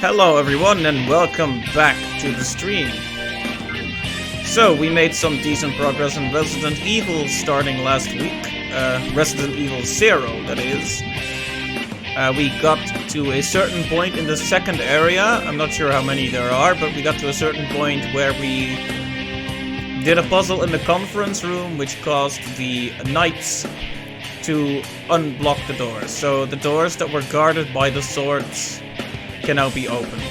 Hello everyone and welcome back to the stream. So we made some decent progress in Resident Evil starting last week. Resident Evil 0, that is. We got to a certain point in the second area. I'm not sure how many there are, but we got to a certain point where we did a puzzle in the conference room which caused the knights to unblock the doors. So the doors that were guarded by the swords can now be opened.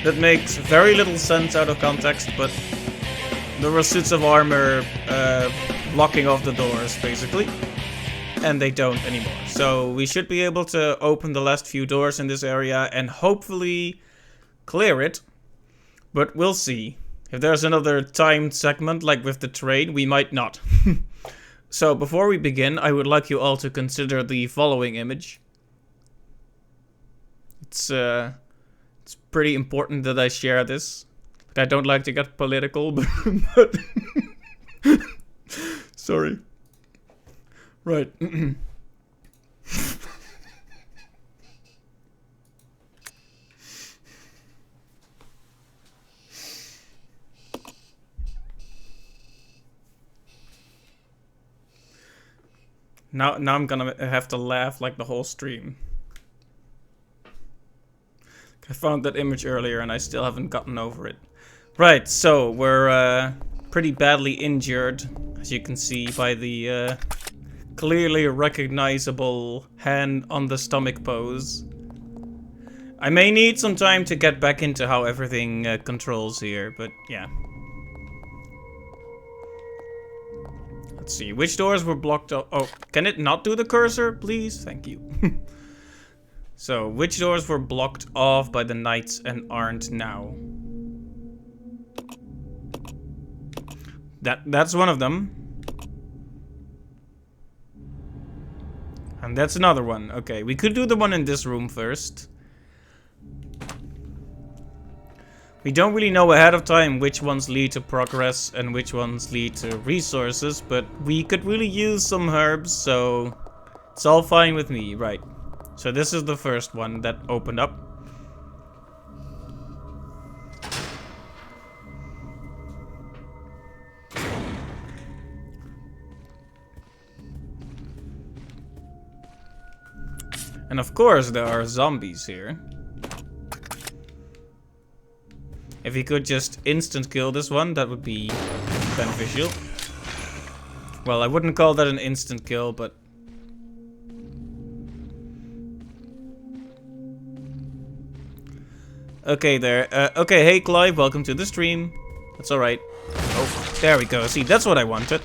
That makes very little sense out of context, but there were suits of armor blocking off the doors, basically. And they don't anymore. So we should be able to open the last few doors in this area and hopefully clear it. But we'll see. If there's another timed segment like with the train, we might not. So before we begin, I would like you all to consider the following image. It's pretty important that I share this. I don't like to get political, but sorry. Right. Now I'm gonna have to laugh like the whole stream. I found that image earlier and I still haven't gotten over it. Right, so we're pretty badly injured, as you can see by the clearly recognizable hand on the stomach pose. I may need some time to get back into how everything controls here, but yeah. Let's see, which doors were blocked off? Oh, can it not do the cursor, please? Thank you. So, which doors were blocked off by the knights and aren't now? That's one of them. And that's another one. Okay, we could do the one in this room first. We don't really know ahead of time which ones lead to progress and which ones lead to resources, but we could really use some herbs, so it's all fine with me, right? So this is the first one that opened up. And of course there are zombies here. If we could just instant kill this one, that would be beneficial. Well, I wouldn't call that an instant kill, but okay, there. Okay, hey Clive, welcome to the stream. That's alright. Oh, there we go. See, that's what I wanted.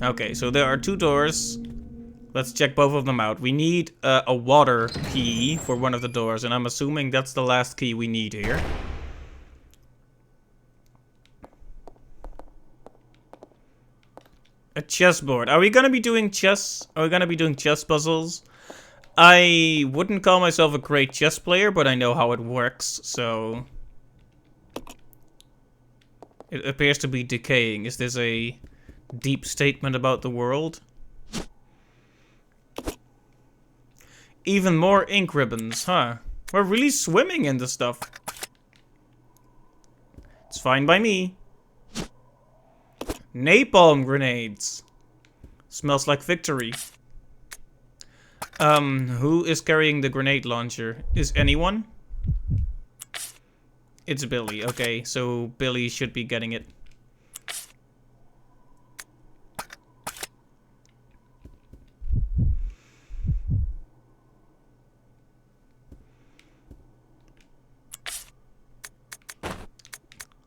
Okay, so there are two doors. Let's check both of them out. We need a water key for one of the doors, and I'm assuming that's the last key we need here. A chessboard. Are we gonna be doing chess? Are we gonna be doing chess puzzles? I wouldn't call myself a great chess player, but I know how it works, so it appears to be decaying. Is this a deep statement about the world? Even more ink ribbons, huh? We're really swimming in this stuff. It's fine by me. Napalm grenades. Smells like victory. Who is carrying the grenade launcher? Is anyone? It's Billy. Okay, so Billy should be getting it.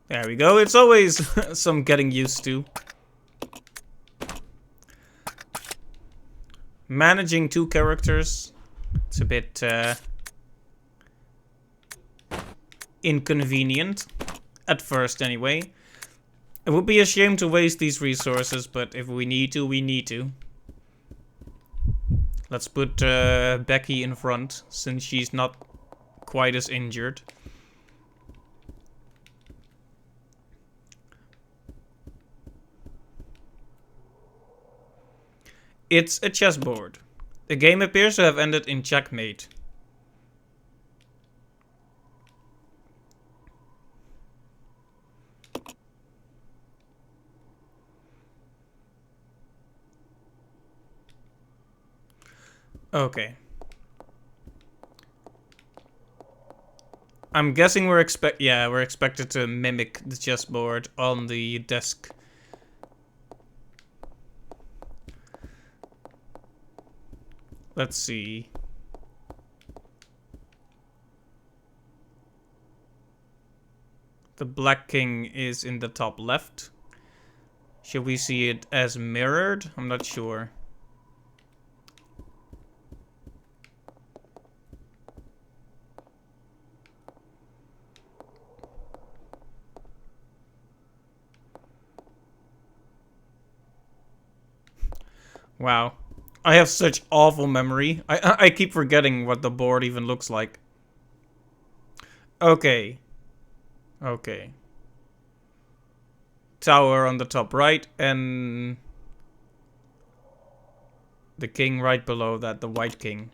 There we go. It's always some getting used to. Managing two characters. It's a bit inconvenient. At first, anyway. It would be a shame to waste these resources, but if we need to, we need to. Let's put Becky in front, since she's not quite as injured. It's a chessboard. The game appears to have ended in checkmate. Okay. I'm guessing we're expected to mimic the chessboard on the desk. Let's see. The black king is in the top left. Should we see it as mirrored? I'm not sure. Wow. I have such awful memory. I keep forgetting what the board even looks like. Okay. Okay. Tower on the top right and the king right below that, the white king.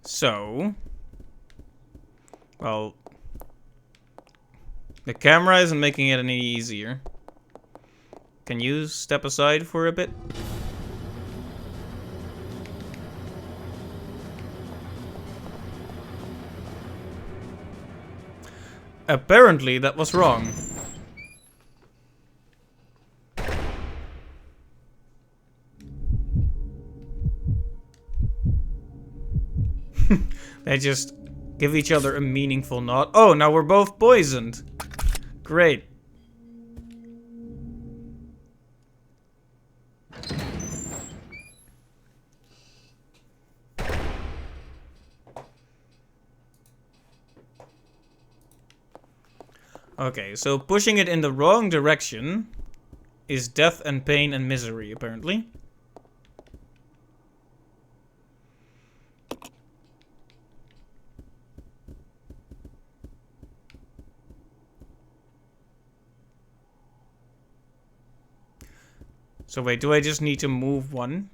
So, well, the camera isn't making it any easier. Can you step aside for a bit? Apparently that was wrong. They just give each other a meaningful nod. Oh, now we're both poisoned. Great. Okay, so pushing it in the wrong direction is death and pain and misery, apparently. So wait, do I just need to move one?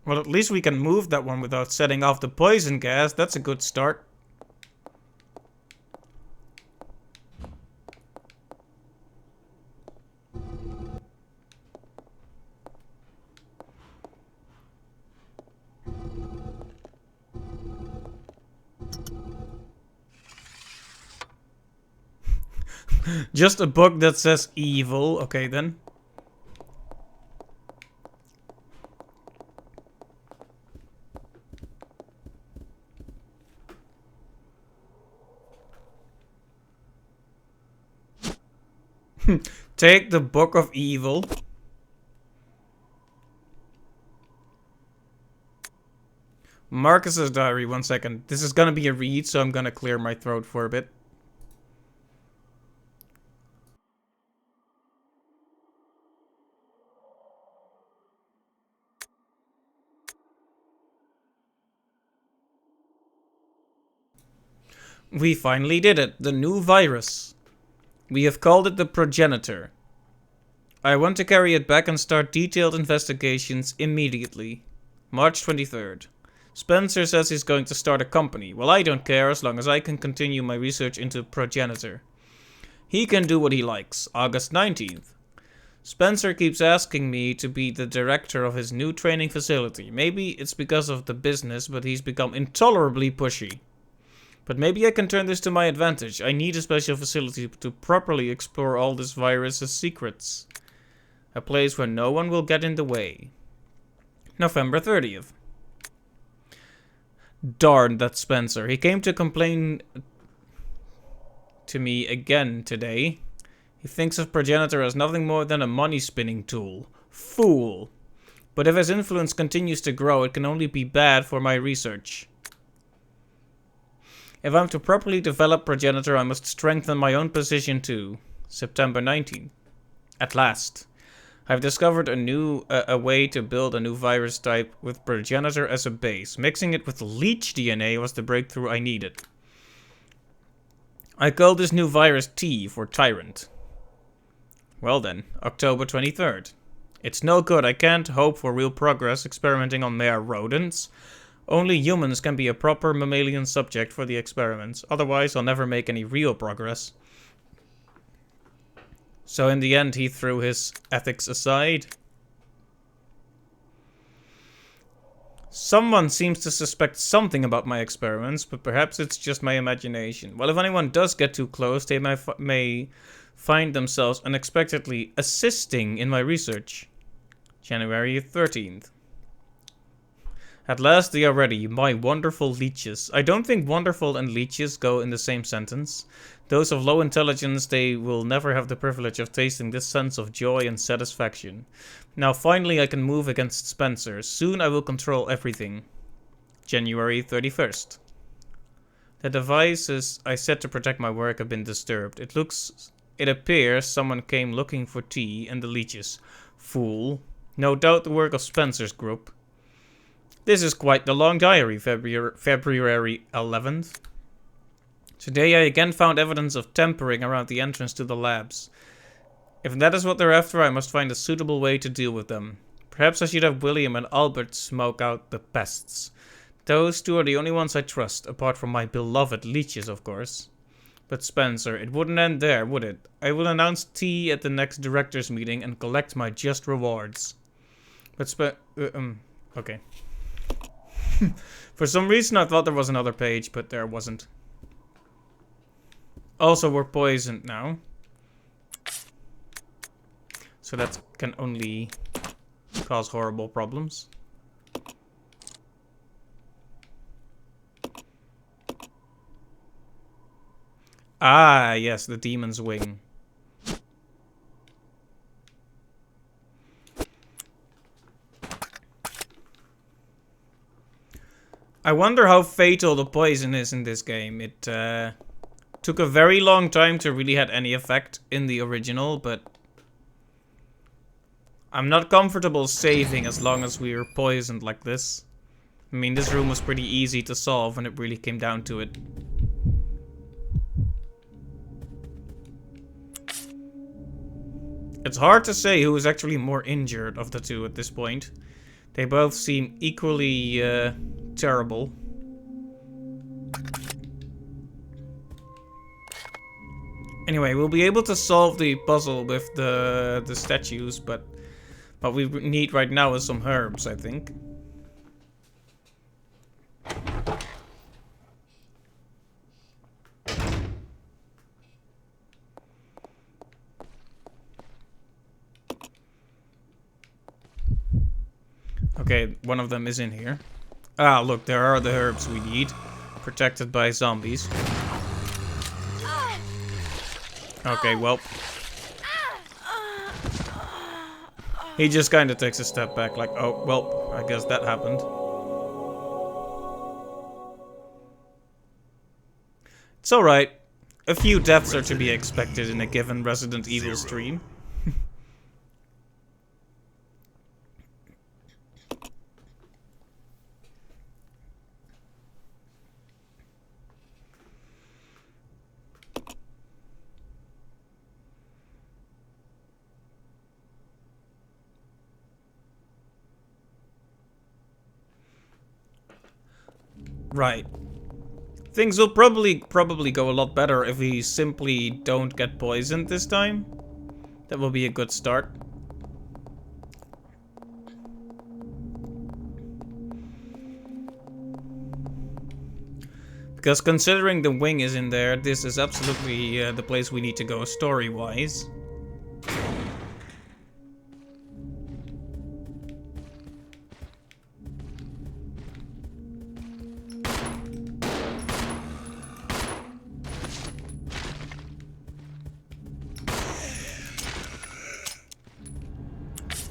Well, at least we can move that one without setting off the poison gas. That's a good start. Just a book that says evil. Okay, then. Take the Book of Evil. Marcus's diary, 1 second. This is gonna be a read, so I'm gonna clear my throat for a bit. We finally did it. The new virus. We have called it the Progenitor. I want to carry it back and start detailed investigations immediately. March 23rd. Spencer says he's going to start a company. Well, I don't care as long as I can continue my research into Progenitor. He can do what he likes. August 19th. Spencer keeps asking me to be the director of his new training facility. Maybe it's because of the business, but he's become intolerably pushy. But maybe I can turn this to my advantage. I need a special facility to properly explore all this virus's secrets. A place where no one will get in the way. November 30th. Darn that Spencer. He came to complain to me again today. He thinks of Progenitor as nothing more than a money-spinning tool. Fool. But if his influence continues to grow, it can only be bad for my research. If I'm to properly develop Progenitor, I must strengthen my own position too. September 19th. At last. I've discovered a way to build a new virus type with Progenitor as a base. Mixing it with leech DNA was the breakthrough I needed. I call this new virus T for Tyrant. Well then, October 23rd. It's no good, I can't hope for real progress experimenting on mere rodents. Only humans can be a proper mammalian subject for the experiments, otherwise I'll never make any real progress. So in the end he threw his ethics aside. Someone seems to suspect something about my experiments, but perhaps it's just my imagination. Well, if anyone does get too close, they may find themselves unexpectedly assisting in my research. January 13th. At last they are ready, my wonderful leeches. I don't think wonderful and leeches go in the same sentence. Those of low intelligence, they will never have the privilege of tasting this sense of joy and satisfaction. Now finally I can move against Spencer. Soon I will control everything. January 31st. The devices I set to protect my work have been disturbed. It appears someone came looking for tea and the leeches. Fool. No doubt the work of Spencer's group. This is quite the long diary, February 11th. Today I again found evidence of tampering around the entrance to the labs. If that is what they're after, I must find a suitable way to deal with them. Perhaps I should have William and Albert smoke out the pests. Those two are the only ones I trust, apart from my beloved leeches, of course. But Spencer, it wouldn't end there, would it? I will announce tea at the next director's meeting and collect my just rewards. But okay. For some reason I thought there was another page, but there wasn't. Also, we're poisoned now. So that can only cause horrible problems. Ah, yes, the demon's wing. I wonder how fatal the poison is in this game. It took a very long time to really have any effect in the original, but I'm not comfortable saving as long as we are poisoned like this. I mean, this room was pretty easy to solve when it really came down to it. It's hard to say who is actually more injured of the two at this point. They both seem equally terrible. Anyway, we'll be able to solve the puzzle with the statues, but what we need right now is some herbs, I think. Okay, one of them is in here. Ah, look, there are the herbs we need. Protected by zombies. Okay, well. He just kind of takes a step back, like, oh, well, I guess that happened. It's alright. A few deaths are to be expected in a given Resident Evil stream. Right. Things will probably go a lot better if we simply don't get poisoned this time. That will be a good start. Because considering the wing is in there, this is absolutely the place we need to go story-wise.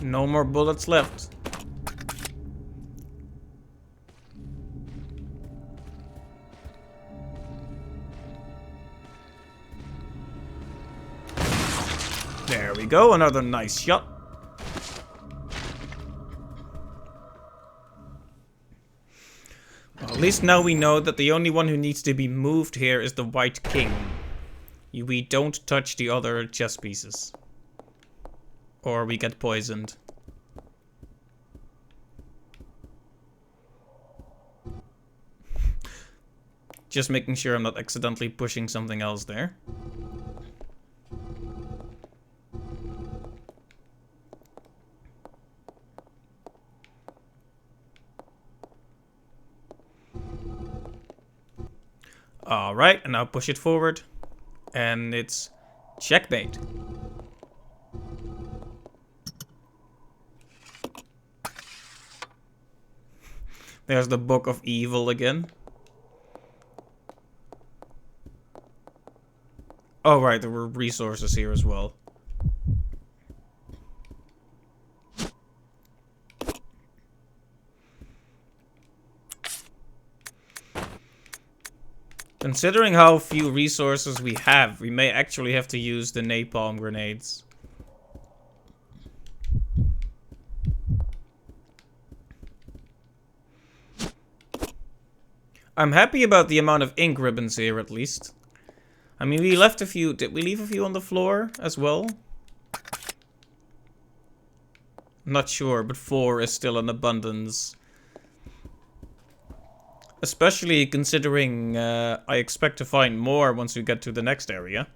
No more bullets left. There we go, another nice shot. Well, at least now we know that the only one who needs to be moved here is the White King. We don't touch the other chess pieces. Or we get poisoned. Just making sure I'm not accidentally pushing something else there. Alright, and now push it forward. And it's checkmate. There's the Book of Evil again. Oh right, there were resources here as well. Considering how few resources we have, we may actually have to use the napalm grenades. I'm happy about the amount of ink ribbons here, at least. I mean, we left a few... Did we leave a few on the floor as well? Not sure, but 4 is still in abundance. Especially considering I expect to find more once we get to the next area.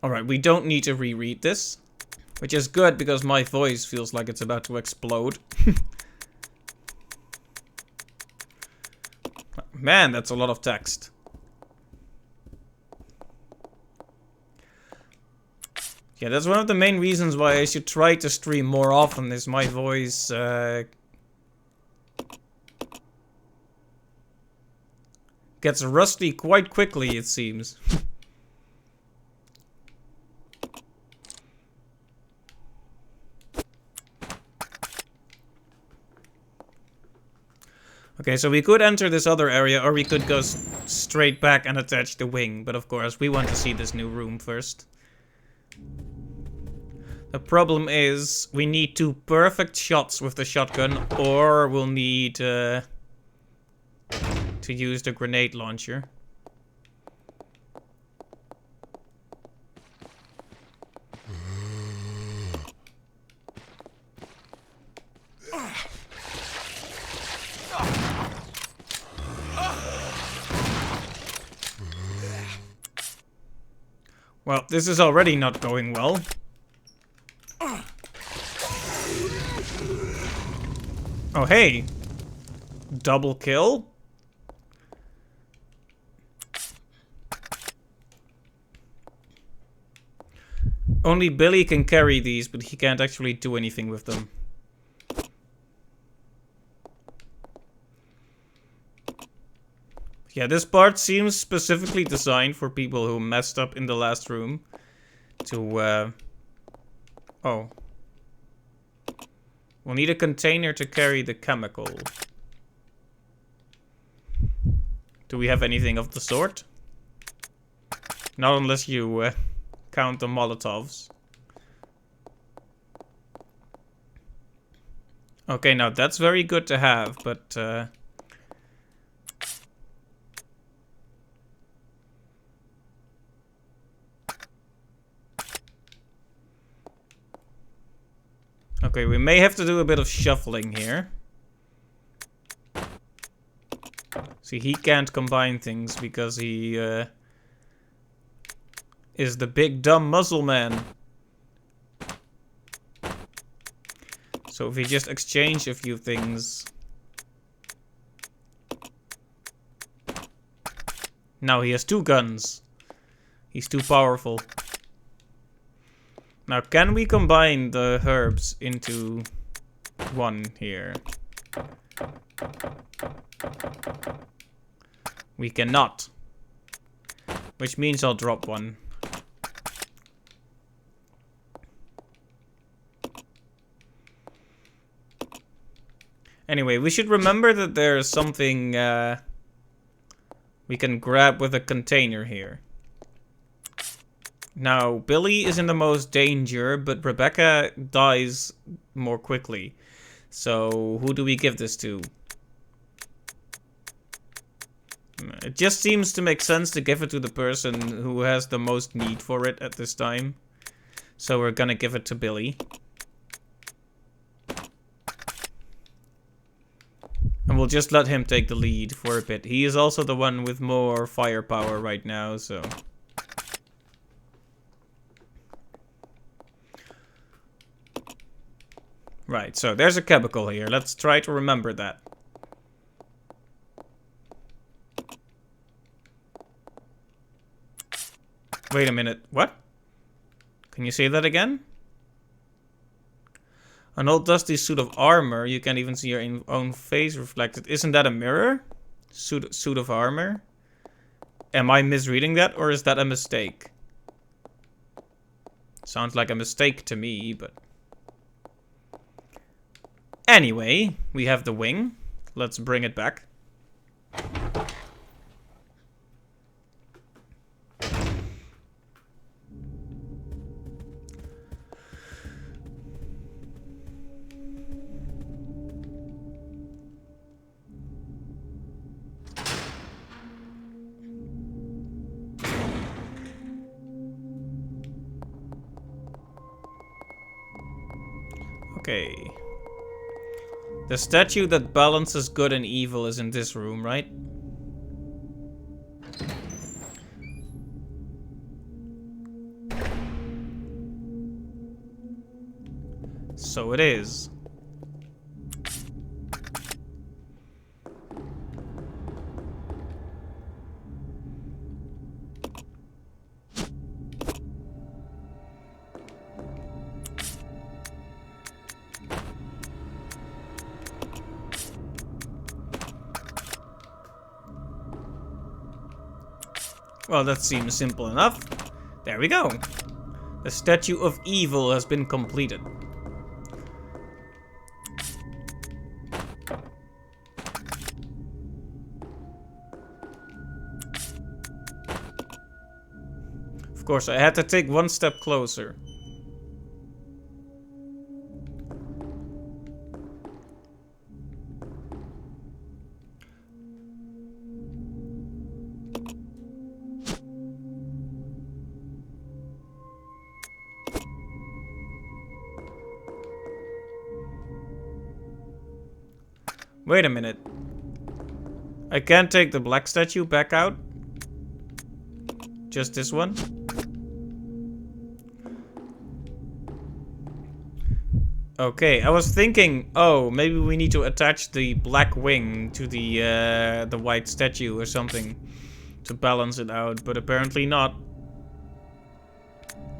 Alright, we don't need to reread this. Which is good because my voice feels like it's about to explode. Man, that's a lot of text. Yeah, that's one of the main reasons why I should try to stream more often, is my voice gets rusty quite quickly, it seems. Okay, so we could enter this other area, or we could go straight back and attach the wing, but of course we want to see this new room first. The problem is, we need 2 perfect shots with the shotgun, or we'll need to use the grenade launcher. Well, this is already not going well. Oh, hey. Double kill? Only Billy can carry these, but he can't actually do anything with them. Yeah, this part seems specifically designed for people who messed up in the last room. To, oh. We'll need a container to carry the chemical. Do we have anything of the sort? Not unless you count the Molotovs. Okay, now that's very good to have, but... Okay, we may have to do a bit of shuffling here. See, he can't combine things because he is the big dumb muscle man. So if we just exchange a few things. Now he has 2 guns. He's too powerful. Now, can we combine the herbs into 1 here? We cannot. Which means I'll drop one. Anyway, we should remember that there's something we can grab with a container here. Now, Billy is in the most danger, but Rebecca dies more quickly. So, who do we give this to? It just seems to make sense to give it to the person who has the most need for it at this time. So we're gonna give it to Billy. And we'll just let him take the lead for a bit. He is also the one with more firepower right now, so... Right, so there's a chemical here. Let's try to remember that. Wait a minute, what? Can you say that again? An old dusty suit of armor. You can't even see your own face reflected. Isn't that a mirror? Suit of armor? Am I misreading that, or is that a mistake? Sounds like a mistake to me, but... Anyway, we have the wing. Let's bring it back. Okay. The statue that balances good and evil is in this room, right? So it is. Well, that seems simple enough. There we go. The statue of evil has been completed. Of course, I had to take one step closer. Wait a minute. I can't take the black statue back out? Just this one? Okay, I was thinking, oh, maybe we need to attach the black wing to the white statue or something to balance it out, but apparently not.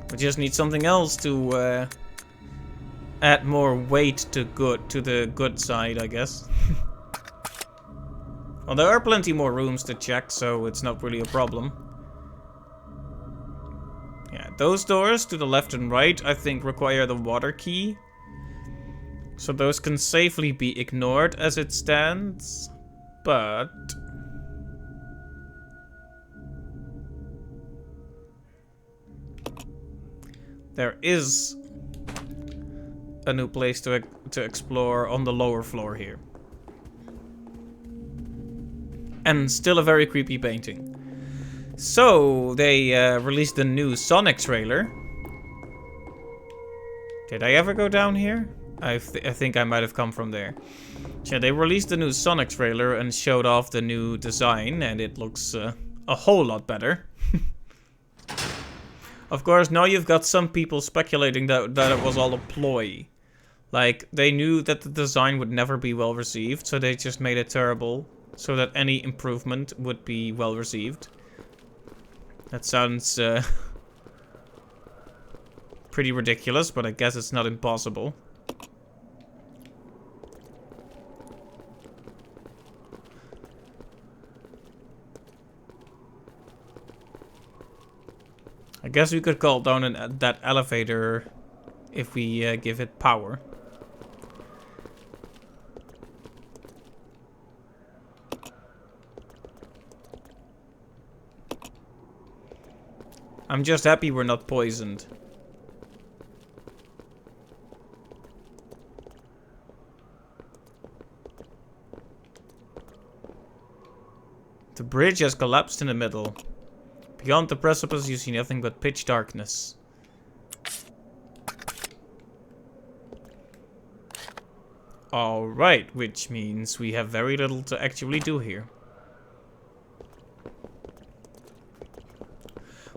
We just need something else to add more weight to the good side, I guess. Well, there are plenty more rooms to check, so it's not really a problem. Yeah, those doors to the left and right, I think, require the water key. So those can safely be ignored as it stands, but... there is a new place to explore on the lower floor here. And still a very creepy painting. So, they released the new Sonic trailer. Did I ever go down here? I think I might have come from there. So yeah, they released the new Sonic trailer and showed off the new design, and it looks a whole lot better. Of course, now you've got some people speculating that it was all a ploy. Like, they knew that the design would never be well received, so they just made it terrible, so that any improvement would be well received. That sounds pretty ridiculous, but I guess it's not impossible. I guess we could call down that elevator if we give it power. I'm just happy we're not poisoned. The bridge has collapsed in the middle. Beyond the precipice you see nothing but pitch darkness. Alright, which means we have very little to actually do here.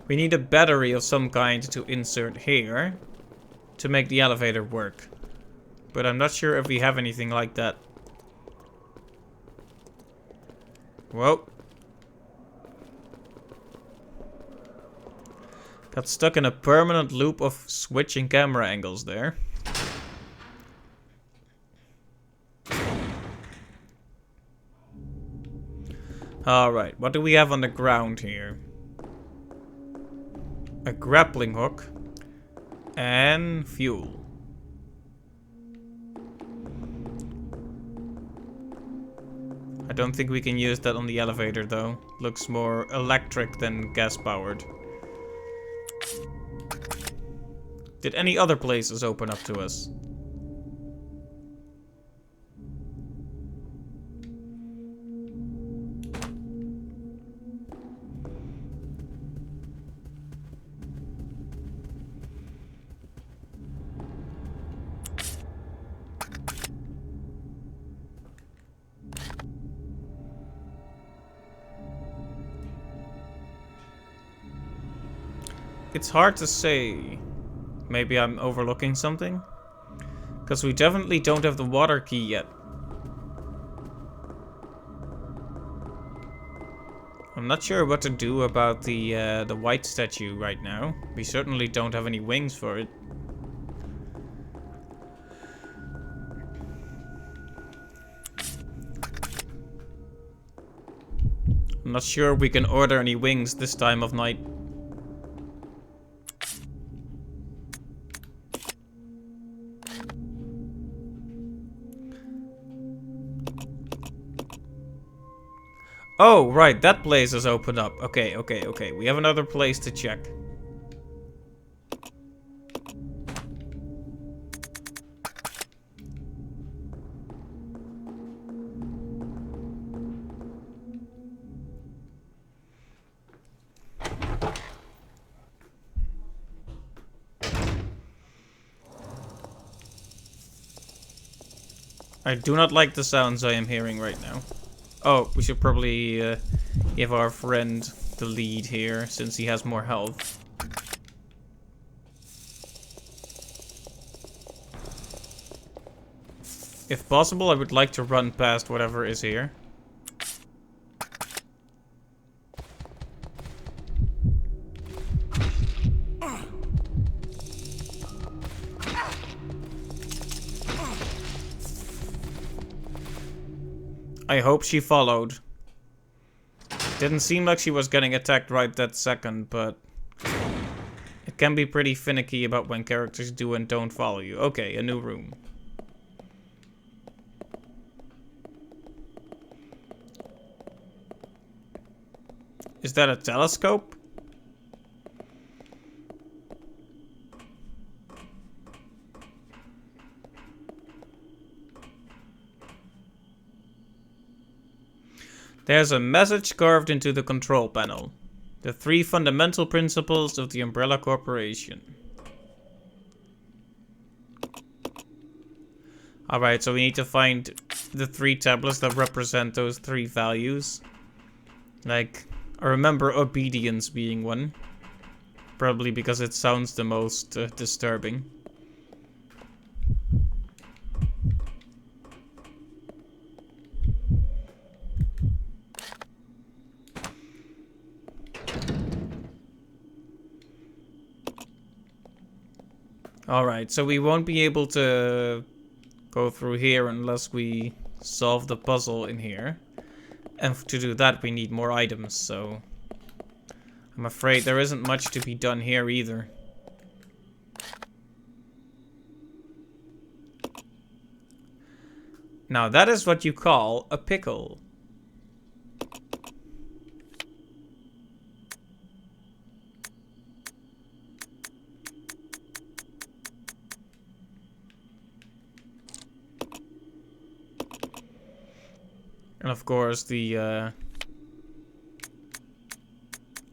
We need a battery of some kind to insert here to make the elevator work. But I'm not sure if we have anything like that. Whoa. Got stuck in a permanent loop of switching camera angles there. Alright, what do we have on the ground here? A grappling hook. And fuel. I don't think we can use that on the elevator though. Looks more electric than gas powered. Did any other places open up to us? It's hard to say. Maybe I'm overlooking something? Because we definitely don't have the water key yet. I'm not sure what to do about the white statue right now. We certainly don't have any wings for it. I'm not sure we can order any wings this time of night. Oh, right, that place is opened up. Okay. We have another place to check. I do not like the sounds I am hearing right now. Oh, we should probably give our friend the lead here, since he has more health. If possible, I would like to run past whatever is here. I hope she followed. Didn't seem like she was getting attacked right that second, but it can be pretty finicky about when characters do and don't follow you. Okay, a new room. Is that a telescope? There's a message carved into the control panel. The 3 fundamental principles of the Umbrella Corporation. Alright, so we need to find the 3 tablets that represent those 3 values. Like, I remember obedience being one. Probably because it sounds the most disturbing. Alright, so we won't be able to go through here unless we solve the puzzle in here. And to do that we need more items, so I'm afraid there isn't much to be done here either. Now that is what you call a pickle. And of course the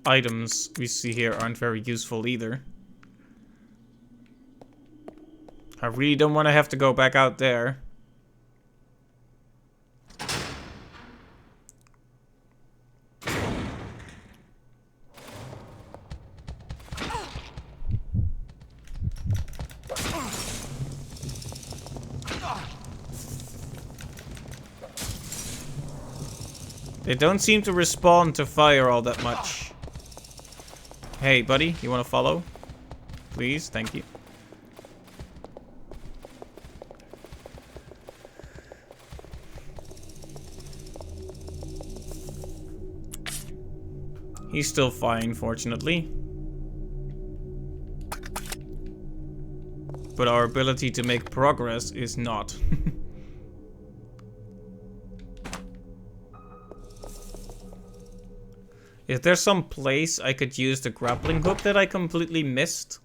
items we see here aren't very useful either. I really don't want to have to go back out there. They don't seem to respond to fire all that much. Hey, buddy, you want to follow? Please, thank you. He's still fine, fortunately. But our ability to make progress is not. Is there some place I could use the grappling hook that I completely missed?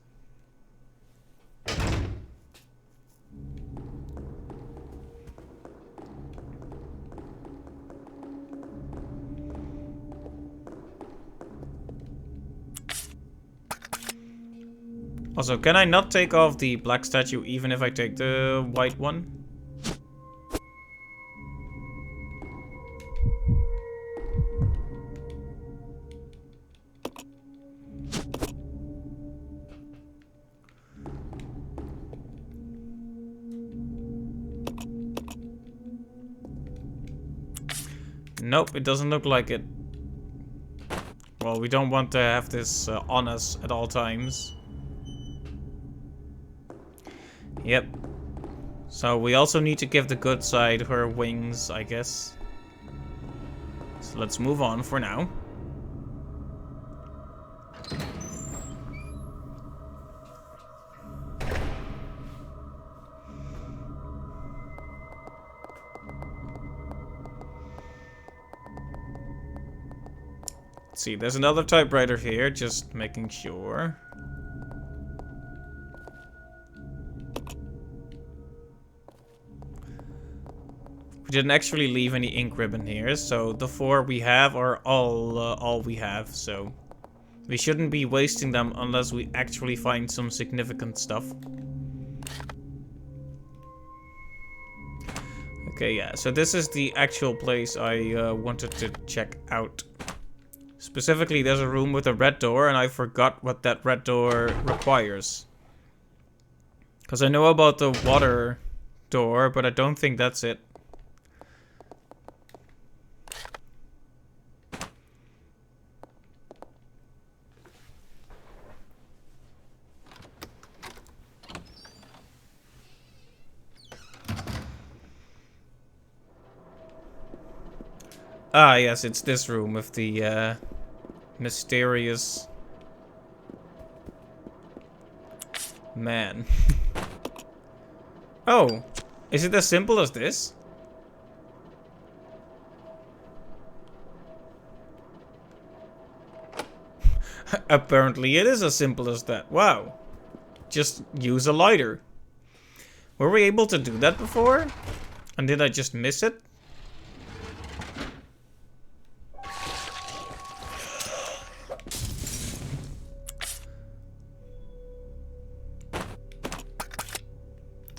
Also, can I not take off the black statue even if I take the white one? Nope, it doesn't look like it. Well, we don't want to have this on us at all times. Yep. So we also need to give the good side her wings, I guess. So let's move on for now. Let's see, there's another typewriter here, just making sure. We didn't actually leave any ink ribbon here, so the 4 we have are all we have, so we shouldn't be wasting them unless we actually find some significant stuff. Okay, yeah, so this is the actual place I wanted to check out. Specifically, there's a room with a red door, and I forgot what that red door requires. Because I know about the water door, but I don't think that's it. Ah, yes, it's this room with the mysterious man. Oh, is it as simple as this? Apparently it is as simple as that. Wow. Just use a lighter. Were we able to do that before? And did I just miss it?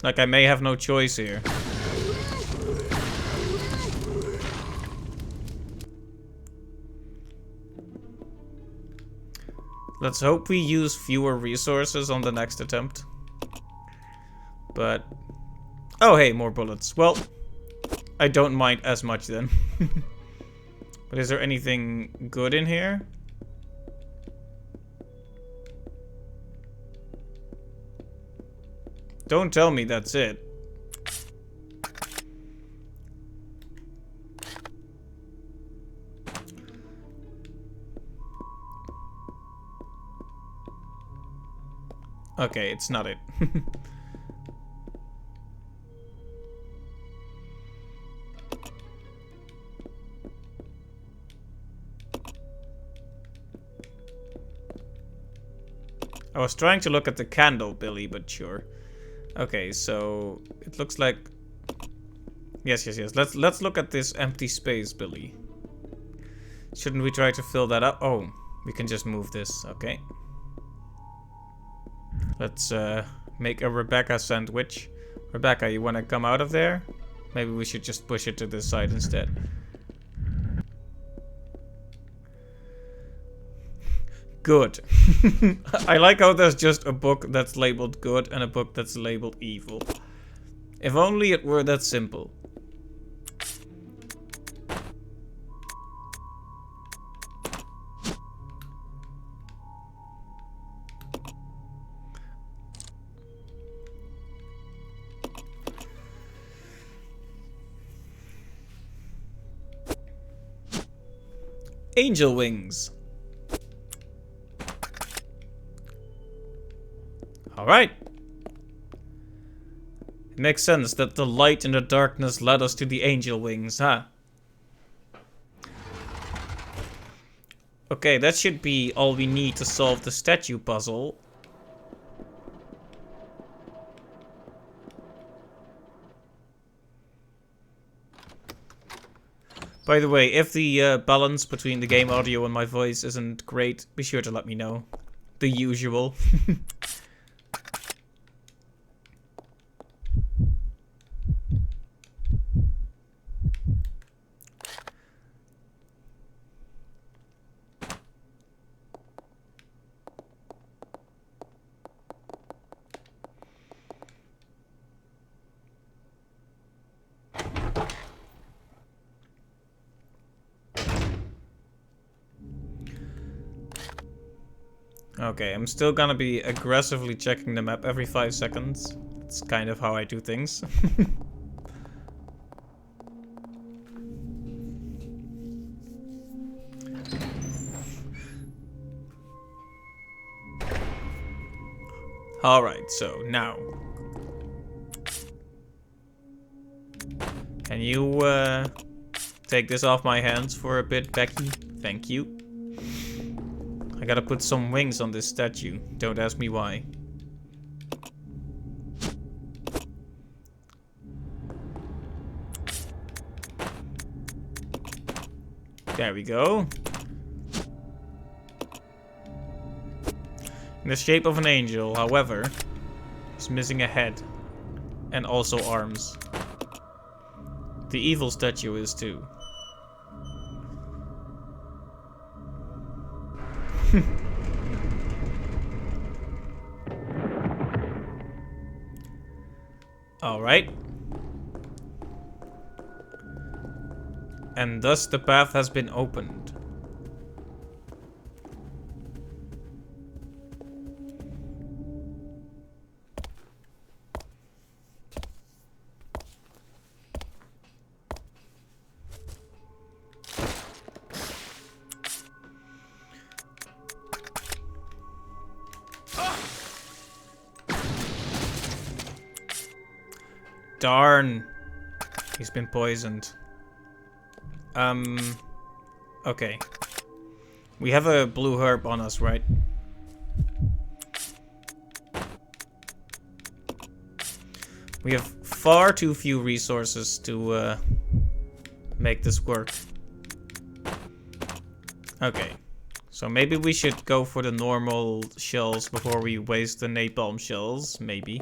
Like I may have no choice here. Let's hope we use fewer resources on the next attempt. But... oh, hey, more bullets. Well, I don't mind as much then. But is there anything good in here? Don't tell me that's it. Okay, it's not it. I was trying to look at the candle, Billy, but sure. Okay, so it looks like... Yes. Let's look at this empty space, Billy. Shouldn't we try to fill that up? Oh, we can just move this. Okay. Let's make a Rebecca sandwich. Rebecca, you want to come out of there? Maybe we should just push it to this side instead. Good. I like how there's just a book that's labeled good and a book that's labeled evil. If only it were that simple. Angel wings. Alright. It makes sense that the light in the darkness led us to the angel wings, huh? Okay, that should be all we need to solve the statue puzzle. By the way, if the balance between the game audio and my voice isn't great, be sure to let me know. The usual. Okay, I'm still gonna be aggressively checking the map every 5 seconds. It's kind of how I do things. Alright, so now. Can you take this off my hands for a bit, Becky? Thank you. I gotta put some wings on this statue. Don't ask me why. There we go. In the shape of an angel, however, it's missing a head. And also arms. The evil statue is too. Alright. And thus the path has been opened. Darn. He's been poisoned. Okay. We have a blue herb on us, right? We have far too few resources to make this work. Okay. So maybe we should go for the normal shells before we waste the napalm shells, maybe.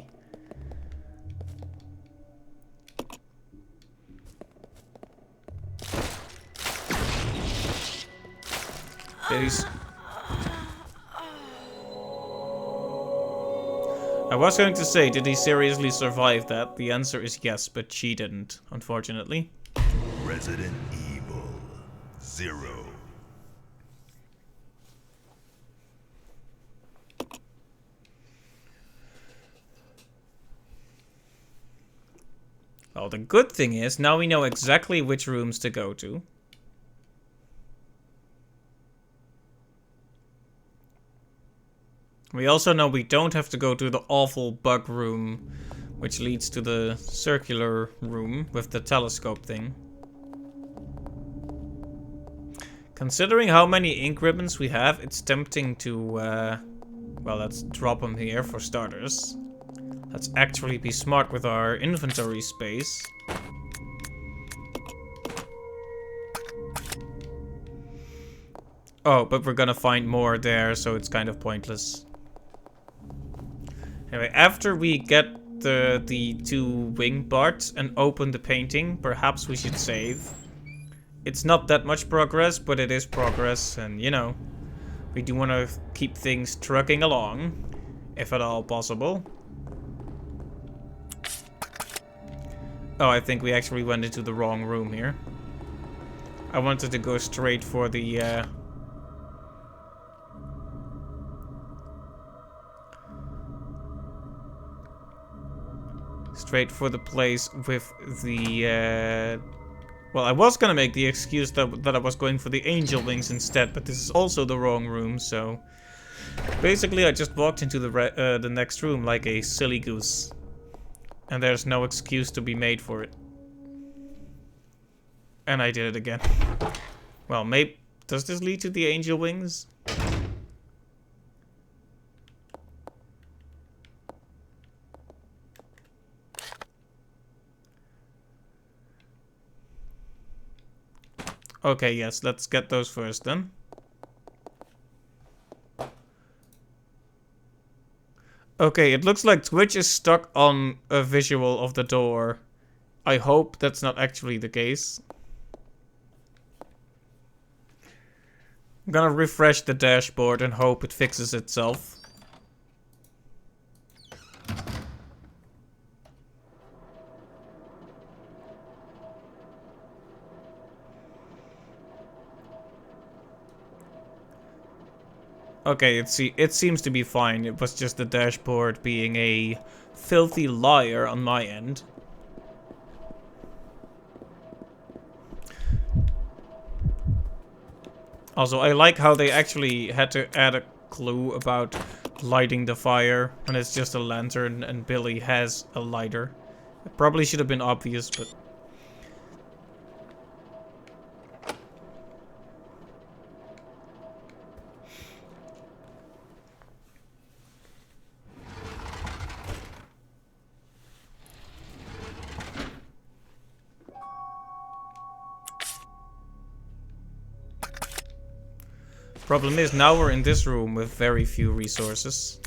I was going to say, did he seriously survive that? The answer is yes, but she didn't, unfortunately. Resident Evil 0. Well, the good thing is, now we know exactly which rooms to go to. We also know we don't have to go to the awful bug room, which leads to the circular room with the telescope thing. Considering how ink ink ribbons we have, it's tempting to, well, let's drop them here for starters. Let's actually be smart with our inventory space. Oh, but we're gonna find more there, so it's kind of pointless. Anyway, after we get the 2 wing parts and open the painting, perhaps we should save. It's not that much progress, but it is progress, and you know, we do want to keep things trucking along, if at all possible. Oh, I think we actually went into the wrong room here. I wanted to go straight for the, straight for the place with the, well, I was gonna make the excuse that I was going for the angel wings instead, but this is also the wrong room, so... Basically, I just walked into the next room like a silly goose. And there's no excuse to be made for it. And I did it again. Well, maybe... Does this lead to the angel wings? Okay, yes, let's get those first then. Okay, it looks like Twitch is stuck on a visual of the door. I hope that's not actually the case. I'm gonna refresh the dashboard and hope it fixes itself. Okay, it seems to be fine. It was just the dashboard being a filthy liar on my end. Also, I like how they actually had to add a clue about lighting the fire when it's just a lantern and Billy has a lighter. It probably should have been obvious, but... Problem is, now we're in this room with very few resources.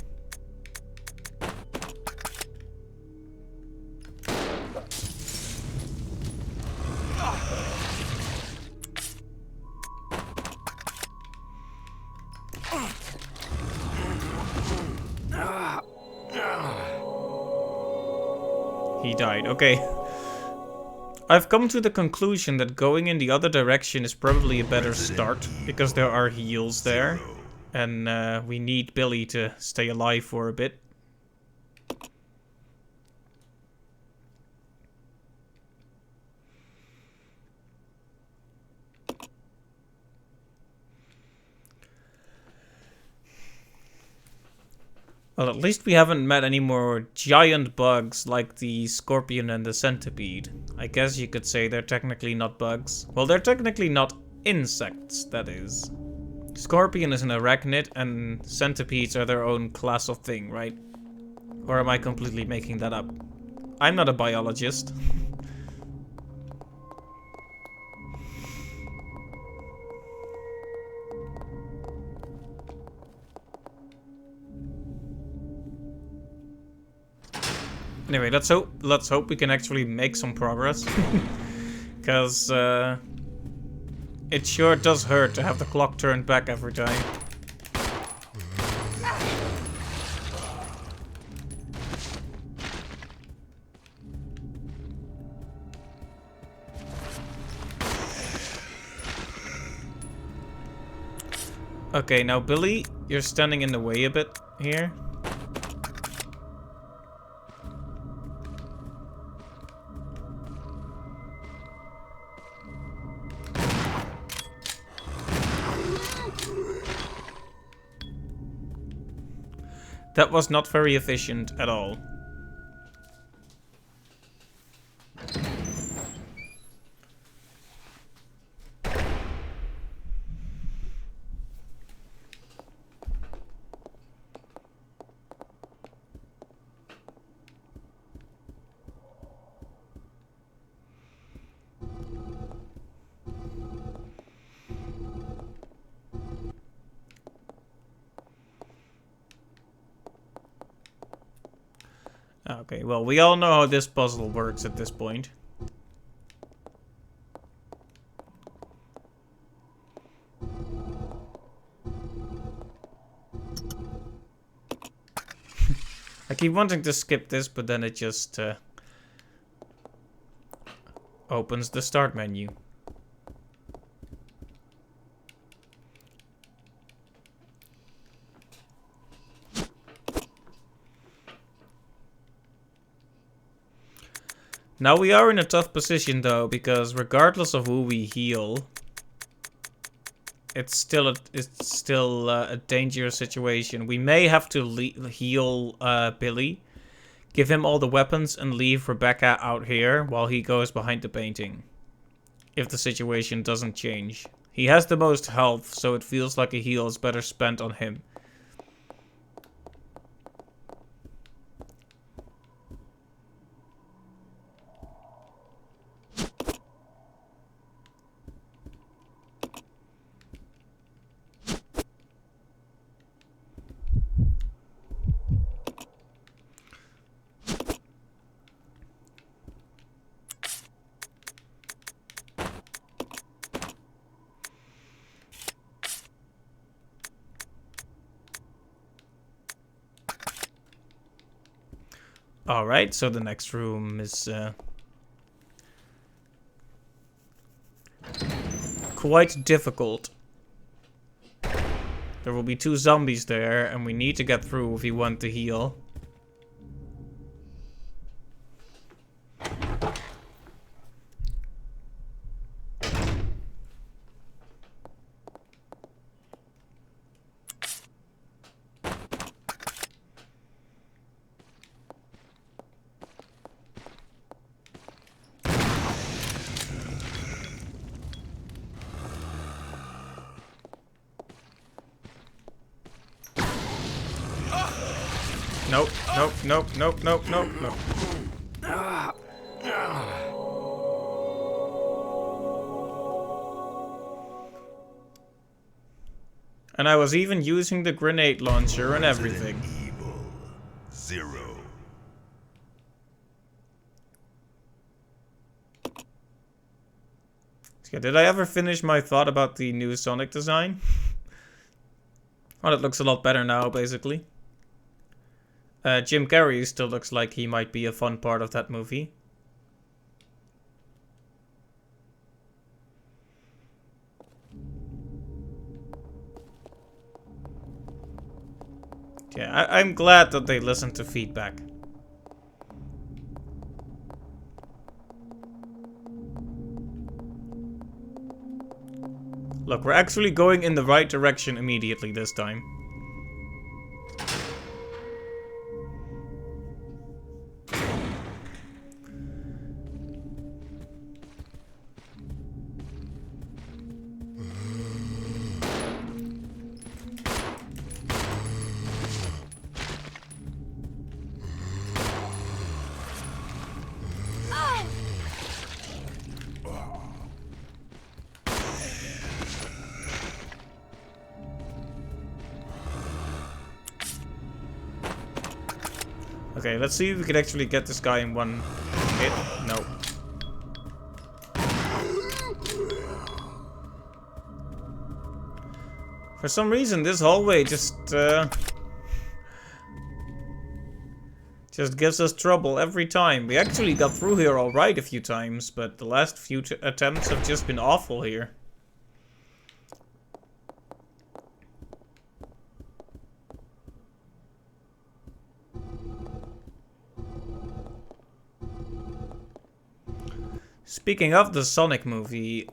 He died, okay. I've come to the conclusion that going in the other direction is probably a better start, because there are heals there, and we need Billy to stay alive for a bit. Well, at least we haven't met any more giant bugs like the scorpion and the centipede. I guess you could say they're technically not bugs. Well, they're technically not insects, that is. Scorpion is an arachnid and centipedes are their own class of thing, right? Or am I completely making that up? I'm not a biologist. Anyway, let's hope we can actually make some progress. Because it sure does hurt to have the clock turned back every time. Okay, now Billy, you're standing in the way a bit here. That was not very efficient at all. Okay, well, we all know how this puzzle works at this point. I keep wanting to skip this, but then it just opens the start menu. Now we are in a tough position though, because regardless of who we heal, it's still a dangerous situation. We may have to heal Billy, give him all the weapons, and leave Rebecca out here while he goes behind the painting. If the situation doesn't change. He has the most health, so it feels like a heal is better spent on him. Alright, so the next room is quite difficult. There will be 2 zombies there, and we need to get through if we want to heal. Nope, nope, nope, nope, nope, nope, nope. And I was even using the grenade launcher and everything. Resident Evil 0. Okay, did I ever finish my thought about the new Sonic design? Well, it looks a lot better now, basically. Jim Carrey still looks like he might be a fun part of that movie. Yeah, I'm glad that they listened to feedback. Look, we're actually going in the right direction immediately this time. Okay, let's see if we can actually get this guy in one hit. No. For some reason, this hallway just gives us trouble every time. We actually got through here alright a few times, but the last few attempts have just been awful here. Speaking of the Sonic movie,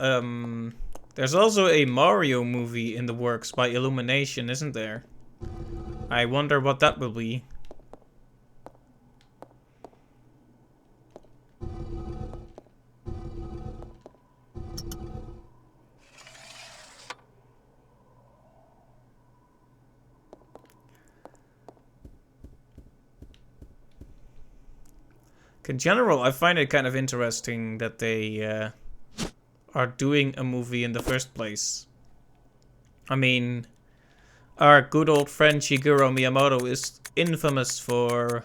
there's also a Mario movie in the works by Illumination, isn't there? I wonder what that will be. In general, I find it kind of interesting that they are doing a movie in the first place. I mean, our good old friend Shigeru Miyamoto is infamous for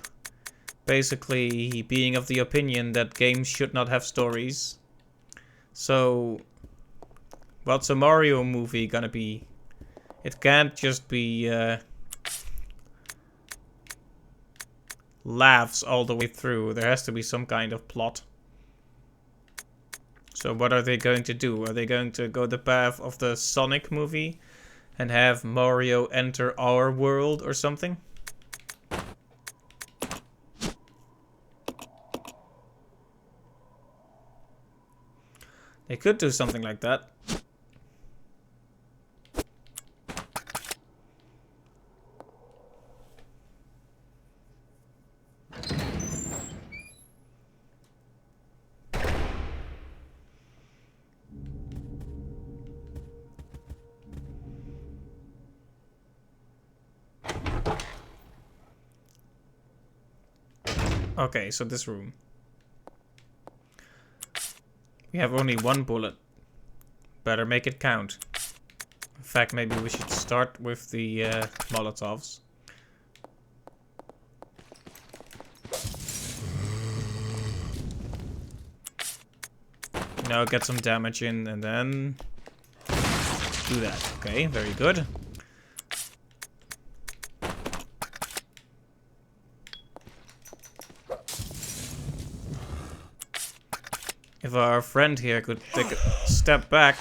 basically being of the opinion that games should not have stories. So, what's a Mario movie gonna be? It can't just be laughs all the way through. There has to be some kind of plot. So what are they going to do? Are they going to go the path of the Sonic movie and have Mario enter our world or something? They could do something like that. Okay, so this room. We have only one bullet. Better make it count. In fact, maybe we should start with the Molotovs. Now get some damage in and then do that. Okay, very good. If our friend here could take a step back.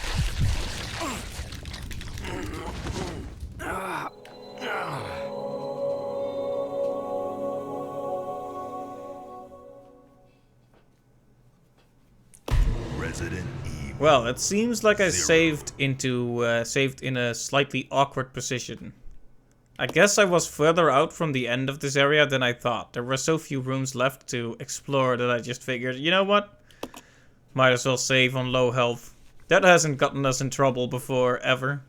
Resident Evil. Well, it seems like I saved in a slightly awkward position. I guess I was further out from the end of this area than I thought. There were so few rooms left to explore that I just figured, you know what? Might as well save on low health. That hasn't gotten us in trouble before, ever.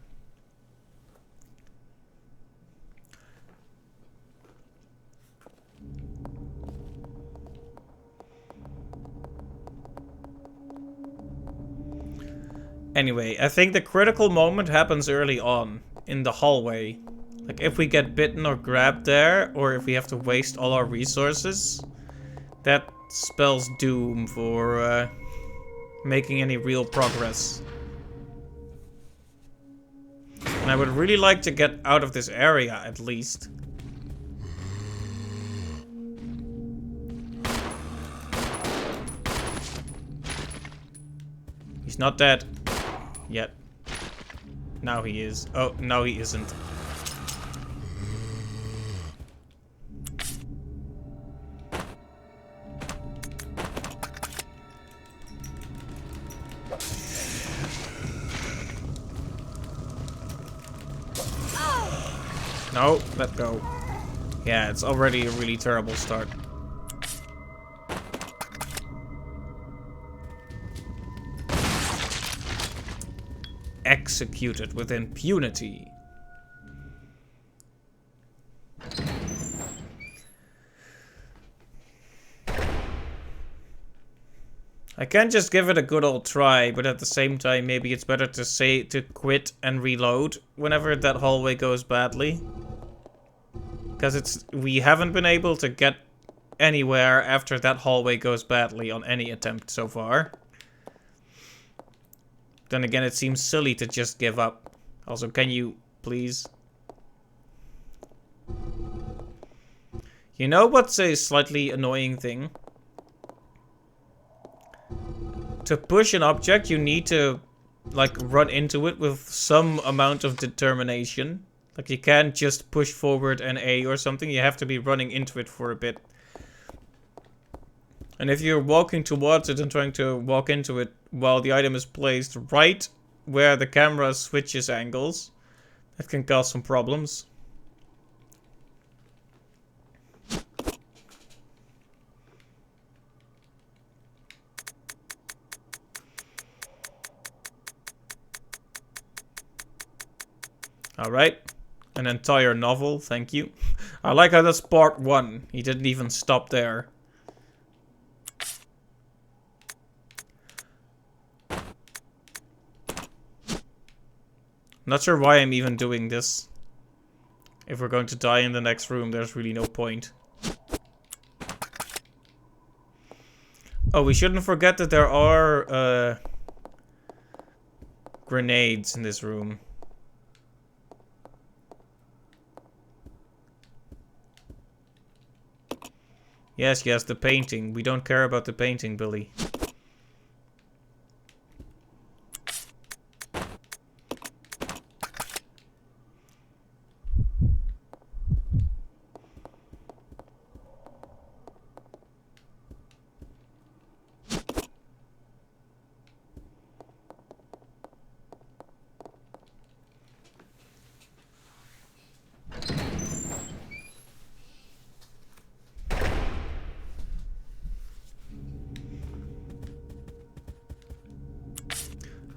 Anyway, I think the critical moment happens early on, in the hallway. Like, if we get bitten or grabbed there, or if we have to waste all our resources, that spells doom for, making any real progress. And I would really like to get out of this area, at least. He's not dead. Yet. Now he is. Oh, no he isn't. No, let go. Yeah, it's already a really terrible start. Executed with impunity. I can just give it a good old try, but at the same time, maybe it's better to quit and reload whenever that hallway goes badly. Because we haven't been able to get anywhere after that hallway goes badly on any attempt so far. Then again, it seems silly to just give up. Also, can you please? You know what's a slightly annoying thing? To push an object, you need to, like, run into it with some amount of determination. Like, you can't just push forward an A or something. You have to be running into it for a bit. And if you're walking towards it and trying to walk into it while the item is placed right where the camera switches angles, that can cause some problems. Alright. An entire novel, thank you. I like how that's part 1. He didn't even stop there. Not sure why I'm even doing this. If we're going to die in the next room, there's really no point. Oh, we shouldn't forget that there are grenades in this room. Yes, yes, the painting. We don't care about the painting, Billy.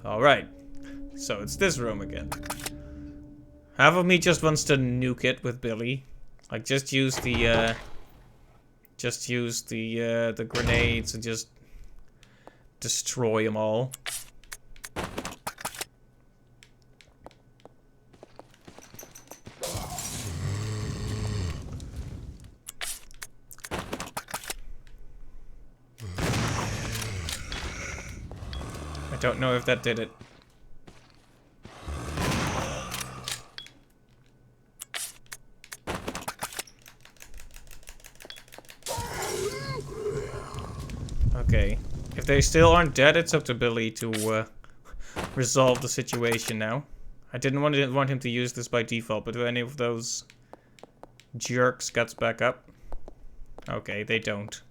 Alright. So it's this room again. Half of me just wants to nuke it with Billy. Like just use the grenades and just destroy them all. I don't know if that did it. Okay. If they still aren't dead, it's up to Billy to resolve the situation now. I didn't want him to use this by default, but if any of those jerks gets back up. Okay, they don't.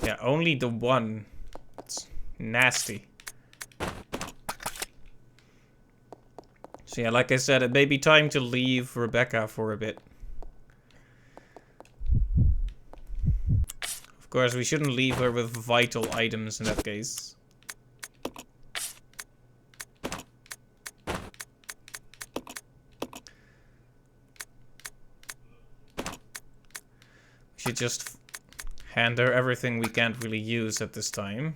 Yeah, only the one. It's nasty. So yeah, like I said, it may be time to leave Rebecca for a bit. Of course, we shouldn't leave her with vital items in that case. We should just hand her everything we can't really use at this time.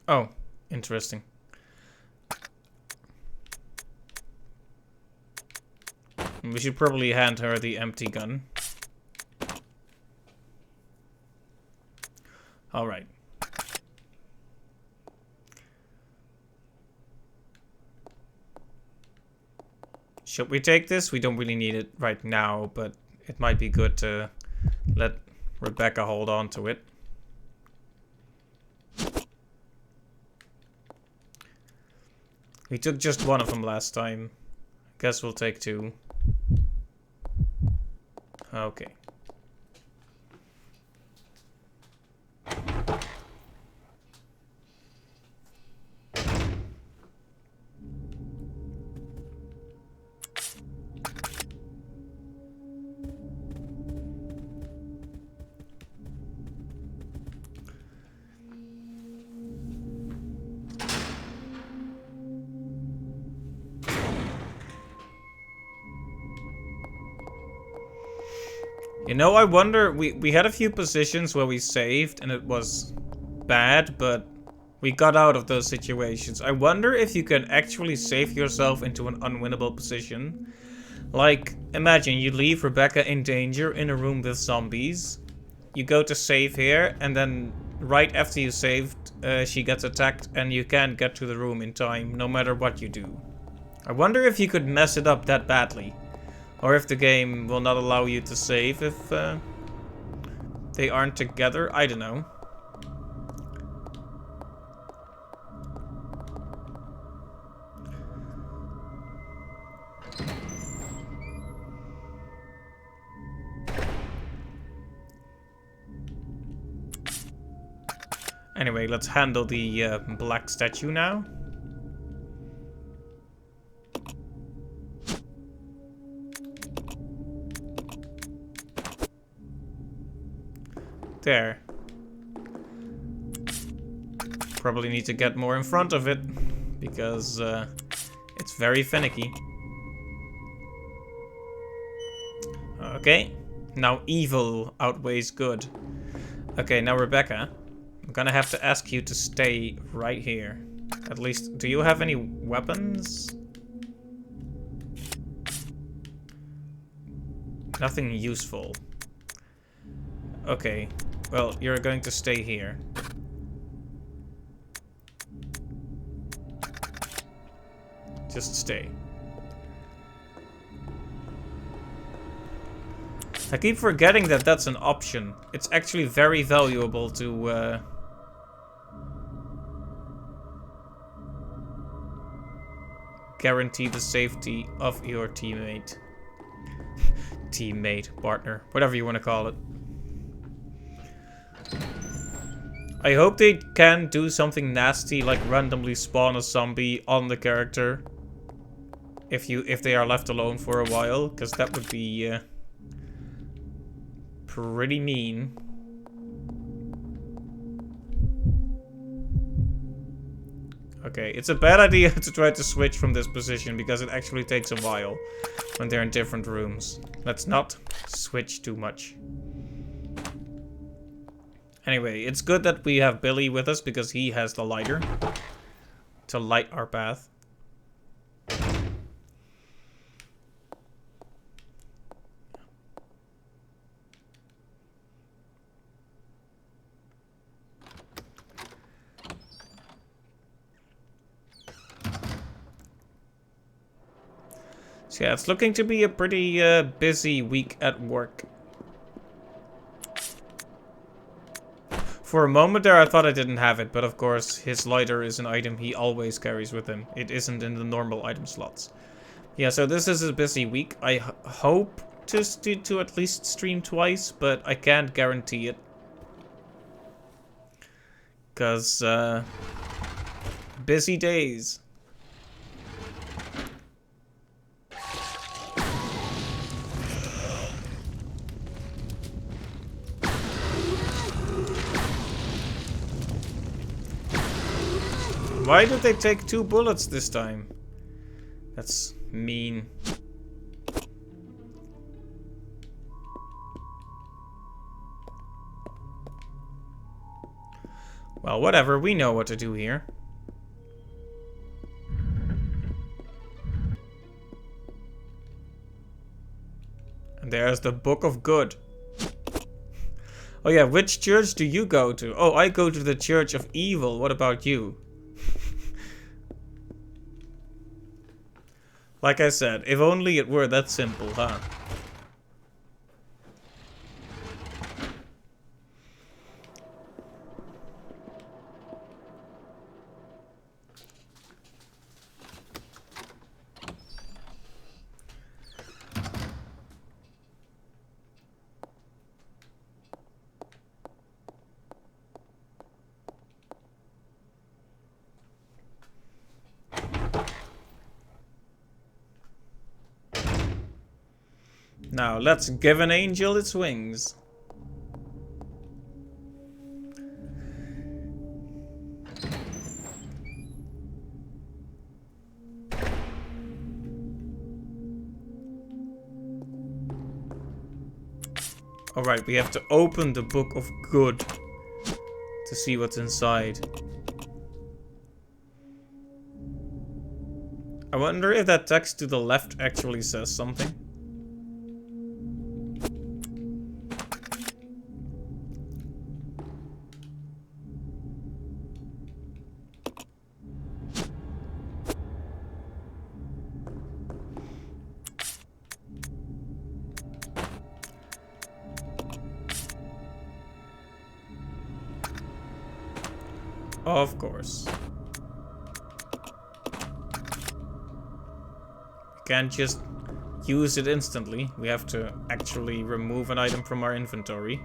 Oh, interesting. We should probably hand her the empty gun. Alright. Should we take this? We don't really need it right now, but it might be good to let Rebecca hold on to it. We took just one of them last time. Guess we'll take two. Okay. You know, I wonder, we had a few positions where we saved and it was bad, but we got out of those situations. I wonder if you can actually save yourself into an unwinnable position. Like, imagine you leave Rebecca in danger in a room with zombies. You go to save here, and then right after you saved, she gets attacked and you can't get to the room in time, no matter what you do. I wonder if you could mess it up that badly. Or if the game will not allow you to save if they aren't together. I don't know. Anyway, let's handle the black statue now. there. Probably need to get more in front of it, because it's very finicky. Okay, now evil outweighs good. Okay, now Rebecca, I'm gonna have to ask you to stay right here. At least, do you have any weapons? Nothing useful. Okay, well, you're going to stay here. Just stay. I keep forgetting that that's an option. It's actually very valuable to guarantee the safety of your teammate. Teammate, partner, whatever you want to call it. I hope they can do something nasty like randomly spawn a zombie on the character if they are left alone for a while, because that would be pretty mean. Okay, it's a bad idea to try to switch from this position because it actually takes a while when they're in different rooms. Let's not switch too much. Anyway, it's good that we have Billy with us because he has the lighter to light our path. So yeah, it's looking to be a pretty busy week at work. For a moment there I thought I didn't have it, but of course his lighter is an item he always carries with him. It isn't in the normal item slots. Yeah, so this is a busy week. I hope to at least stream twice, but I can't guarantee it. Because, busy days. Why did they take 2 bullets this time? That's mean. Well, whatever. We know what to do here. And there's the Book of Good. Oh yeah, which church do you go to? Oh, I go to the Church of Evil. What about you? Like I said, if only it were that simple, huh? Now, let's give an angel its wings. Alright, we have to open the Book of Good to see what's inside. I wonder if that text to the left actually says something. Of course. We can't just use it instantly. We have to actually remove an item from our inventory.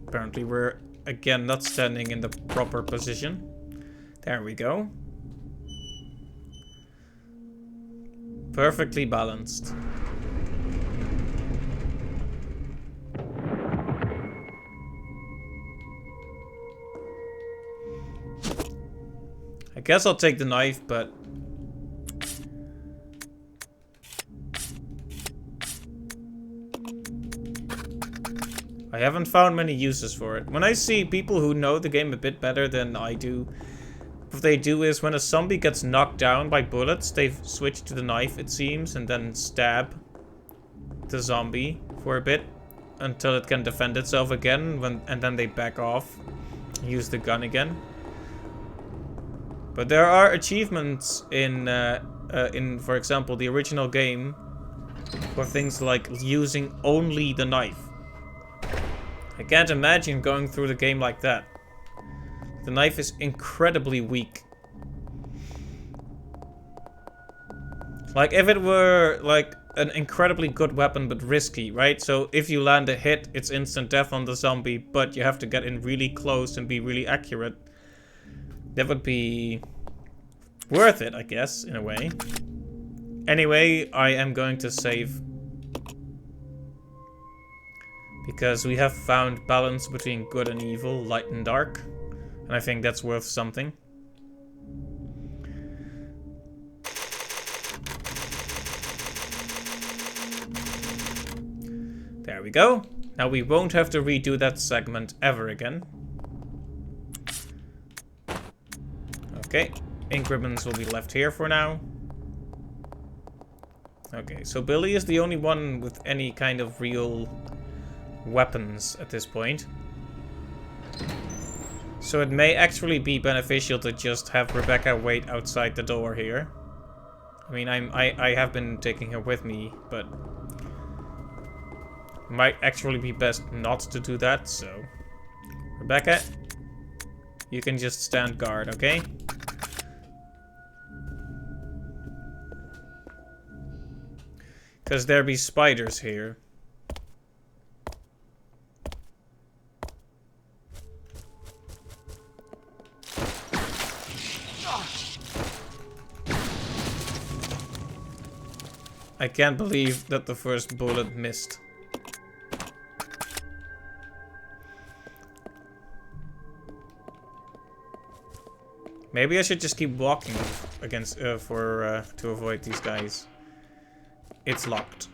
Apparently we're again, not standing in the proper position. There we go. Perfectly balanced. I guess I'll take the knife, but... I haven't found many uses for it. When I see people who know the game a bit better than I do, what they do is when a zombie gets knocked down by bullets, they switch to the knife, it seems, and then stab the zombie for a bit until it can defend itself again, and then they back off, use the gun again. But there are achievements in, for example, the original game for things like using only the knife. I can't imagine going through the game like that. The knife is incredibly weak. Like, if it were, like, an incredibly good weapon, but risky, right? So, if you land a hit, it's instant death on the zombie, but you have to get in really close and be really accurate. That would be worth it, I guess, in a way. Anyway, I am going to save. Because we have found balance between good and evil, light and dark. And I think that's worth something. There we go. Now we won't have to redo that segment ever again. Okay. Ink ribbons will be left here for now. Okay, so Billy is the only one with any kind of real weapons at this point. So it may actually be beneficial to just have Rebecca wait outside the door here. I mean, I have been taking her with me, but might actually be best not to do that, so Rebecca, you can just stand guard, okay? Because there be spiders here. I can't believe that the first bullet missed. Maybe I should just keep walking against to avoid these guys. It's locked.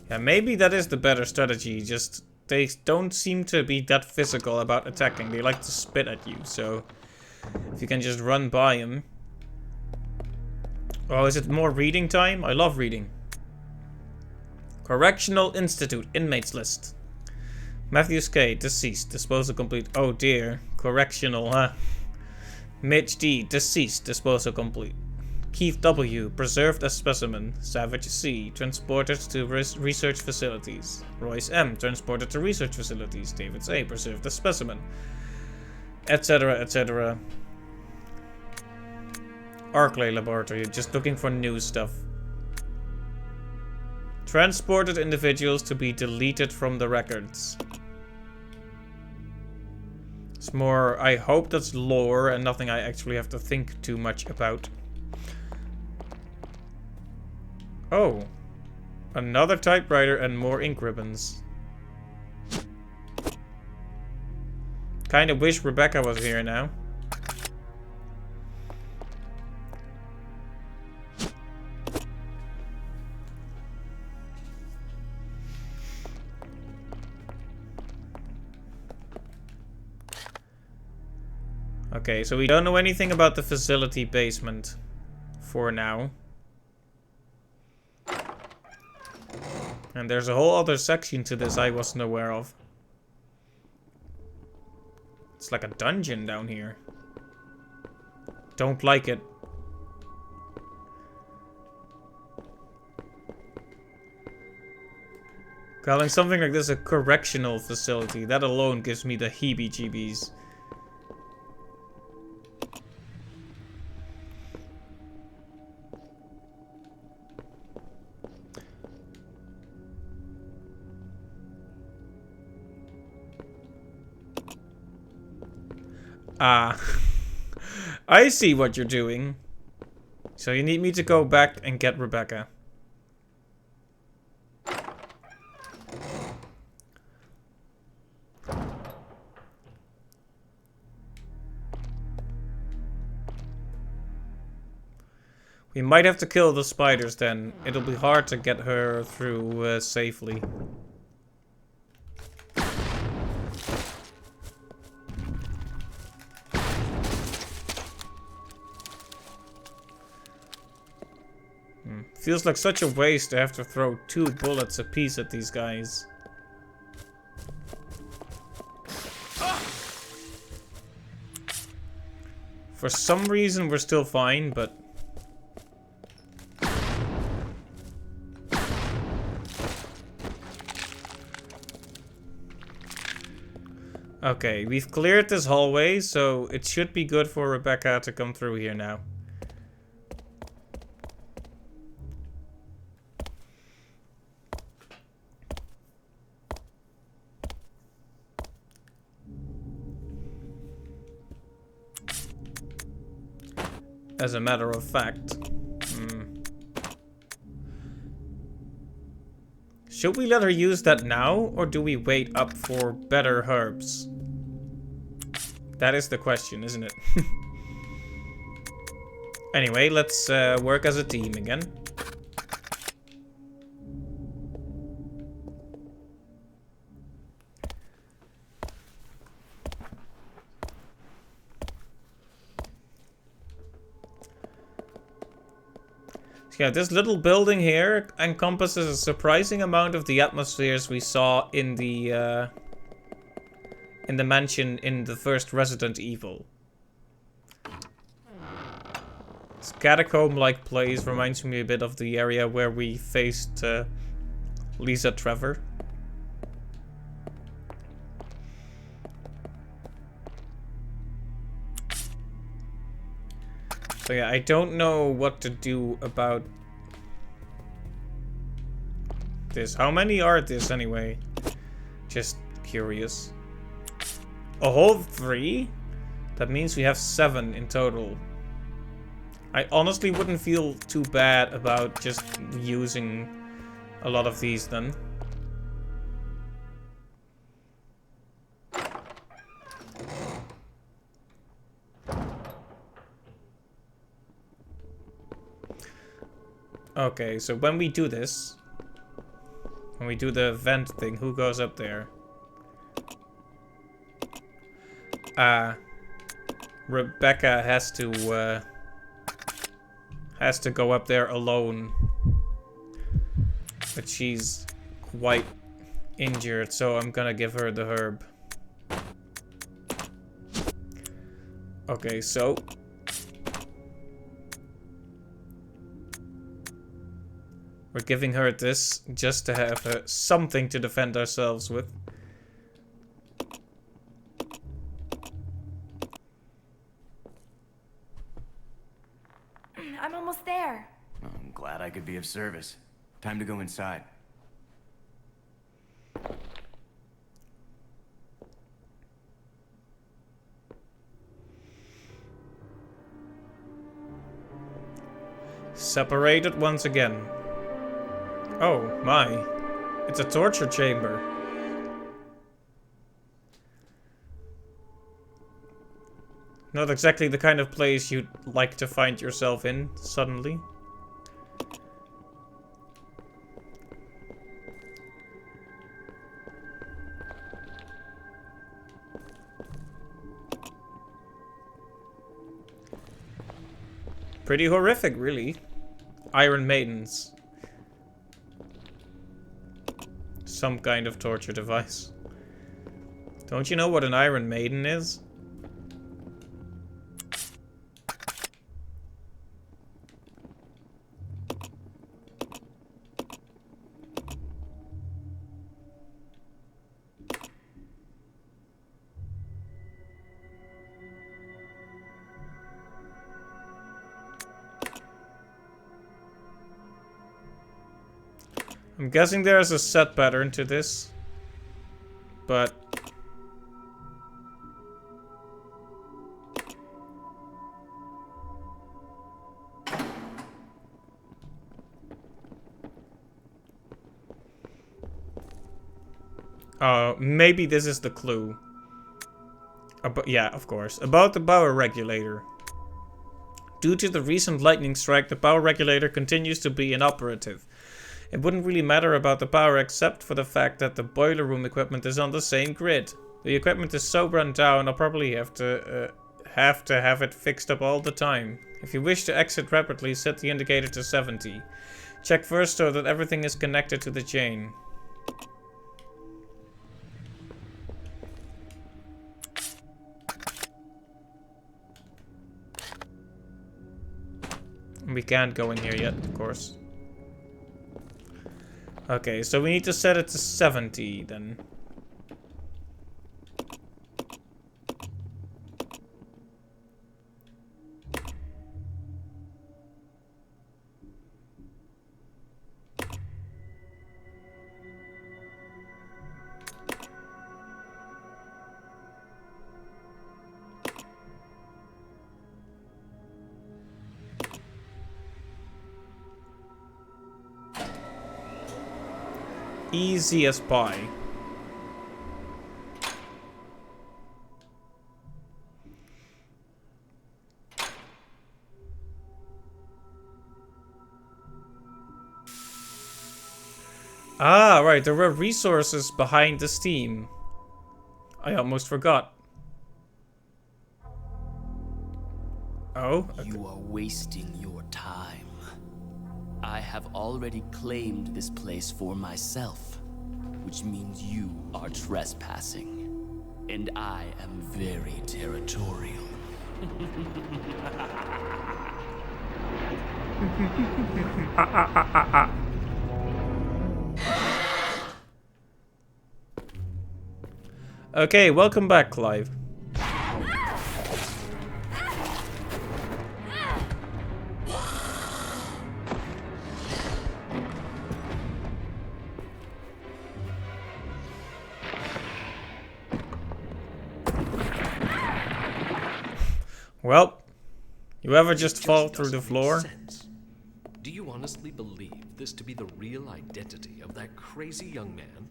Yeah, maybe that is the better strategy. Just they don't seem to be that physical about attacking. They like to spit at you, so if you can just run by them. Oh, is it more reading time? I love reading. Correctional Institute inmates list. Matthews K, deceased. Disposal complete. Oh dear. Correctional, huh? Mitch D, deceased. Disposal complete. Keith W, preserved as specimen. Savage C, transported to research facilities. Royce M, transported to research facilities. David A, preserved as specimen. Etc, etc. Arclay Laboratory, just looking for new stuff. Transported individuals to be deleted from the records. It's more, I hope that's lore and nothing I actually have to think too much about. Oh. Another typewriter and more ink ribbons. Kinda wish Rebecca was here now. Okay, so we don't know anything about the facility basement for now. And there's a whole other section to this I wasn't aware of. It's like a dungeon down here. Don't like it. Calling something like this a correctional facility, that alone gives me the heebie-jeebies. Ah. I see what you're doing. So you need me to go back and get Rebecca. We might have to kill the spiders then. It'll be hard to get her through safely. Feels like such a waste to have to throw 2 bullets apiece at these guys. For some reason we're still fine, but... Okay, we've cleared this hallway, so it should be good for Rebecca to come through here now. As a matter of fact. Should we let her use that now, or do we wait up for better herbs? That is the question, isn't it? Anyway, let's work as a team again. Yeah, this little building here encompasses a surprising amount of the atmospheres we saw in the mansion in the first Resident Evil. This catacomb-like place reminds me a bit of the area where we faced Lisa Trevor. So yeah, I don't know what to do about this. How many are this anyway? Just curious. A whole 3? That means we have 7 in total. I honestly wouldn't feel too bad about just using a lot of these then. Okay, so when we do this, when we do the vent thing, who goes up there? Rebecca has to go up there alone. But she's quite injured, so I'm gonna give her the herb. Okay, so we're giving her this just to have something to defend ourselves with. I'm almost there. I'm glad I could be of service. Time to go inside. Separated once again. Oh my, it's a torture chamber. Not exactly the kind of place you'd like to find yourself in suddenly. Pretty horrific, really. Iron Maidens. Some kind of torture device. Don't you know what an Iron Maiden is? I'm guessing there's a set pattern to this, but Maybe this is the clue. Yeah, of course. About the power regulator. Due to the recent lightning strike, the power regulator continues to be inoperative. It wouldn't really matter about the power except for the fact that the boiler room equipment is on the same grid. The equipment is so run down, I'll probably have to have it fixed up all the time. If you wish to exit rapidly, set the indicator to 70. Check first so that everything is connected to the chain. We can't go in here yet, of course. Okay, so we need to set it to 70 then. Easy as pie. Ah, right, there were resources behind the steam. I almost forgot. Oh? Okay. You are wasting your time. I have already claimed this place for myself, which means you are trespassing. And I am very territorial. Okay, welcome back, Clive. Well, you ever just fall through the floor? Do you honestly believe this to be the real identity of that crazy young man?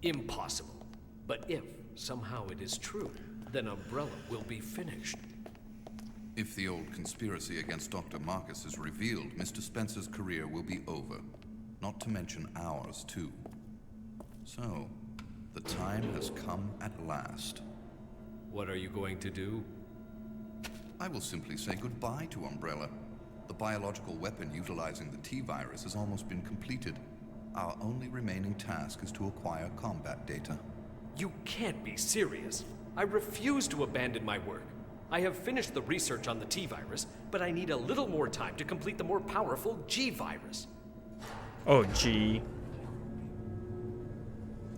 Impossible. But if somehow it is true, then Umbrella will be finished. If the old conspiracy against Dr. Marcus is revealed, Mr. Spencer's career will be over. Not to mention ours, too. So, the time has come at last. What are you going to do? I will simply say goodbye to Umbrella. The biological weapon utilizing the T-virus has almost been completed. Our only remaining task is to acquire combat data. You can't be serious. I refuse to abandon my work. I have finished the research on the T-virus, but I need a little more time to complete the more powerful G-virus. Oh, gee.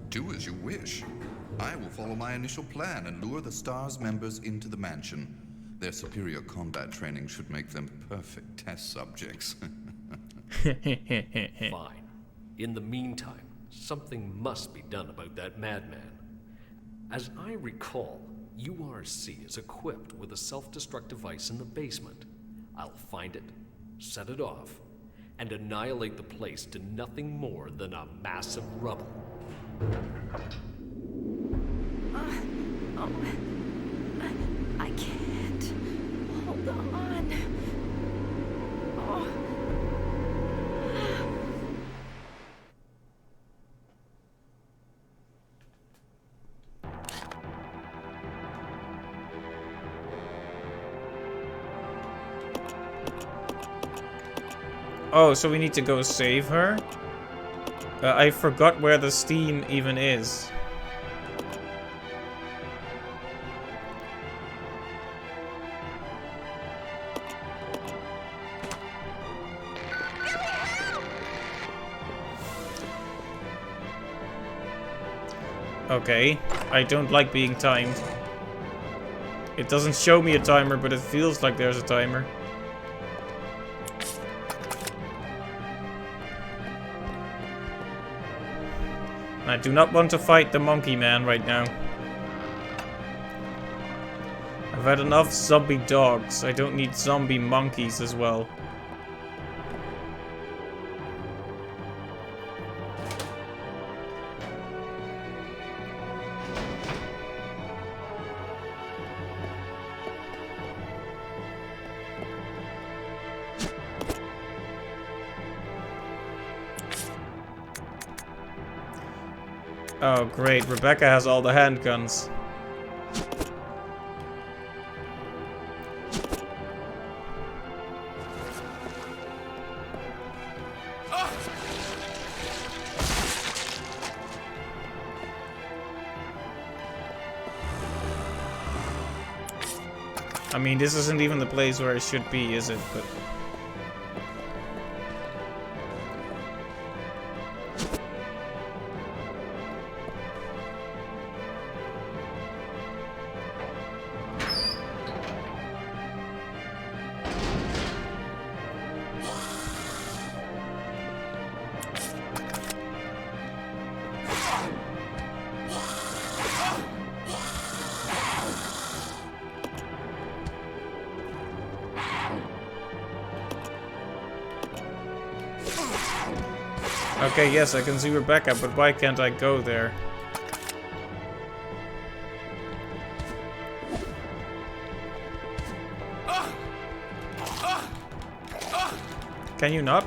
Do as you wish. I will follow my initial plan and lure the STARS members into the mansion. Their superior combat training should make them perfect test subjects. Fine. In the meantime, something must be done about that madman. As I recall, URC is equipped with a self-destruct device in the basement. I'll find it, set it off, and annihilate the place to nothing more than a mass of rubble. I can't. Hold on. Oh. Oh, so we need to go save her? I forgot where the steam even is. Okay, I don't like being timed. It doesn't show me a timer, but it feels like there's a timer. I do not want to fight the monkey man right now. I've had enough zombie dogs. I don't need zombie monkeys as well. Oh, great. Rebecca has all the handguns. I mean, this isn't even the place where it should be, is it? But okay, yes, I can see Rebecca, but why can't I go there? Can you not?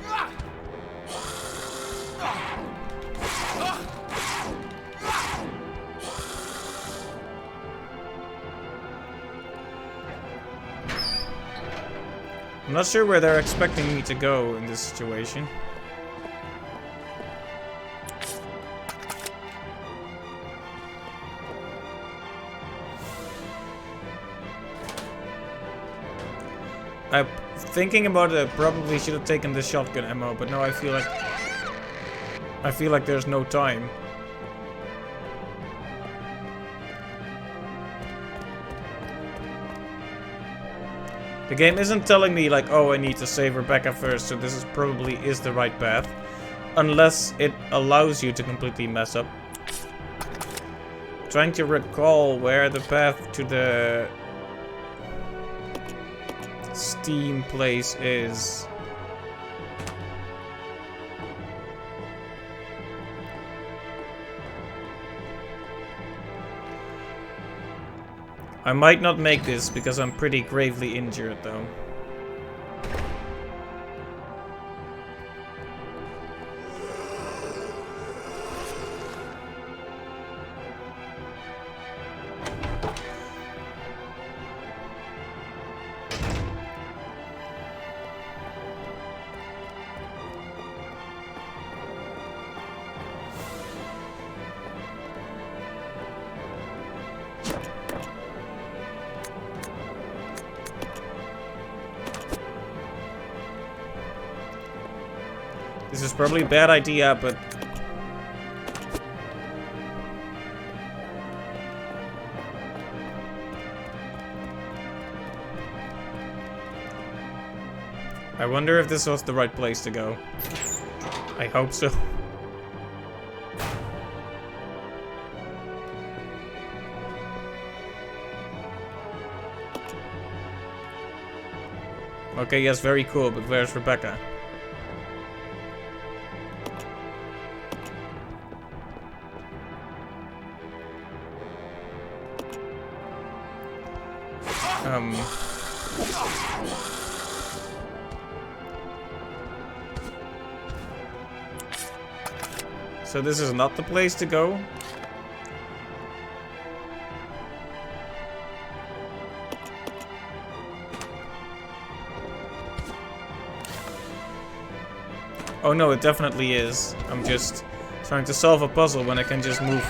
I'm not sure where they're expecting me to go in this situation. I'm thinking about it, I probably should have taken the shotgun ammo, but now I feel like there's no time. The game isn't telling me like, oh, I need to save Rebecca first, so this is probably the right path. Unless it allows you to completely mess up. Trying to recall where the path to the Steam place is. I might not make this because I'm pretty gravely injured though. This is probably a bad idea, but I wonder if this was the right place to go. I hope so. Okay, yes, very cool, but where's Rebecca? So this is not the place to go? Oh no, it definitely is. I'm just trying to solve a puzzle when I can just move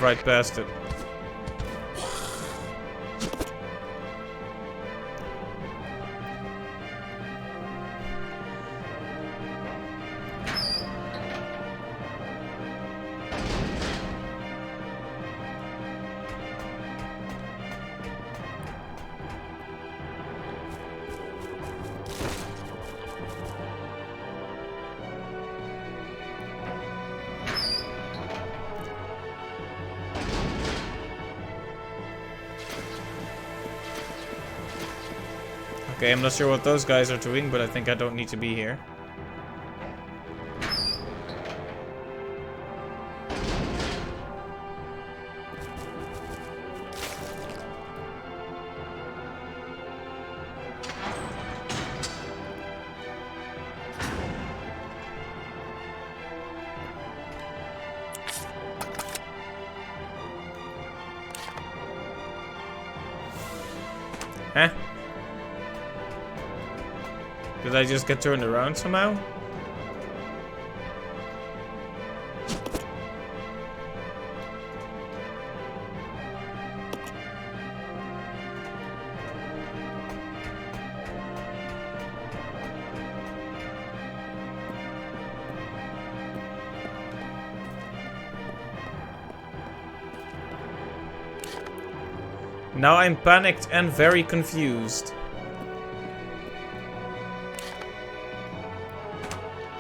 right past it. Okay, I'm not sure what those guys are doing, but I think I don't need to be here. Did I just get turned around somehow? Now I'm panicked and very confused.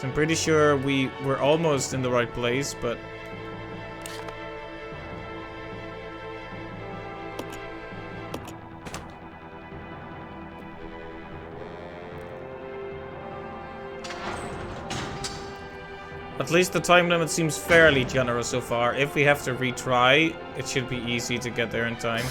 I'm pretty sure we were almost in the right place, but... At least the time limit seems fairly generous so far. If we have to retry, it should be easy to get there in time.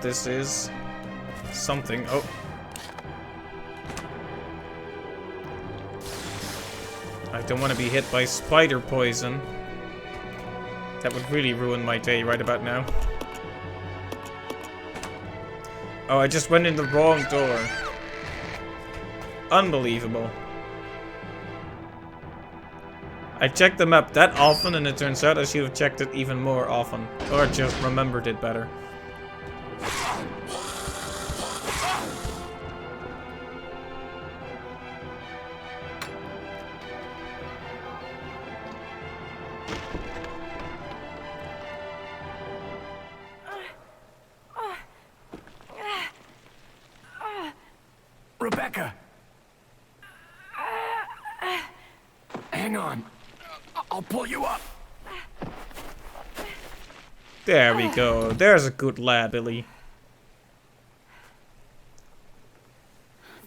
This is something. Oh. I don't want to be hit by spider poison. That would really ruin my day right about now. Oh, I just went in the wrong door. Unbelievable. I checked the map that often, and it turns out I should have checked it even more often. Or just remembered it better. Rebecca! Hang on. I'll pull you up. There we go. There's a good lad, Billy.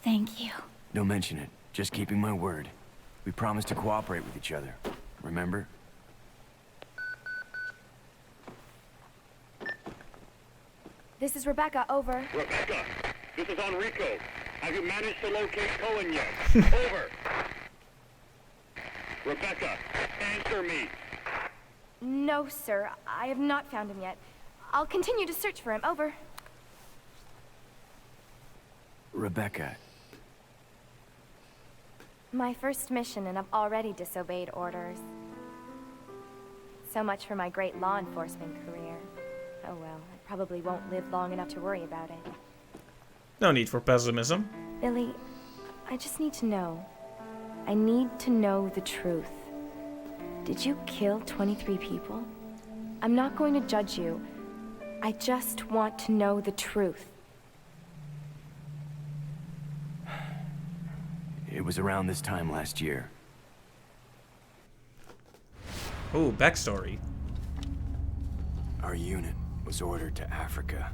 Thank you. Don't mention it. Just keeping my word. We promised to cooperate with each other. Remember? This is Rebecca, over. Rebecca, this is Enrico. Have you managed to locate Cohen yet? Over. Rebecca, answer me. No, sir. I have not found him yet. I'll continue to search for him, over. Rebecca. My first mission, and I've already disobeyed orders. So much for my great law enforcement career. Oh well, I probably won't live long enough to worry about it. No need for pessimism. Billy, I just need to know. I need to know the truth. Did you kill 23 people? I'm not going to judge you. I just want to know the truth. It was around this time last year. Oh, backstory. Our unit was ordered to Africa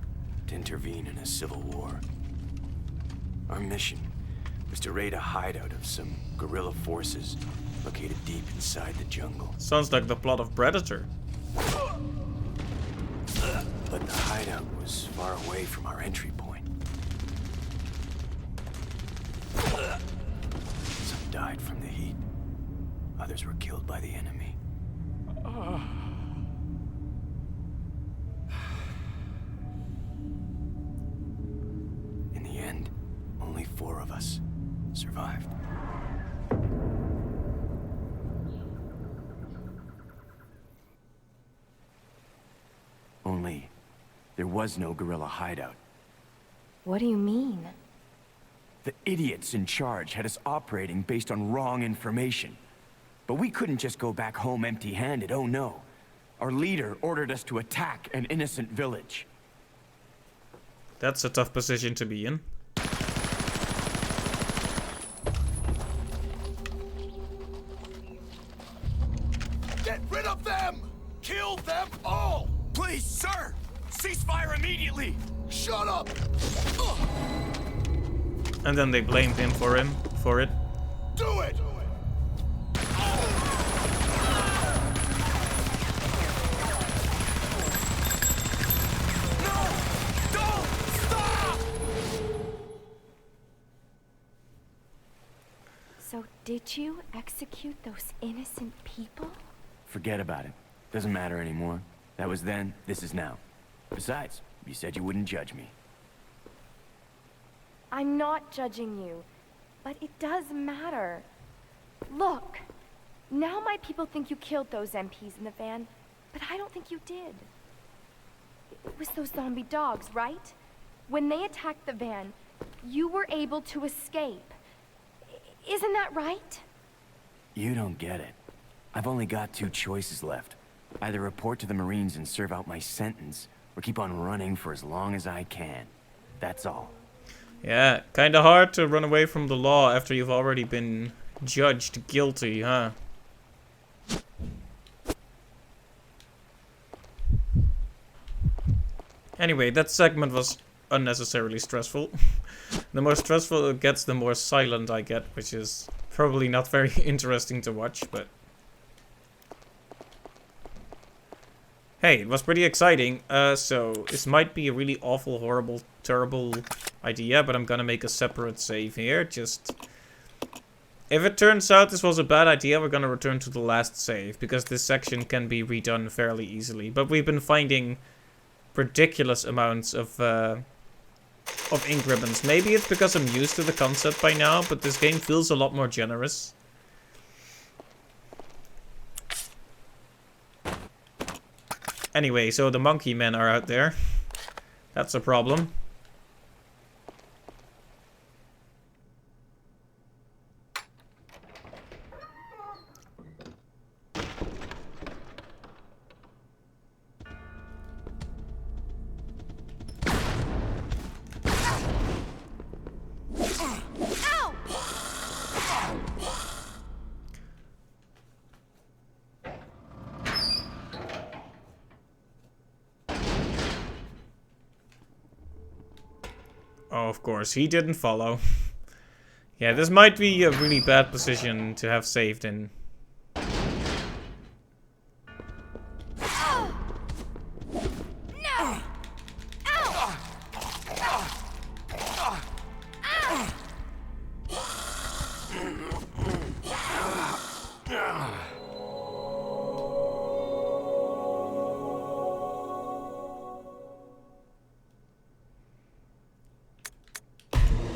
to intervene in a civil war. Our mission was to raid a hideout of some guerrilla forces located deep inside the jungle. Sounds like the plot of Predator. But the hideout was far away from our entry point. Some died from the heat. Others were killed by the enemy. In the end, only 4 of us survived. Only, there was no guerrilla hideout. What do you mean? The idiots in charge had us operating based on wrong information. But we couldn't just go back home empty-handed, oh no. Our leader ordered us to attack an innocent village. That's a tough position to be in. Get rid of them! Kill them all! Please, sir! Ceasefire immediately! Shut up! And then they blamed him for it. Do it! So did you execute those innocent people? Forget about it. Doesn't matter anymore. That was then, this is now. Besides, you said you wouldn't judge me. I'm not judging you, but it does matter. Look, now my people think you killed those MPs in the van, but I don't think you did. It was those zombie dogs, right? When they attacked the van, you were able to escape. Isn't that right? You don't get it. I've only got 2 choices left. Either report to the Marines and serve out my sentence, or keep on running for as long as I can. That's all. Yeah, kinda hard to run away from the law after you've already been judged guilty, huh? Anyway, that segment was unnecessarily stressful. The more stressful it gets, the more silent I get, which is probably not very interesting to watch, but... Hey, it was pretty exciting. So, this might be a really awful, horrible, terrible idea, but I'm gonna make a separate save here, just... If it turns out this was a bad idea, we're gonna return to the last save, because this section can be redone fairly easily. But we've been finding ridiculous amounts of ink ribbons. Maybe it's because I'm used to the concept by now, but this game feels a lot more generous. Anyway, so the monkey men are out there. That's a problem. Oh, of course, he didn't follow. Yeah, this might be a really bad position to have saved in.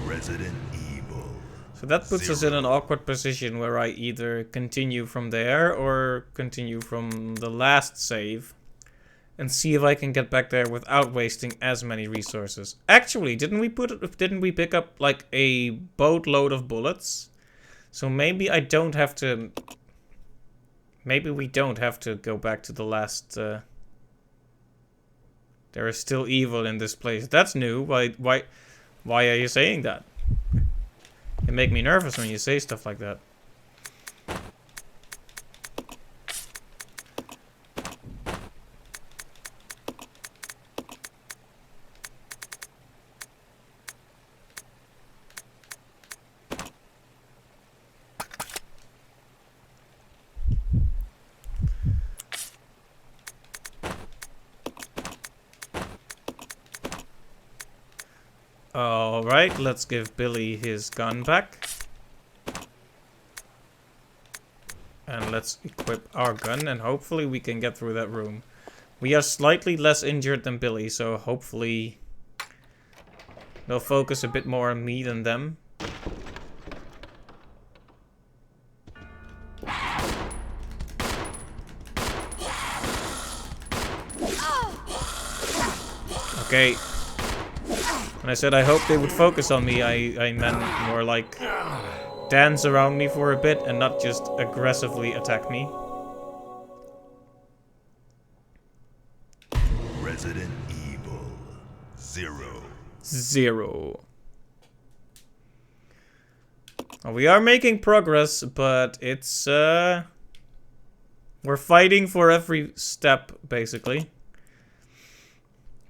Resident Evil. So that puts us in an awkward position where I either continue from there or continue from the last save and see if I can get back there without wasting as many resources. Actually, didn't we pick up like a boatload of bullets? So maybe I don't have to. Maybe we don't have to go back to the last. There is still evil in this place. That's new. Why are you saying that? You make me nervous when you say stuff like that. Alright, let's give Billy his gun back. And let's equip our gun, and hopefully we can get through that room. We are slightly less injured than Billy, so hopefully they'll focus a bit more on me than them. Okay. When I said I hope they would focus on me, I meant more like dance around me for a bit and not just aggressively attack me. Resident Evil 0. Well, we are making progress, but it's we're fighting for every step, basically.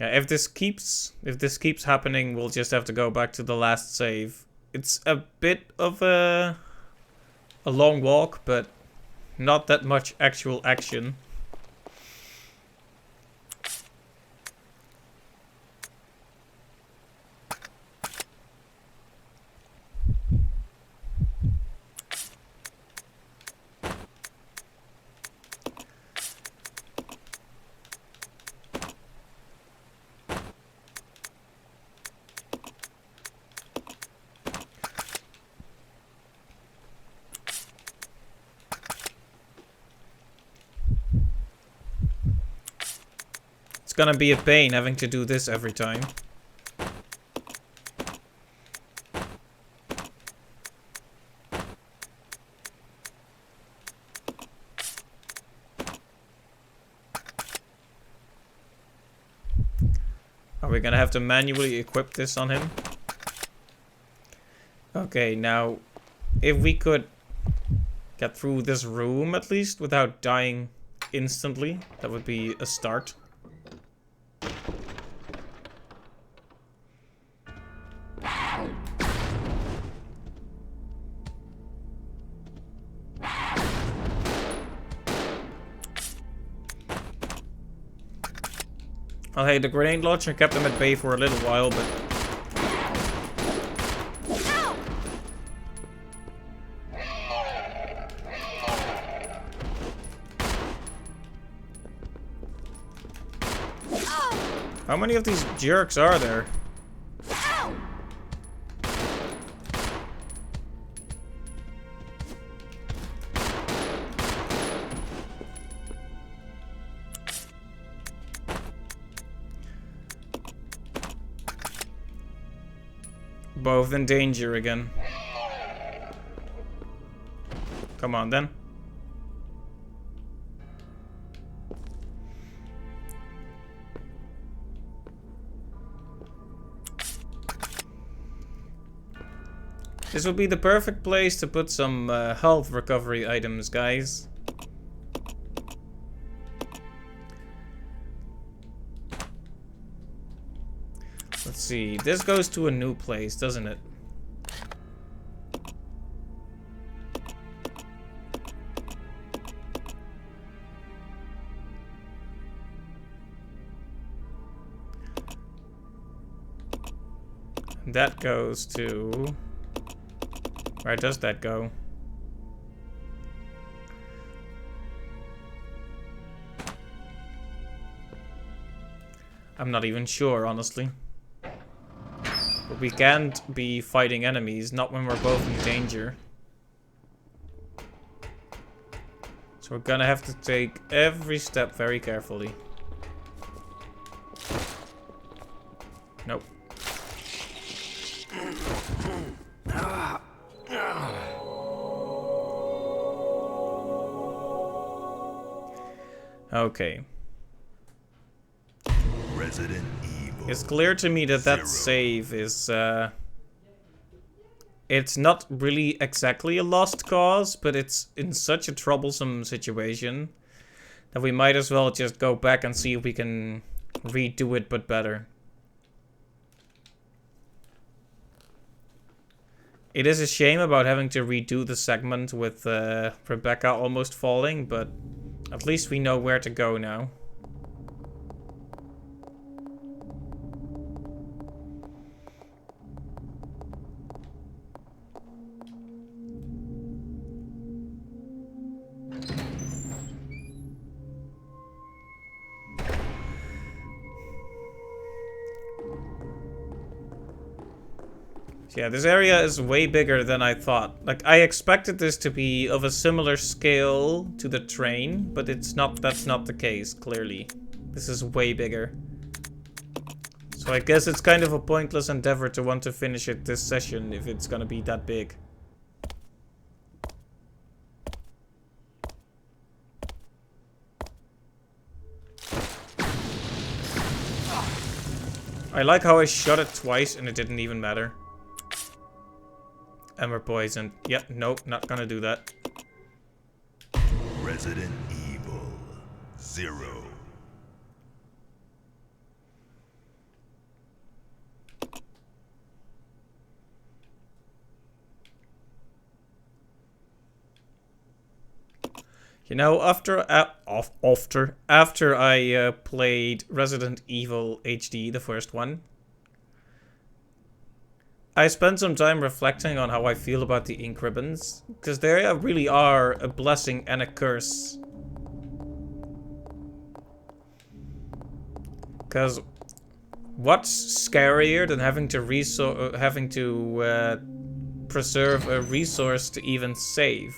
Yeah, if this keeps happening, we'll just have to go back to the last save. It's a bit of a long walk, but not that much actual action. It's gonna be a pain having to do this every time. Are we gonna have to manually equip this on him? Okay, now, if we could get through this room at least without dying instantly, that would be a start. Well, hey, the grenade launcher kept them at bay for a little while, but... How many of these jerks are there? Both in danger again. Come on then. This would be the perfect place to put some health recovery items, guys. Let's see, this goes to a new place, doesn't it? That goes to... Where does that go? I'm not even sure, honestly. But we can't be fighting enemies, not when we're both in danger. So we're gonna have to take every step very carefully. Nope. Okay. Resident Evil. It's clear to me that that save is, it's not really exactly a lost cause, but it's in such a troublesome situation that we might as well just go back and see if we can redo it, but better. It is a shame about having to redo the segment with Rebecca almost falling, but at least we know where to go now. Yeah, this area is way bigger than I thought. Like, I expected this to be of a similar scale to the train, but it's not. That's not the case, clearly. This is way bigger. So I guess it's kind of a pointless endeavor to want to finish it this session if it's gonna be that big. I like how I shot it twice and it didn't even matter. And we're poisoned. Yep, nope, not gonna do that. Resident Evil 0. You know, after I played Resident Evil HD, the first one, I spent some time reflecting on how I feel about the ink ribbons, because they really are a blessing and a curse. Because what's scarier than having to preserve a resource to even save?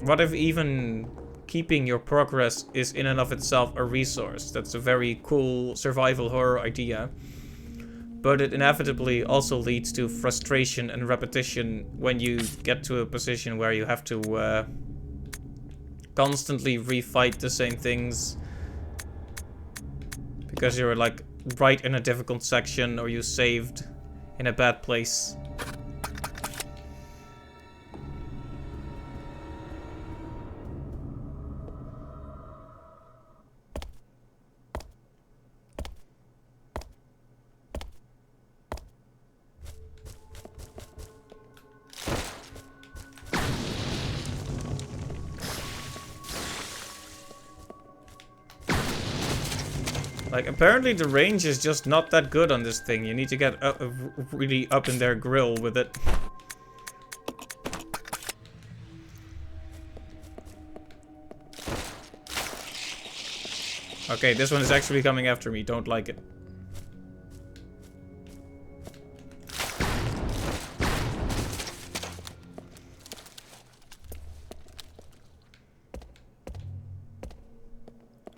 What if even keeping your progress is in and of itself a resource? That's a very cool survival horror idea. But it inevitably also leads to frustration and repetition when you get to a position where you have to constantly refight the same things. Because you're like right in a difficult section or you saved in a bad place. Like, apparently the range is just not that good on this thing. You need to get really up in their grill with it. Okay, this one is actually coming after me. Don't like it.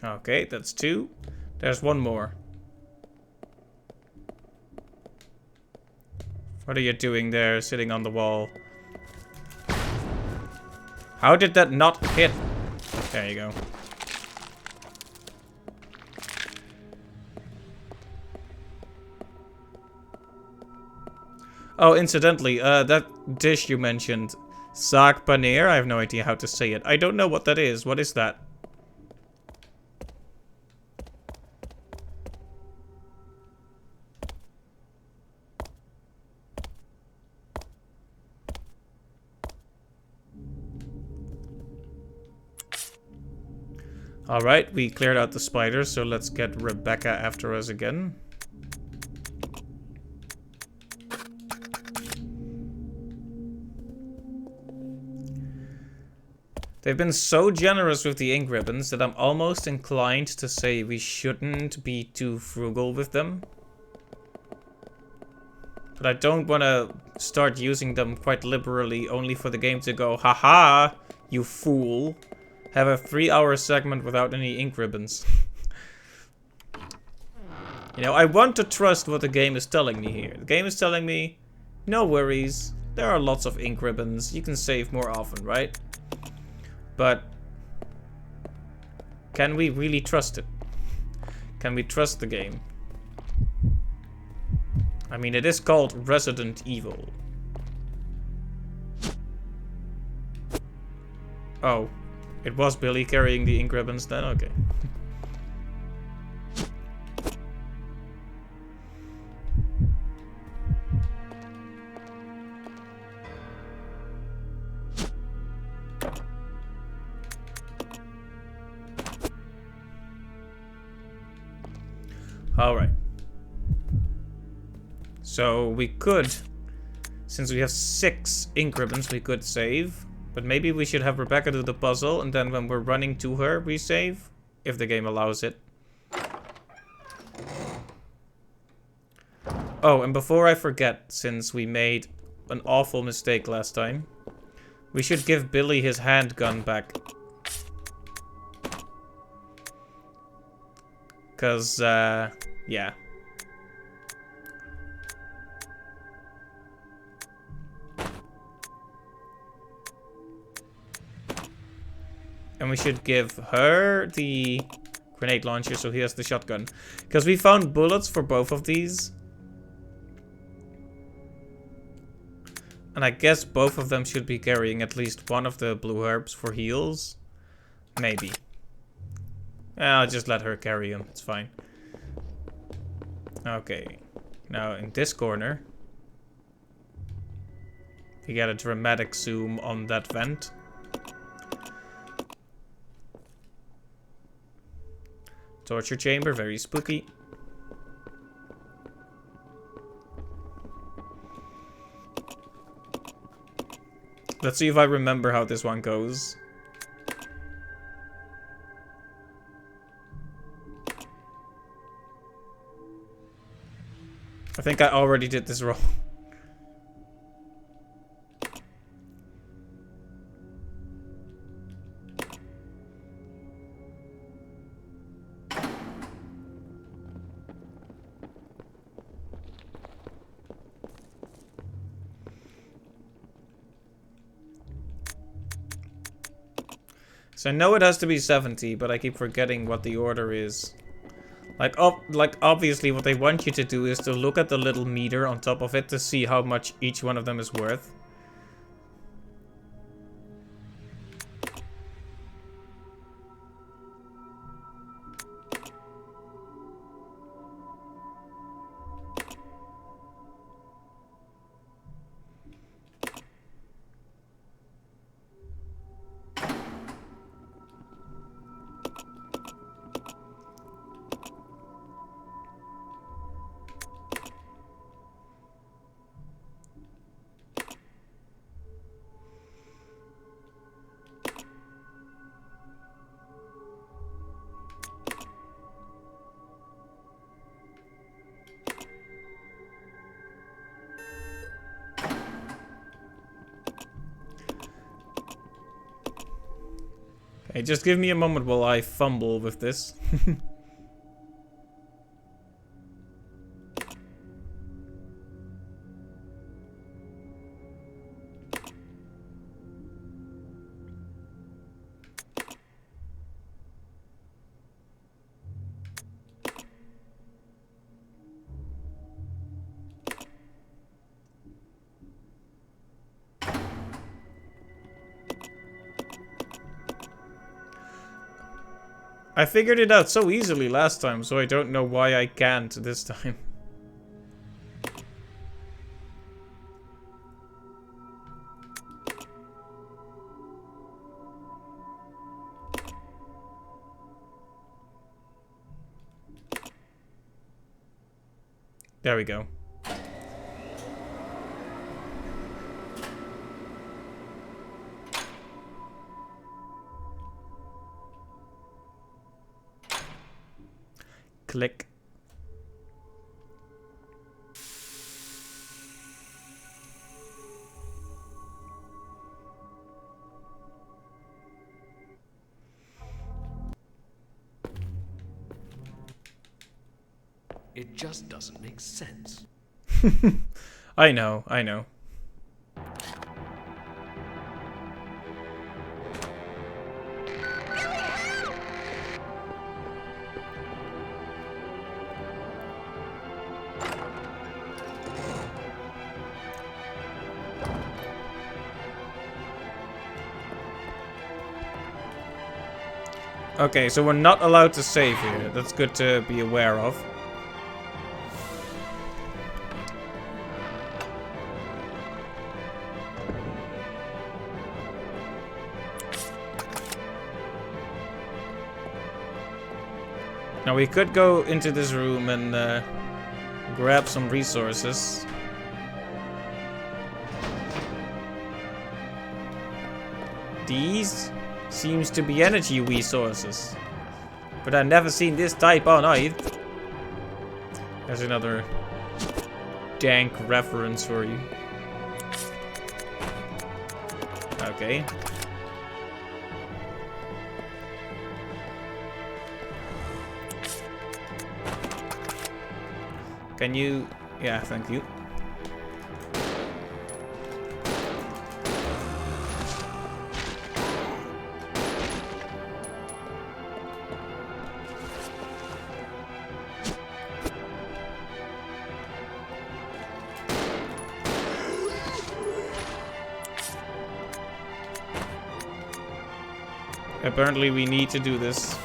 Okay, that's 2. There's one more. What are you doing there, sitting on the wall? How did that not hit? There you go. Oh, incidentally, that dish you mentioned, saag paneer, I have no idea how to say it. I don't know what that is. What is that? Alright, we cleared out the spiders, so let's get Rebecca after us again. They've been so generous with the ink ribbons that I'm almost inclined to say we shouldn't be too frugal with them. But I don't want to start using them quite liberally only for the game to go, haha, you fool. Have a 3-hour segment without any ink ribbons. You know, I want to trust what the game is telling me here. The game is telling me, no worries, there are lots of ink ribbons, you can save more often, right? But can we really trust it? Can we trust the game? I mean, it is called Resident Evil. Oh. It was Billy carrying the ink ribbons then? Okay. Alright. So we could, since we have 6 ink ribbons, we could save. But maybe we should have Rebecca do the puzzle, and then when we're running to her, we save. If the game allows it. Oh, and before I forget, since we made an awful mistake last time, we should give Billy his handgun back. Because, yeah. And we should give her the grenade launcher so he has the shotgun. Because we found bullets for both of these. And I guess both of them should be carrying at least one of the blue herbs for heals. Maybe. I'll just let her carry him. It's fine. Okay. Now in this corner, We get a dramatic zoom on that vent. Torture chamber, very spooky. Let's see if I remember how this one goes. I think I already did this wrong. So I know it has to be 70, but I keep forgetting what the order is. Like obviously what they want you to do is to look at the little meter on top of it to see how much each one of them is worth. Hey, just give me a moment while I fumble with this. I figured it out so easily last time, so I don't know why I can't this time. There we go. Click. It just doesn't make sense. I know, I know. Okay, so we're not allowed to save here. That's good to be aware of. Now we could go into this room and grab some resources. These seems to be energy resources, but I've never seen this type on either. There's another dank reference for you. Okay. Can you... Yeah, thank you. Apparently we need to do this.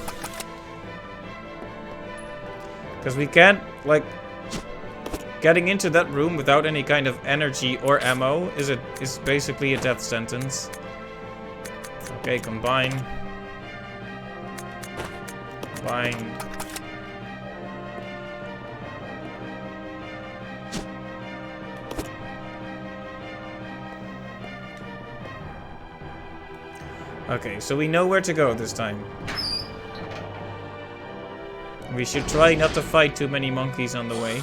Because we can't, like... Getting into that room without any kind of energy or ammo is basically a death sentence. Okay, combine. Combine. Okay, so we know where to go this time. We should try not to fight too many monkeys on the way.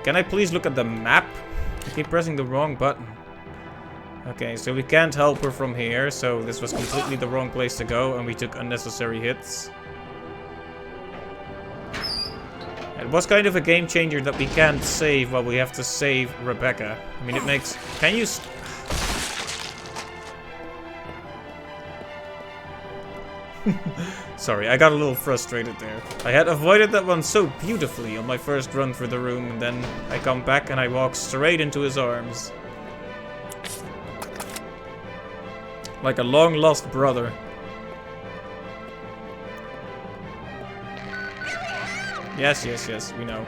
Can I please look at the map? I keep pressing the wrong button. Okay, so we can't help her from here, so this was completely the wrong place to go, and we took unnecessary hits. It was kind of a game changer that we can't save while we have to save Rebecca. I mean, it makes... Can you... Sorry, I got a little frustrated there. I had avoided that one so beautifully on my first run through the room, and then I come back and I walk straight into his arms. Like a long-lost brother. Yes, yes, yes, we know.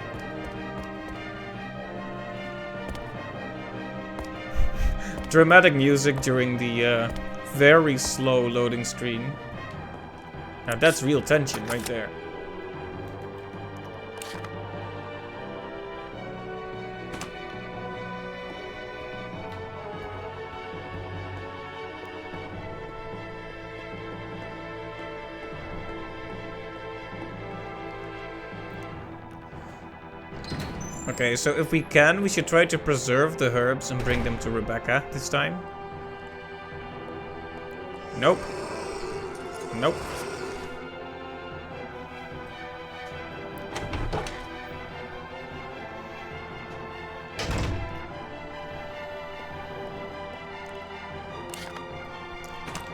Dramatic music during the very slow loading screen. Now that's real tension right there. Okay, so if we can, we should try to preserve the herbs and bring them to Rebecca this time. Nope. Nope.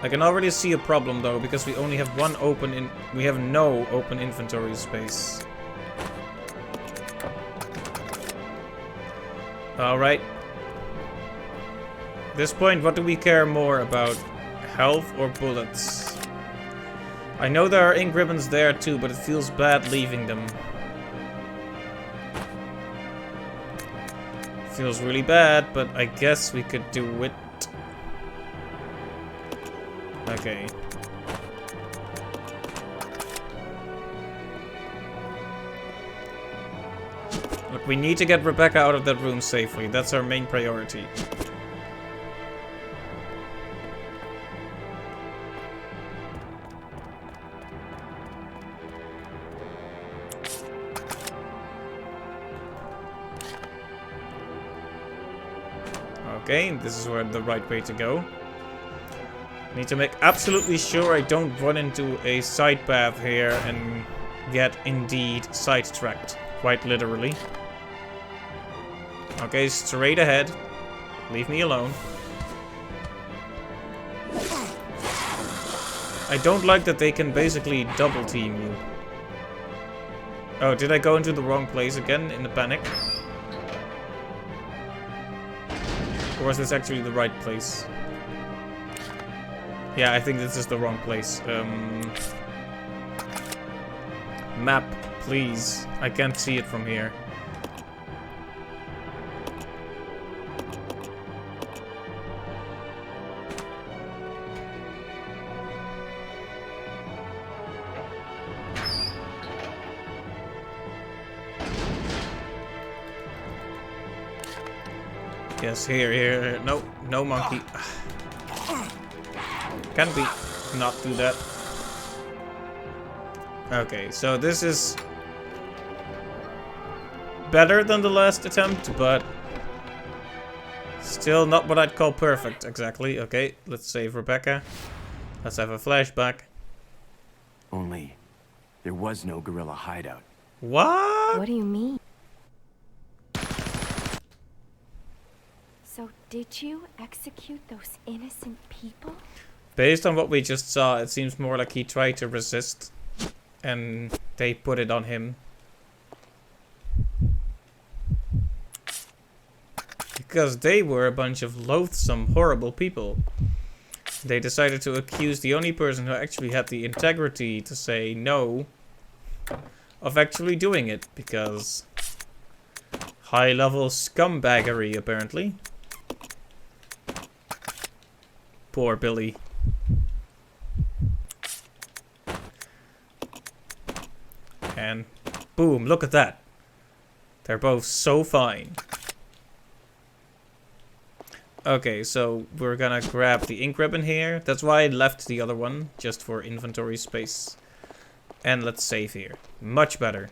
I can already see a problem though, because we only have one open we have no open inventory space. Alright. At this point, what do we care more about? Health or bullets? I know there are ink ribbons there too, but it feels bad leaving them. Feels really bad, but I guess we could do it. Okay. Look, we need to get Rebecca out of that room safely. That's our main priority. Okay, this is where the right way to go. Need to make absolutely sure I don't run into a side path here and get indeed sidetracked, quite literally. Okay, straight ahead. Leave me alone. I don't like that they can basically double team you. Oh, did I go into the wrong place again in the panic? Or was this actually the right place? Yeah, I think this is the wrong place. Map, please. I can't see it from here. Yes, here. No, no monkey. Can we not do that? Okay, so this is better than the last attempt, but still not what I'd call perfect, exactly. Okay, let's save Rebecca. Let's have a flashback. Only there was no guerrilla hideout. What? What do you mean? So did you execute those innocent people? Based on what we just saw, it seems more like he tried to resist and they put it on him. Because they were a bunch of loathsome, horrible people. They decided to accuse the only person who actually had the integrity to say no of actually doing it, because high-level scumbaggery, apparently. Poor Billy. And boom, look at that. They're both so fine. Okay, so we're gonna grab the ink ribbon here. That's why I left the other one, just for inventory space. And let's save here. Much better.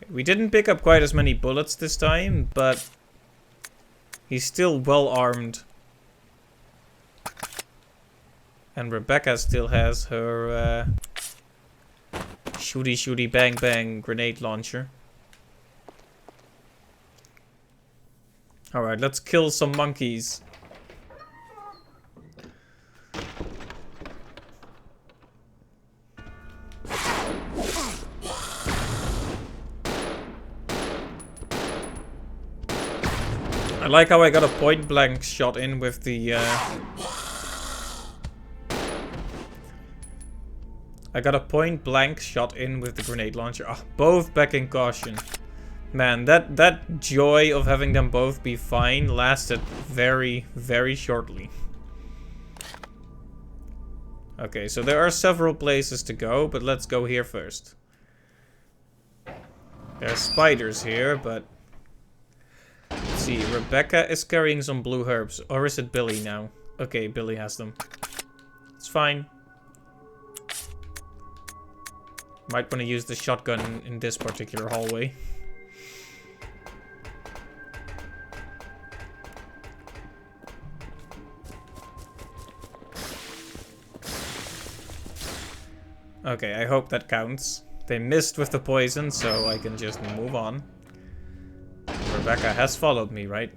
We didn't pick up quite as many bullets this time, but he's still well armed. And Rebecca still has her shooty shooty bang bang grenade launcher. Alright, let's kill some monkeys. I like how I got a point blank shot in with the I got a point blank shot in with the grenade launcher. Oh, both back in caution. Man, that joy of having them both be fine lasted very, very shortly. Okay, so there are several places to go, but let's go here first. There are spiders here, but let's see, Rebecca is carrying some blue herbs. Or is it Billy now? Okay, Billy has them. It's fine. Might want to use the shotgun in this particular hallway. Okay, I hope that counts. They missed with the poison, so I can just move on. Rebecca has followed me, right?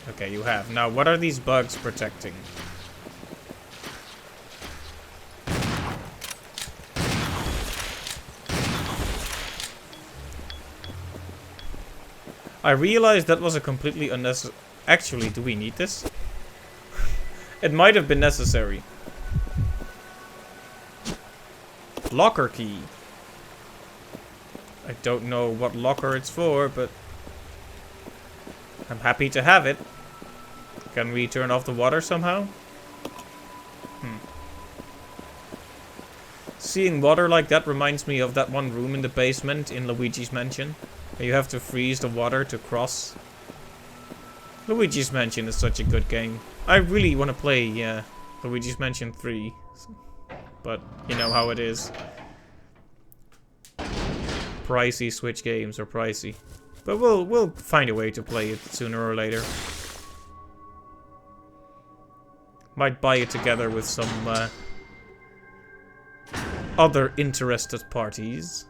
Okay, you have. Now, what are these bugs protecting? I realized that was a completely unnecessary... Actually, do we need this? It might have been necessary. Locker key. I don't know what locker it's for, but I'm happy to have it. Can we turn off the water somehow? Seeing water like that reminds me of that one room in the basement in Luigi's Mansion. You have to freeze the water to cross. Luigi's Mansion is such a good game. I really want to play Luigi's Mansion 3. But you know how it is. Pricey Switch games are pricey. But we'll find a way to play it sooner or later. Might buy it together with some other interested parties.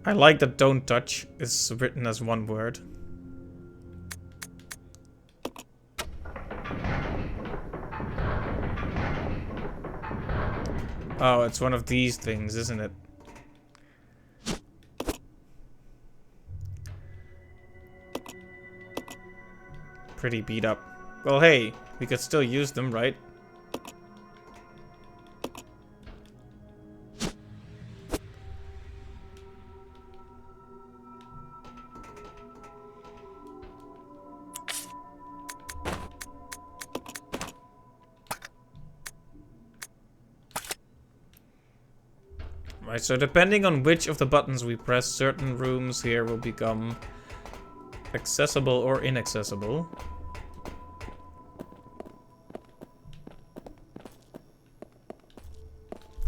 I like that "don't touch" is written as one word. Oh, it's one of these things, isn't it? Pretty beat up. Well, hey, we could still use them, right? Right, so depending on which of the buttons we press, certain rooms here will become accessible or inaccessible.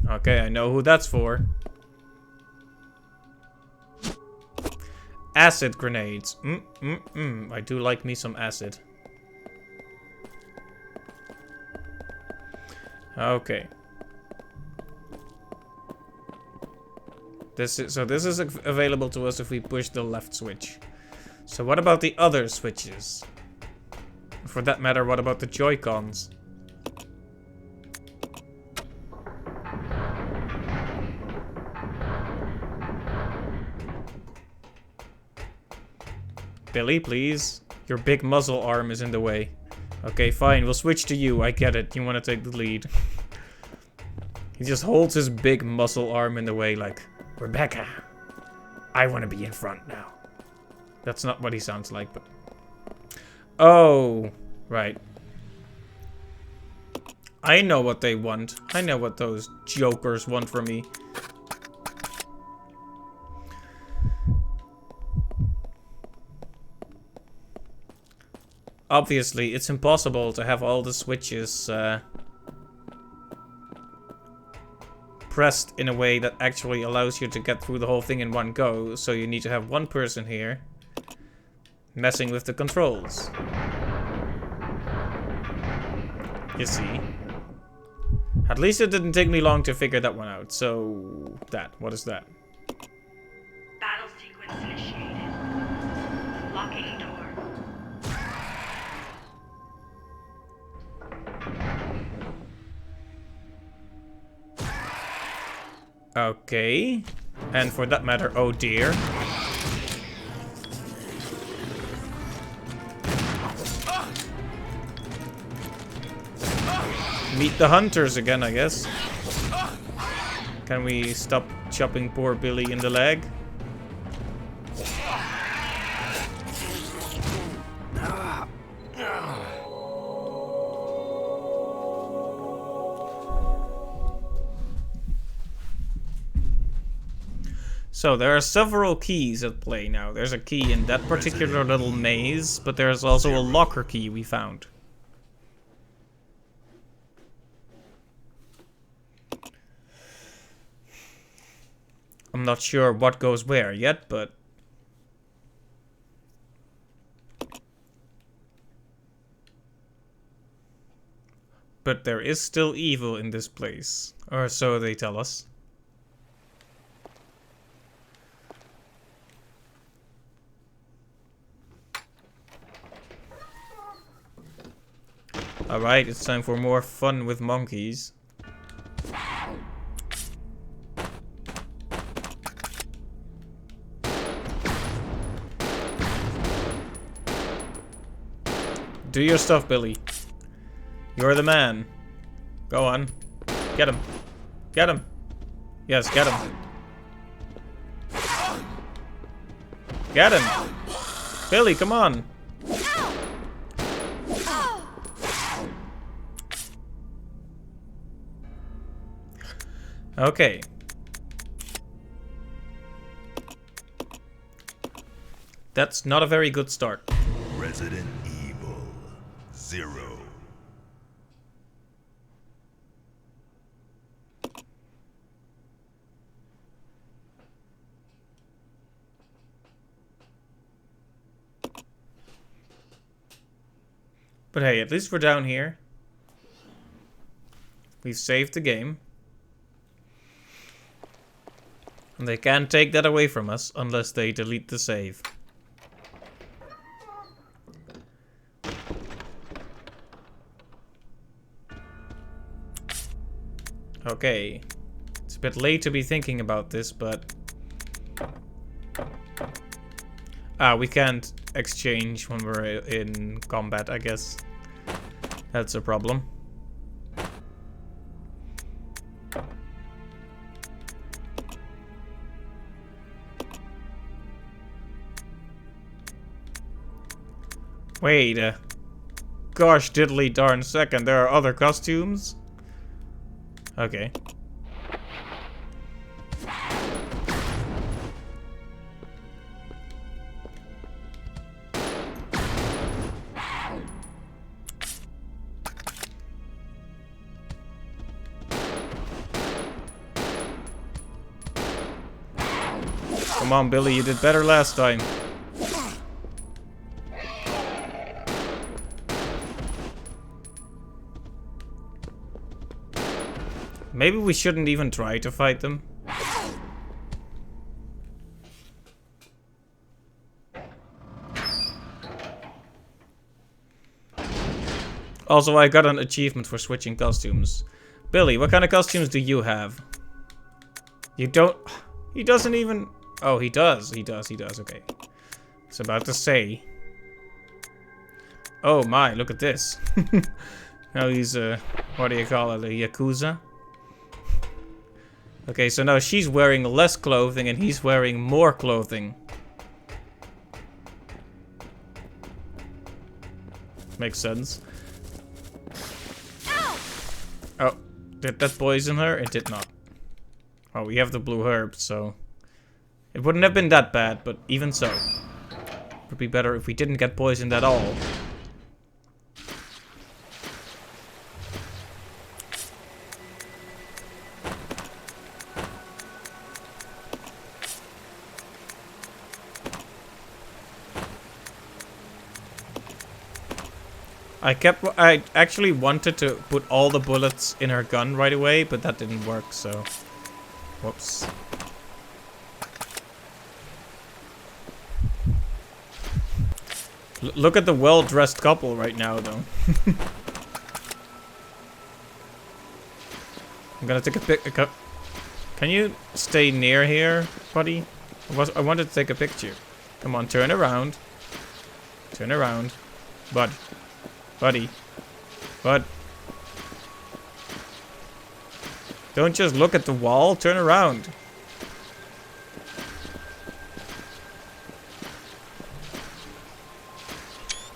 Okay, I know who that's for. Acid grenades. I do like me some acid. Okay. This is available to us if we push the left switch. So what about the other switches? For that matter, what about the Joy-Cons? Billy, please. Your big muzzle arm is in the way. Okay, fine. We'll switch to you. I get it. You want to take the lead. He just holds his big muscle arm in the way like, Rebecca, I want to be in front now. That's not what he sounds like, but... Oh, right. I know what they want. I know what those jokers want from me. Obviously, it's impossible to have all the switches pressed in a way that actually allows you to get through the whole thing in one go. So you need to have one person here messing with the controls. You see? At least it didn't take me long to figure that one out. So, what is that? Battle sequence initiated. Locking door. Okay. And for that matter, oh dear. Meet the hunters again, I guess. Can we stop chopping poor Billy in the leg? So there are several keys at play now. There's a key in that particular little maze, but there's also a locker key we found. I'm not sure what goes where yet, but... But there is still evil in this place. Or so they tell us. Alright, it's time for more fun with monkeys. Do your stuff, Billy. You're the man. Go on. Get him. Get him. Yes, get him. Get him. Billy, come on. Okay. That's not a very good start. Resident Evil 0. But hey, at least we're down here. We've saved the game. And they can't take that away from us unless they delete the save. Okay. It's a bit late to be thinking about this, but... we can't exchange when we're in combat, I guess. That's a problem. Wait a gosh diddly darn second, there are other costumes? Okay. Come on, Billy, you did better last time. Maybe we shouldn't even try to fight them. Also, I got an achievement for switching costumes. Billy, what kind of costumes do you have? You don't... He doesn't even... Oh, he does. He does. Okay. I was about to say. Oh my, look at this. Now he's, what do you call it? A Yakuza? Okay, so now she's wearing less clothing and he's wearing more clothing. Makes sense. Oh, did that poison her? It did not. Oh, we have the blue herb, so... It wouldn't have been that bad, but even so. It would be better if we didn't get poisoned at all. I actually wanted to put all the bullets in her gun right away, but that didn't work, so... Whoops. Look at the well-dressed couple right now, though. I'm gonna take a pic... Can you stay near here, buddy? I wanted to take a picture. Come on, turn around. Turn around. Bud. Buddy. Bud. Don't just look at the wall, turn around.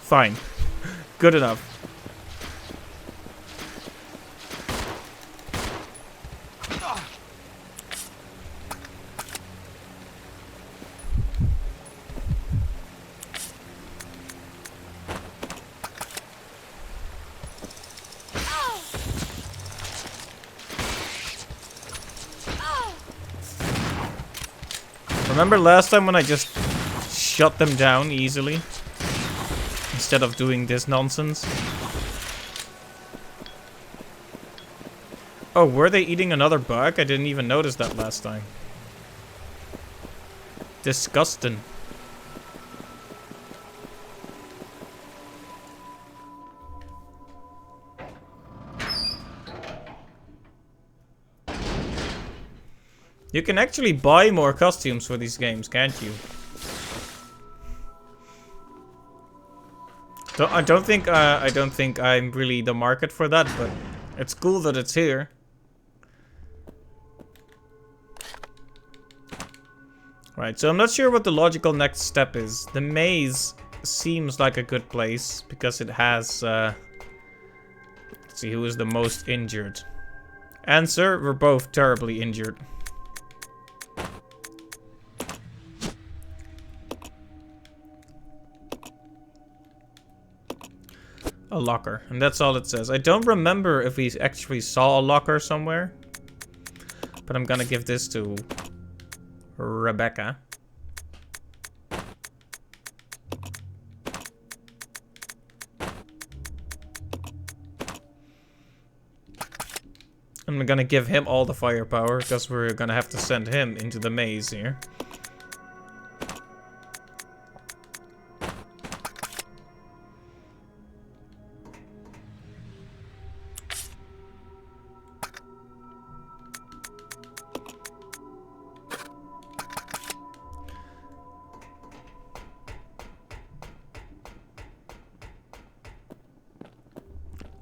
Fine. Good enough. Remember last time when I just shut them down easily? Instead of doing this nonsense? Oh, were they eating another bug? I didn't even notice that last time. Disgusting. You can actually buy more costumes for these games, can't you? I don't think I'm really the market for that, but it's cool that it's here. Right, so I'm not sure what the logical next step is. The maze seems like a good place because it has let's see who is the most injured. Answer, we're both terribly injured. A locker, and that's all it says. I don't remember if we actually saw a locker somewhere, but I'm gonna give this to Rebecca. I'm gonna give him all the firepower because we're gonna have to send him into the maze here.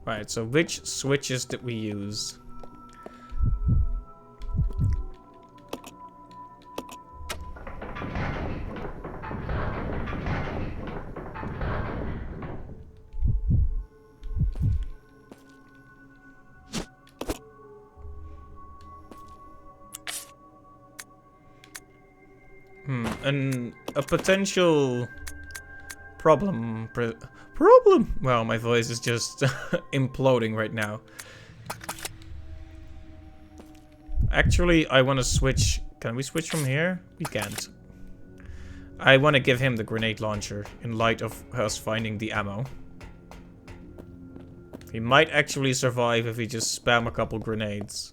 Right, so which switches did we use? And a potential problem. Well, my voice is just imploding right now. Actually, I want to switch. Can we switch from here? We can't. I want to give him the grenade launcher in light of us finding the ammo. He might actually survive if we just spam a couple grenades.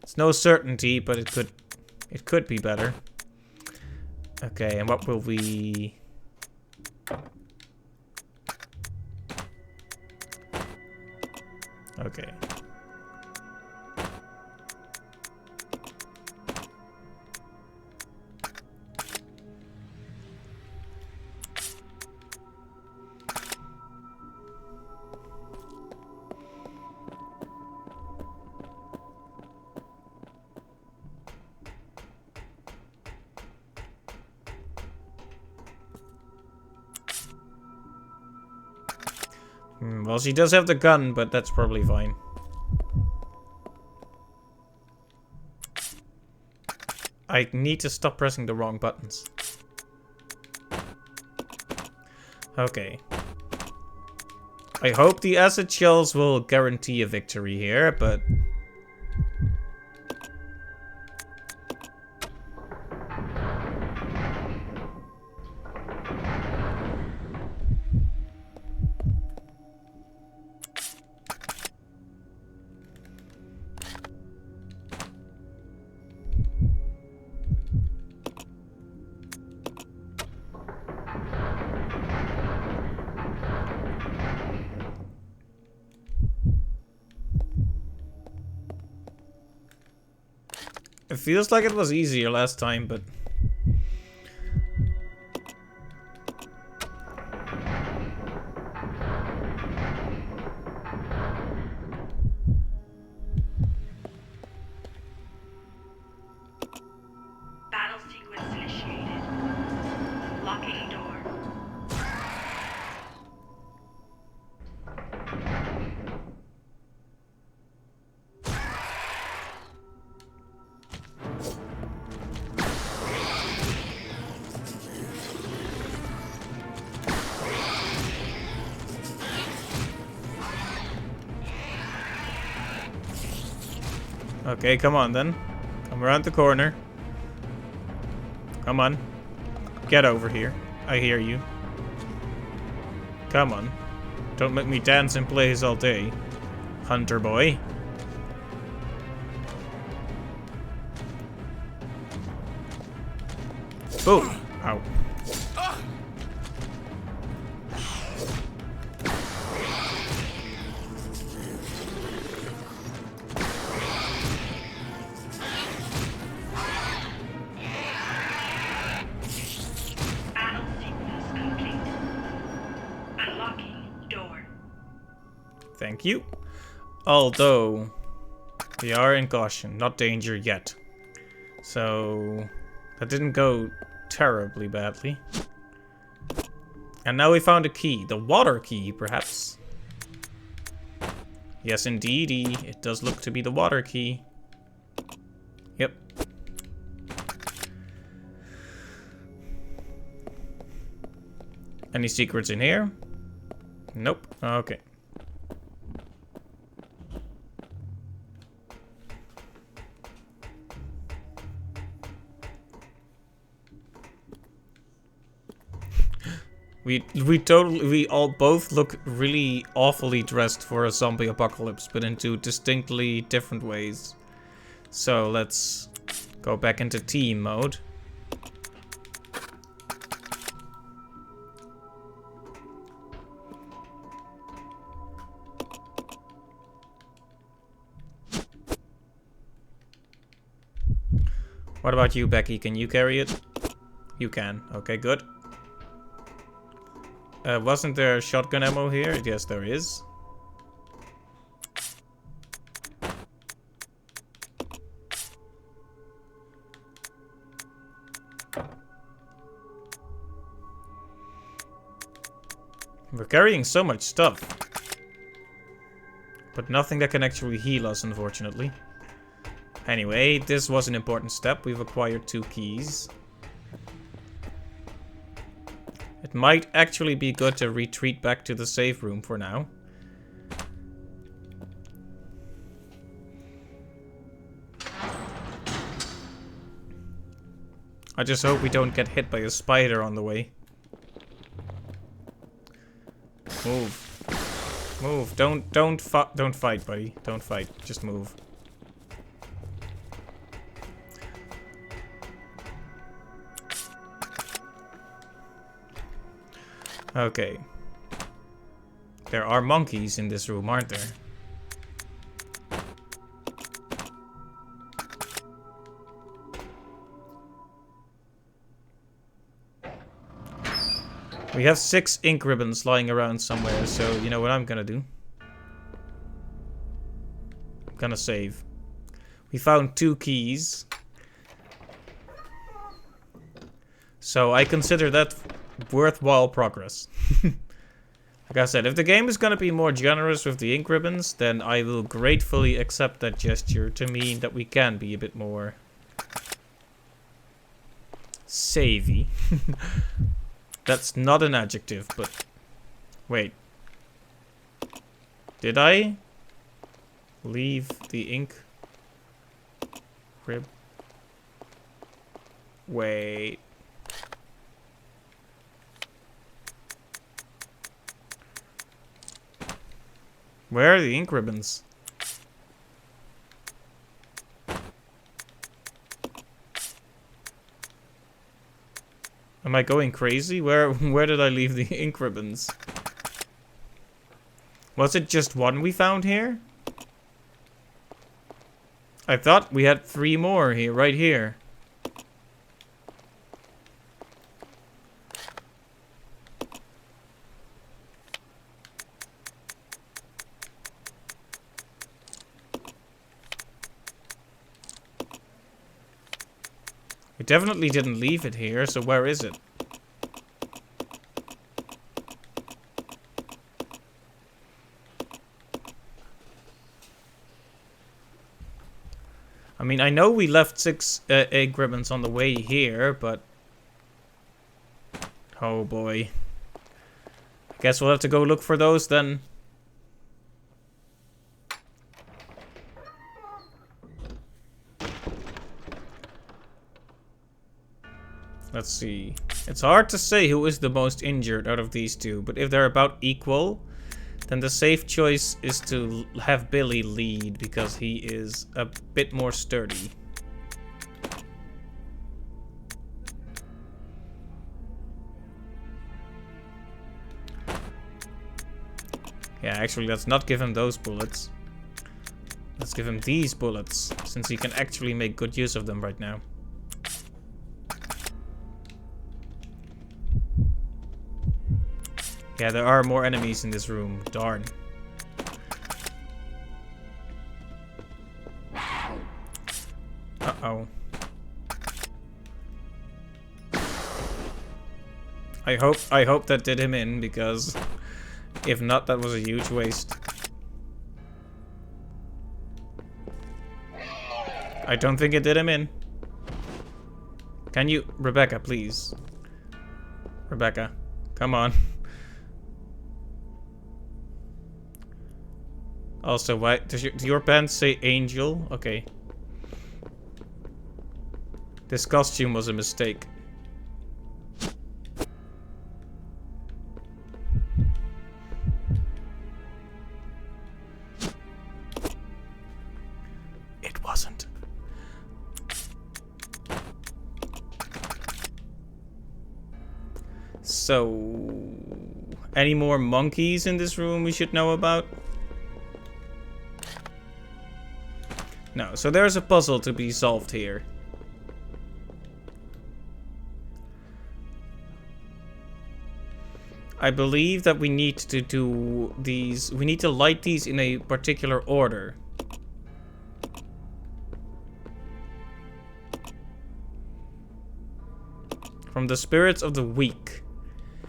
It's no certainty, but it could be better. Okay, and what will we... Okay. Well, she does have the gun, but that's probably fine. I need to stop pressing the wrong buttons. Okay. I hope the acid shells will guarantee a victory here, but... It feels like it was easier last time, but... Battle sequence initiated. Locking door. Okay, come on then. Come around the corner. Come on. Get over here. I hear you. Come on. Don't make me dance in place all day, Hunter boy. Boom. Ow. Battle sequence complete. Unlocking door. Thank you. Although, we are in caution, not danger yet. So, that didn't go terribly badly. And now we found a key. The water key, perhaps. Yes, indeedy. It does look to be the water key. Yep. Any secrets in here? Nope. Okay. We all both look really awfully dressed for a zombie apocalypse, but in two distinctly different ways. So let's go back into team mode. What about you, Becky? Can you carry it? You can. Okay, good. Wasn't there shotgun ammo here? Yes, there is. We're carrying so much stuff. But nothing that can actually heal us, unfortunately. Anyway, this was an important step. We've acquired 2 keys. It might actually be good to retreat back to the safe room for now. I just hope we don't get hit by a spider on the way. Move. Move. Don't fight, buddy. Don't fight. Just move. Okay. There are monkeys in this room, aren't there? We have 6 ink ribbons lying around somewhere, so you know what I'm gonna do? I'm gonna save. We found 2 keys. So I consider that worthwhile progress. Like I said, if the game is gonna be more generous with the ink ribbons, then I will gratefully accept that gesture to mean that we can be a bit more savvy. That's not an adjective, but wait. Did I leave the ink rib? Wait. Where are the ink ribbons? Am I going crazy? Where did I leave the ink ribbons? Was it just one we found here? I thought we had 3 more here, right here. We definitely didn't leave it here, so where is it? I mean, I know we left 6 egg ribbons on the way here, but... oh boy. I guess we'll have to go look for those then. Let's see. It's hard to say who is the most injured out of these 2, but if they're about equal, then the safe choice is to have Billy lead, because he is a bit more sturdy. Yeah, actually, let's not give him those bullets. Let's give him these bullets, since he can actually make good use of them right now. Yeah, there are more enemies in this room. Darn. Uh-oh. I hope that did him in, because if not, that was a huge waste. I don't think it did him in. Can you... Rebecca, please. Rebecca, come on. Also, why do your pants say angel? Okay. This costume was a mistake. It wasn't. So, any more monkeys in this room we should know about? No, so there's a puzzle to be solved here. I believe that we need to do these... we need to light these in a particular order. From the spirits of the weak.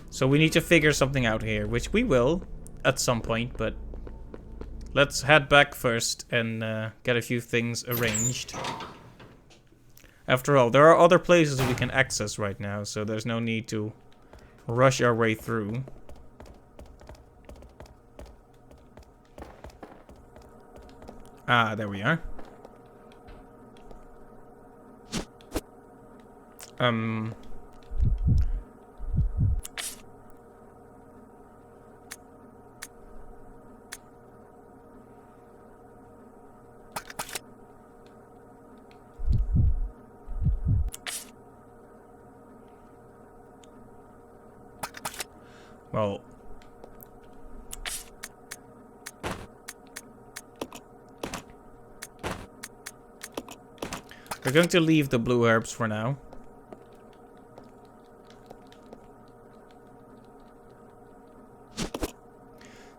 So we need to figure something out here, which we will at some point, but... let's head back first and get a few things arranged. After all, there are other places we can access right now, so there's no need to rush our way through. Ah, there we are. Well... we're going to leave the blue herbs for now.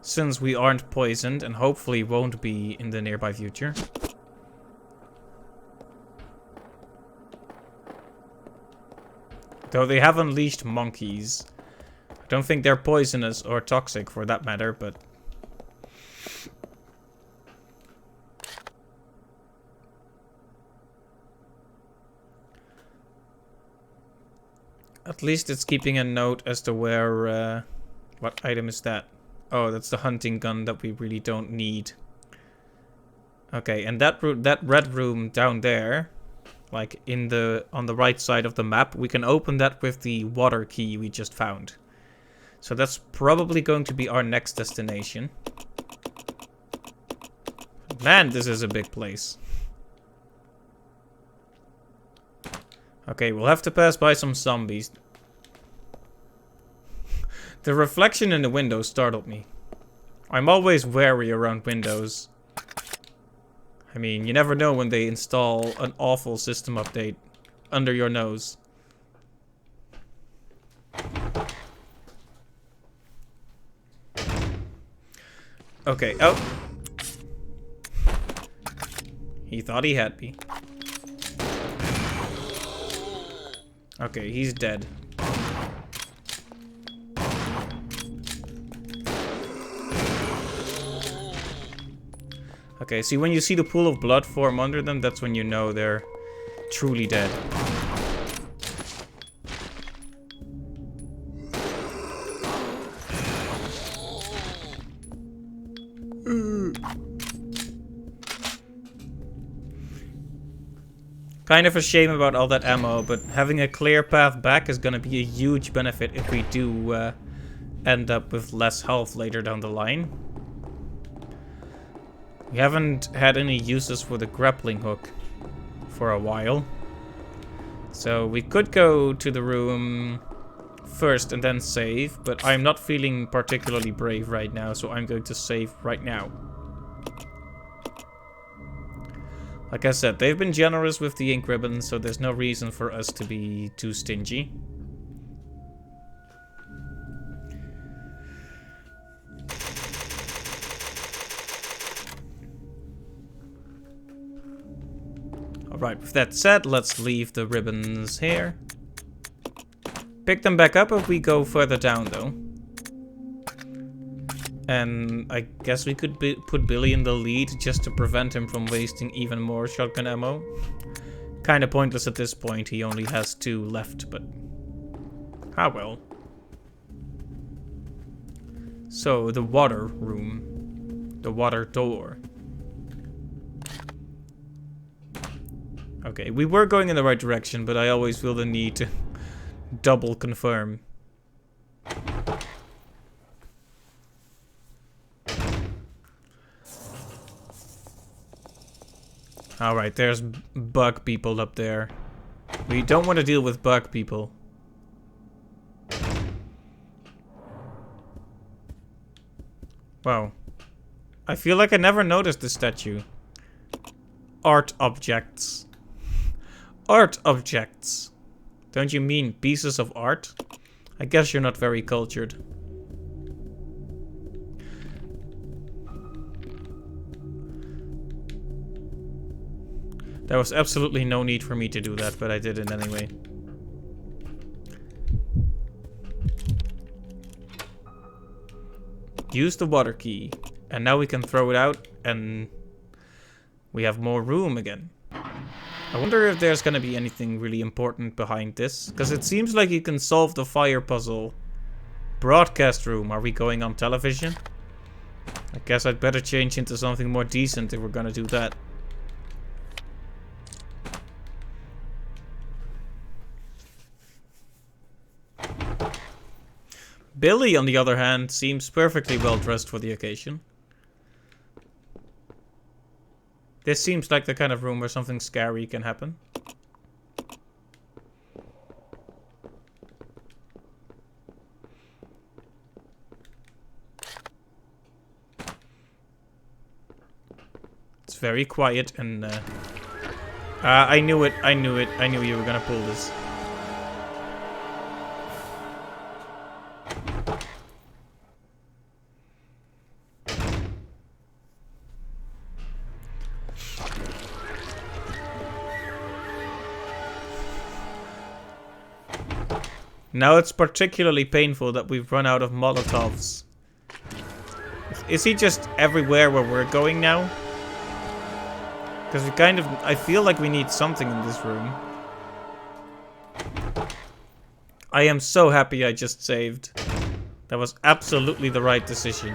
Since we aren't poisoned and hopefully won't be in the nearby future. Though they have unleashed monkeys. I don't think they're poisonous or toxic for that matter, but... at least it's keeping a note as to where... what item is that? Oh, that's the hunting gun that we really don't need. Okay, and that red room down there, like on the right side of the map, we can open that with the water key we just found. So that's probably going to be our next destination. Man, this is a big place. Okay, we'll have to pass by some zombies. The reflection in the window startled me. I'm always wary around windows. I mean, you never know when they install an awful system update under your nose. Okay, oh. He thought he had me. Okay, he's dead. Okay, see, when you see the pool of blood form under them, that's when you know they're truly dead. Kind of a shame about all that ammo, but having a clear path back is gonna be a huge benefit if we do end up with less health later down the line. We haven't had any uses for the grappling hook for a while. So we could go to the room first and then save, but I'm not feeling particularly brave right now, so I'm going to save right now. Like I said, they've been generous with the ink ribbon, so there's no reason for us to be too stingy. Alright, with that said, let's leave the ribbons here. Pick them back up if we go further down, though. And I guess we could put Billy in the lead just to prevent him from wasting even more shotgun ammo. Kinda pointless at this point, he only has 2 left, but... ah well. So, the water room. The water door. Okay, we were going in the right direction, but I always feel the need to double confirm. Alright, there's bug people up there. We don't want to deal with bug people. Wow. I feel like I never noticed this statue. Art objects. Art objects. Don't you mean pieces of art? I guess you're not very cultured. There was absolutely no need for me to do that, but I did it anyway. Use the water key. And now we can throw it out and we have more room again. I wonder if there's gonna be anything really important behind this. Because it seems like you can solve the fire puzzle. Broadcast room. Are we going on television? I guess I'd better change into something more decent if we're gonna do that. Billy, on the other hand, seems perfectly well dressed for the occasion. This seems like the kind of room where something scary can happen. It's very quiet and I knew it. I knew it. I knew you were gonna pull this. Now it's particularly painful that we've run out of Molotovs. Is he just everywhere where we're going now? Because we kind of... I feel like we need something in this room. I am so happy I just saved. That was absolutely the right decision.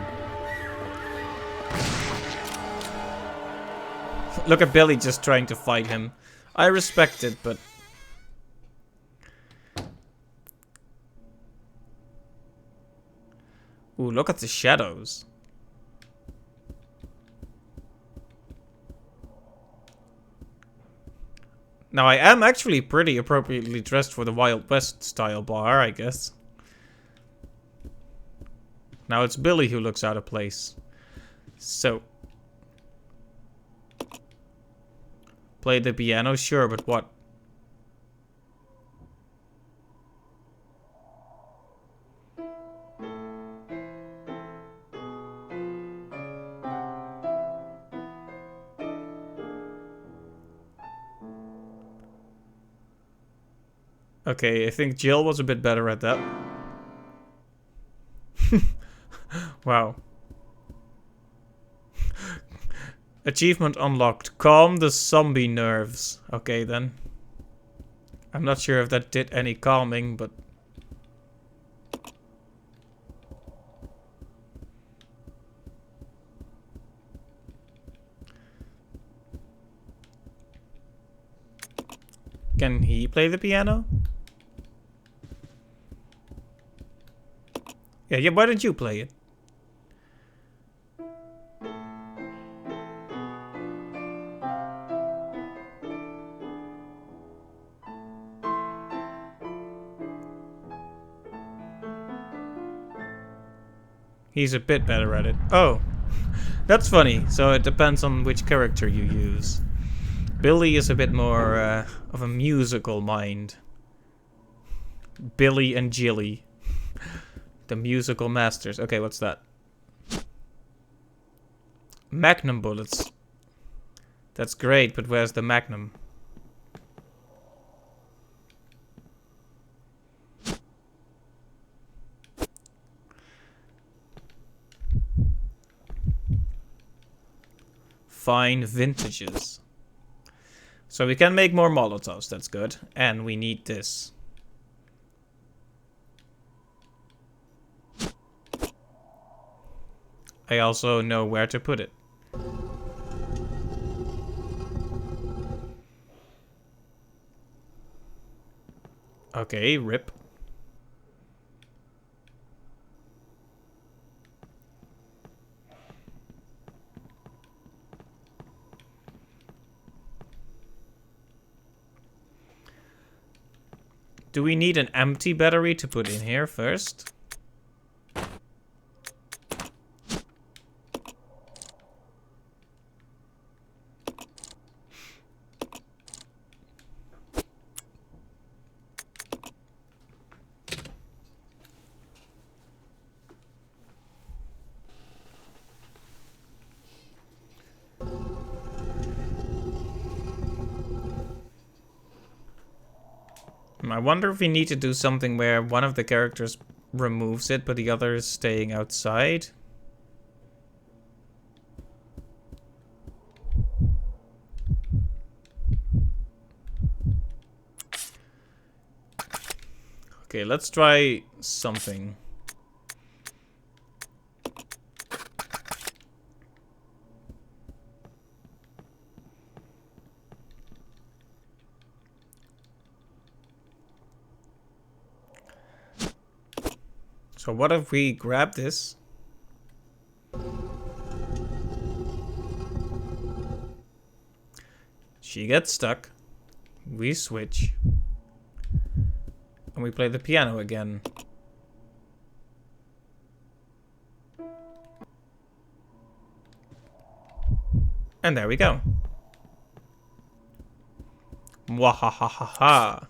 Look at Billy just trying to fight him. I respect it, but... Ooh, look at the shadows. Now, I am actually pretty appropriately dressed for the Wild West style bar, I guess. Now it's Billy who looks out of place. So. Play the piano? Sure, but what? Okay, I think Jill was a bit better at that. Wow. Achievement unlocked. Calm the zombie nerves. Okay, then. I'm not sure if that did any calming, but... Can he play the piano? Yeah, why don't you play it? He's a bit better at it. Oh, that's funny. So it depends on which character you use. Billy is a bit more of a musical mind. Billy and Jilly. The musical masters. Okay, what's that? Magnum bullets. That's great, but where's the Magnum? Fine vintages. So we can make more Molotovs, that's good. And we need this. I also know where to put it. Okay, rip. Do we need an empty battery to put in here first? I wonder if we need to do something where one of the characters removes it, but the other is staying outside. Okay, let's try something. So what if we grab this? She gets stuck. We switch. And we play the piano again. And there we go. Mwahahaha.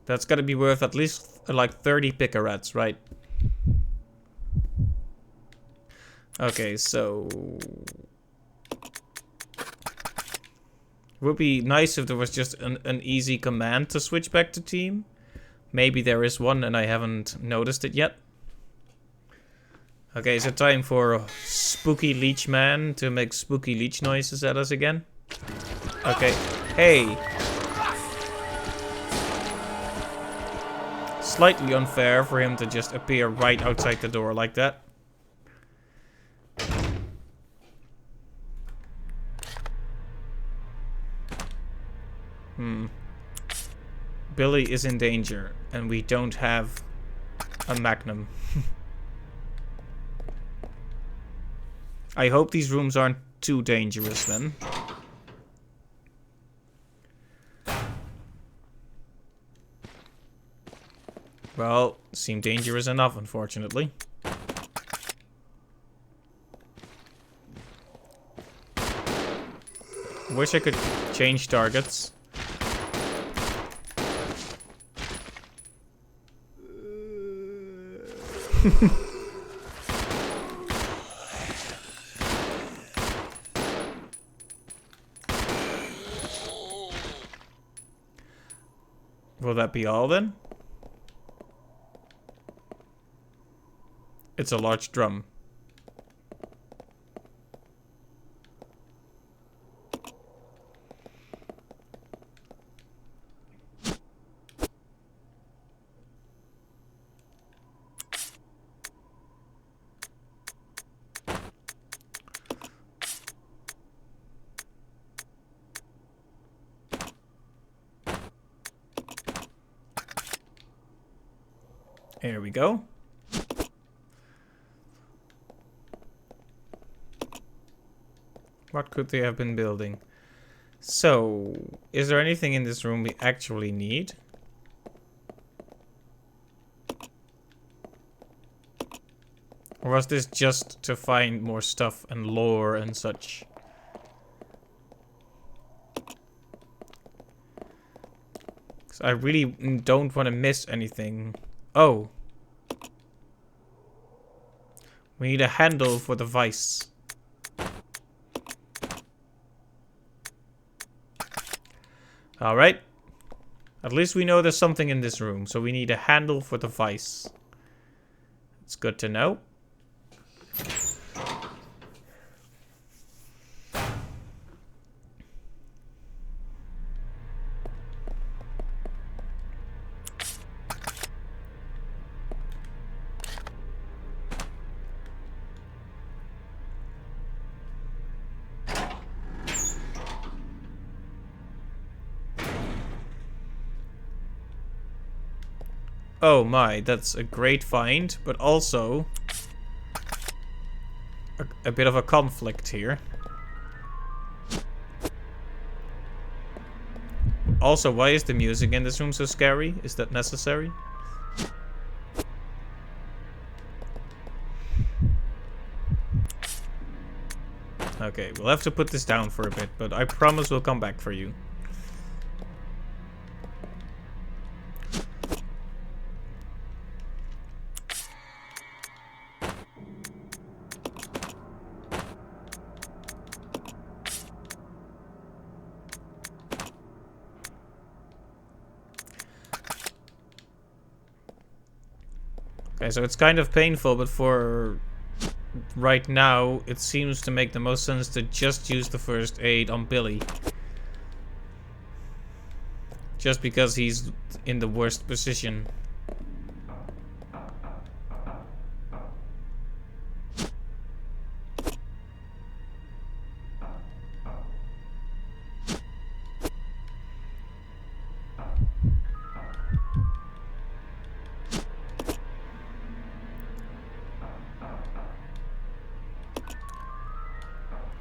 That's gotta be worth at least like 30 picarats, right? Okay, so... It would be nice if there was just an easy command to switch back to team. Maybe there is one and I haven't noticed it yet. Okay, is it time for Spooky Leech Man to make spooky leech noises at us again? Okay, hey! Slightly unfair for him to just appear right outside the door like that. Billy is in danger, and we don't have a magnum. I hope these rooms aren't too dangerous then. Well, seem dangerous enough, unfortunately. Wish I could change targets. Will that be all then? It's a large drum. There we go. What could they have been building? So, is there anything in this room we actually need? Or was this just to find more stuff and lore and such? 'Cause I really don't want to miss anything. Oh. We need a handle for the vice. Alright. At least we know there's something in this room, so we need a handle for the vice. It's good to know. Oh my, that's a great find, but also a bit of a conflict here. Also, why is the music in this room so scary? Is that necessary? Okay, we'll have to put this down for a bit, but I promise we'll come back for you. Okay, so it's kind of painful, but for right now, it seems to make the most sense to just use the first aid on Billy. Just because he's in the worst position.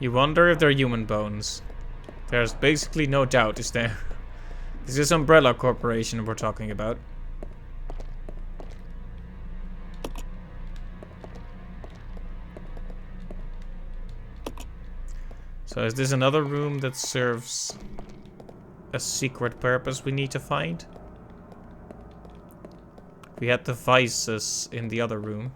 You wonder if they're human bones. There's basically no doubt, is there? This is Umbrella Corporation we're talking about. So is this another room that serves a secret purpose we need to find? We had the vices in the other room.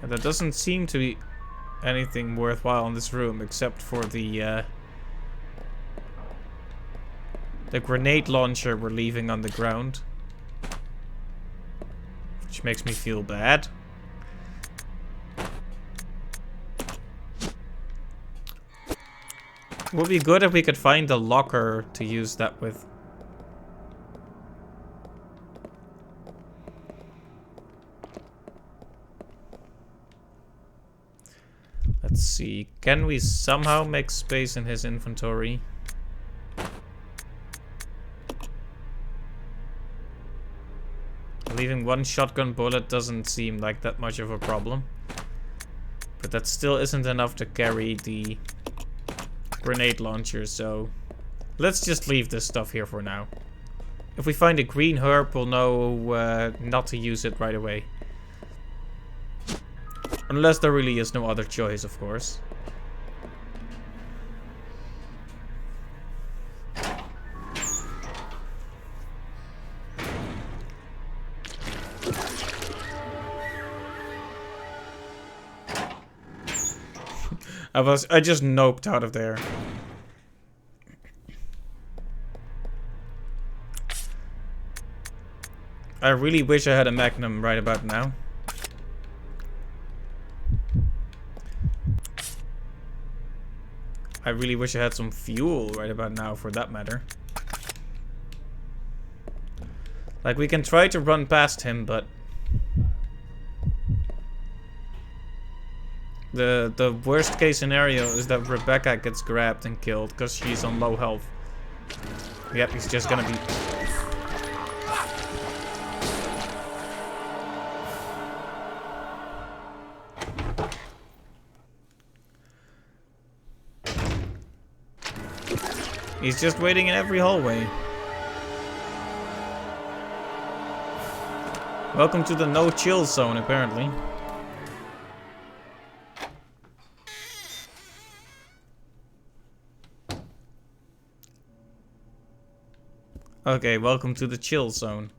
And there doesn't seem to be anything worthwhile in this room except for the grenade launcher we're leaving on the ground. Which makes me feel bad. Would be good if we could find a locker to use that with. Let's see, can we somehow make space in his inventory? Leaving one shotgun bullet doesn't seem like that much of a problem. But that still isn't enough to carry the grenade launcher, so let's just leave this stuff here for now. If we find a green herb, we'll know not to use it right away. Unless there really is no other choice, of course. I just noped out of there. I really wish I had a Magnum right about now. I really wish I had some fuel right about now, for that matter. Like, we can try to run past him, but the worst case scenario is that Rebecca gets grabbed and killed because she's on low health. Yep, he's just gonna be... He's just waiting in every hallway. Welcome to the no-chill zone, apparently. Okay, welcome to the chill zone.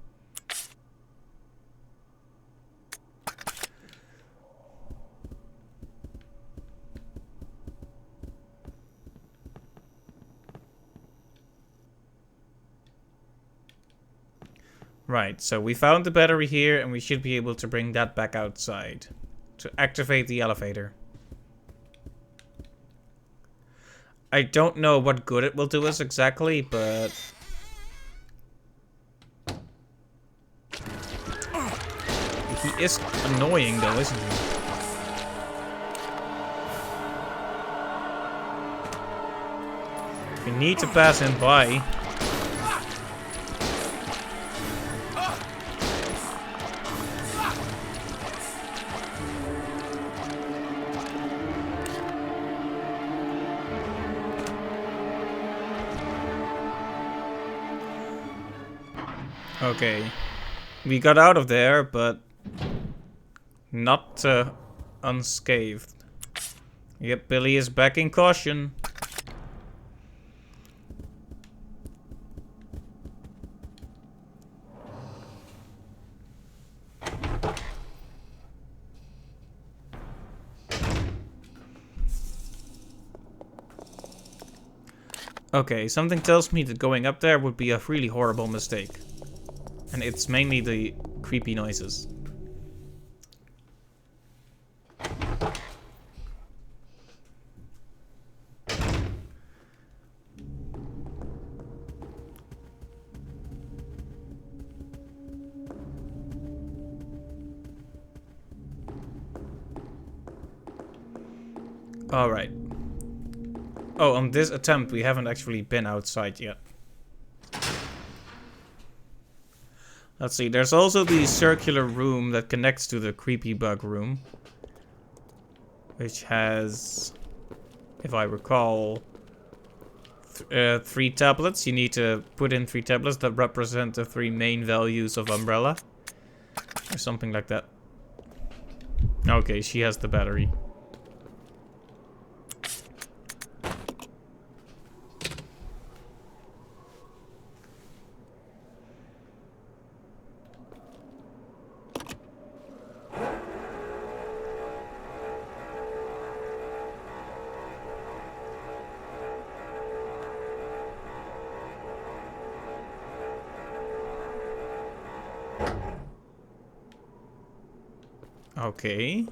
Right, so we found the battery here and we should be able to bring that back outside to activate the elevator. I don't know what good it will do us exactly, but... he is annoying though, isn't he? We need to pass him by. Okay, we got out of there, but not unscathed. Yep, Billy is back in caution. Okay, something tells me that going up there would be a really horrible mistake. And it's mainly the creepy noises. Alright. Oh, on this attempt, we haven't actually been outside yet. Let's see, there's also the circular room that connects to the creepy bug room. Which has, if I recall, 3 tablets. You need to put in 3 tablets that represent the 3 main values of Umbrella. Or something like that. Okay, she has the battery. Okay.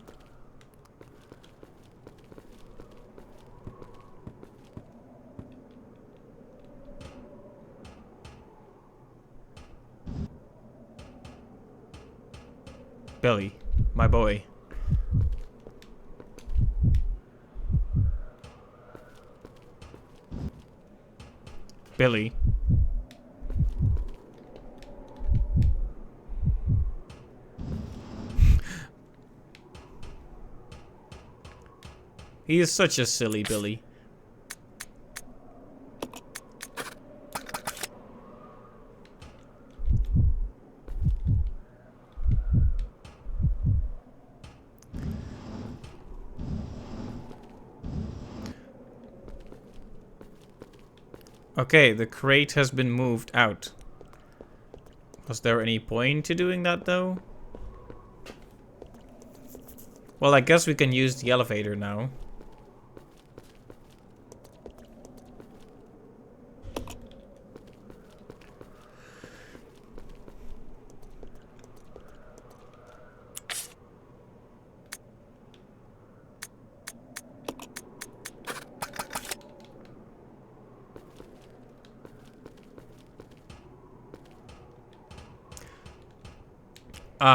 Billy, my boy. Billy. He is such a silly Billy. Okay, the crate has been moved out. Was there any point to doing that though? Well, I guess we can use the elevator now.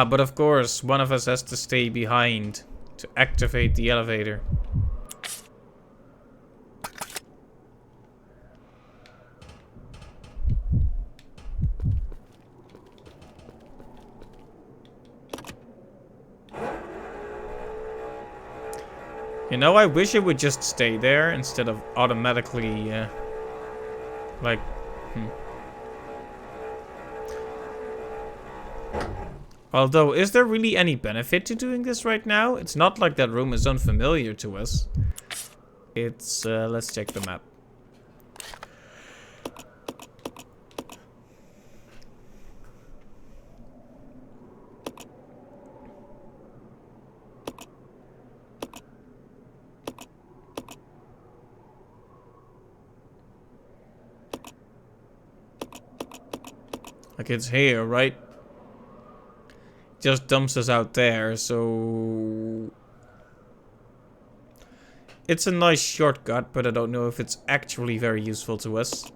But of course, one of us has to stay behind to activate the elevator. You know, I wish it would just stay there instead of automatically, like, Although, is there really any benefit to doing this right now? It's not like that room is unfamiliar to us. It's, let's check the map. Like it's here, right? Just dumps us out there, so it's a nice shortcut, but I don't know if it's actually very useful to us.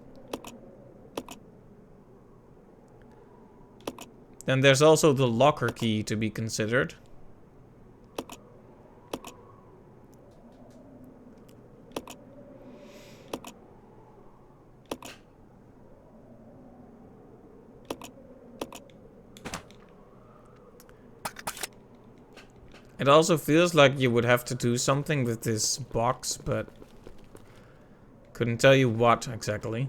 Then there's also the locker key to be considered. It also feels like you would have to do something with this box, but couldn't tell you what exactly.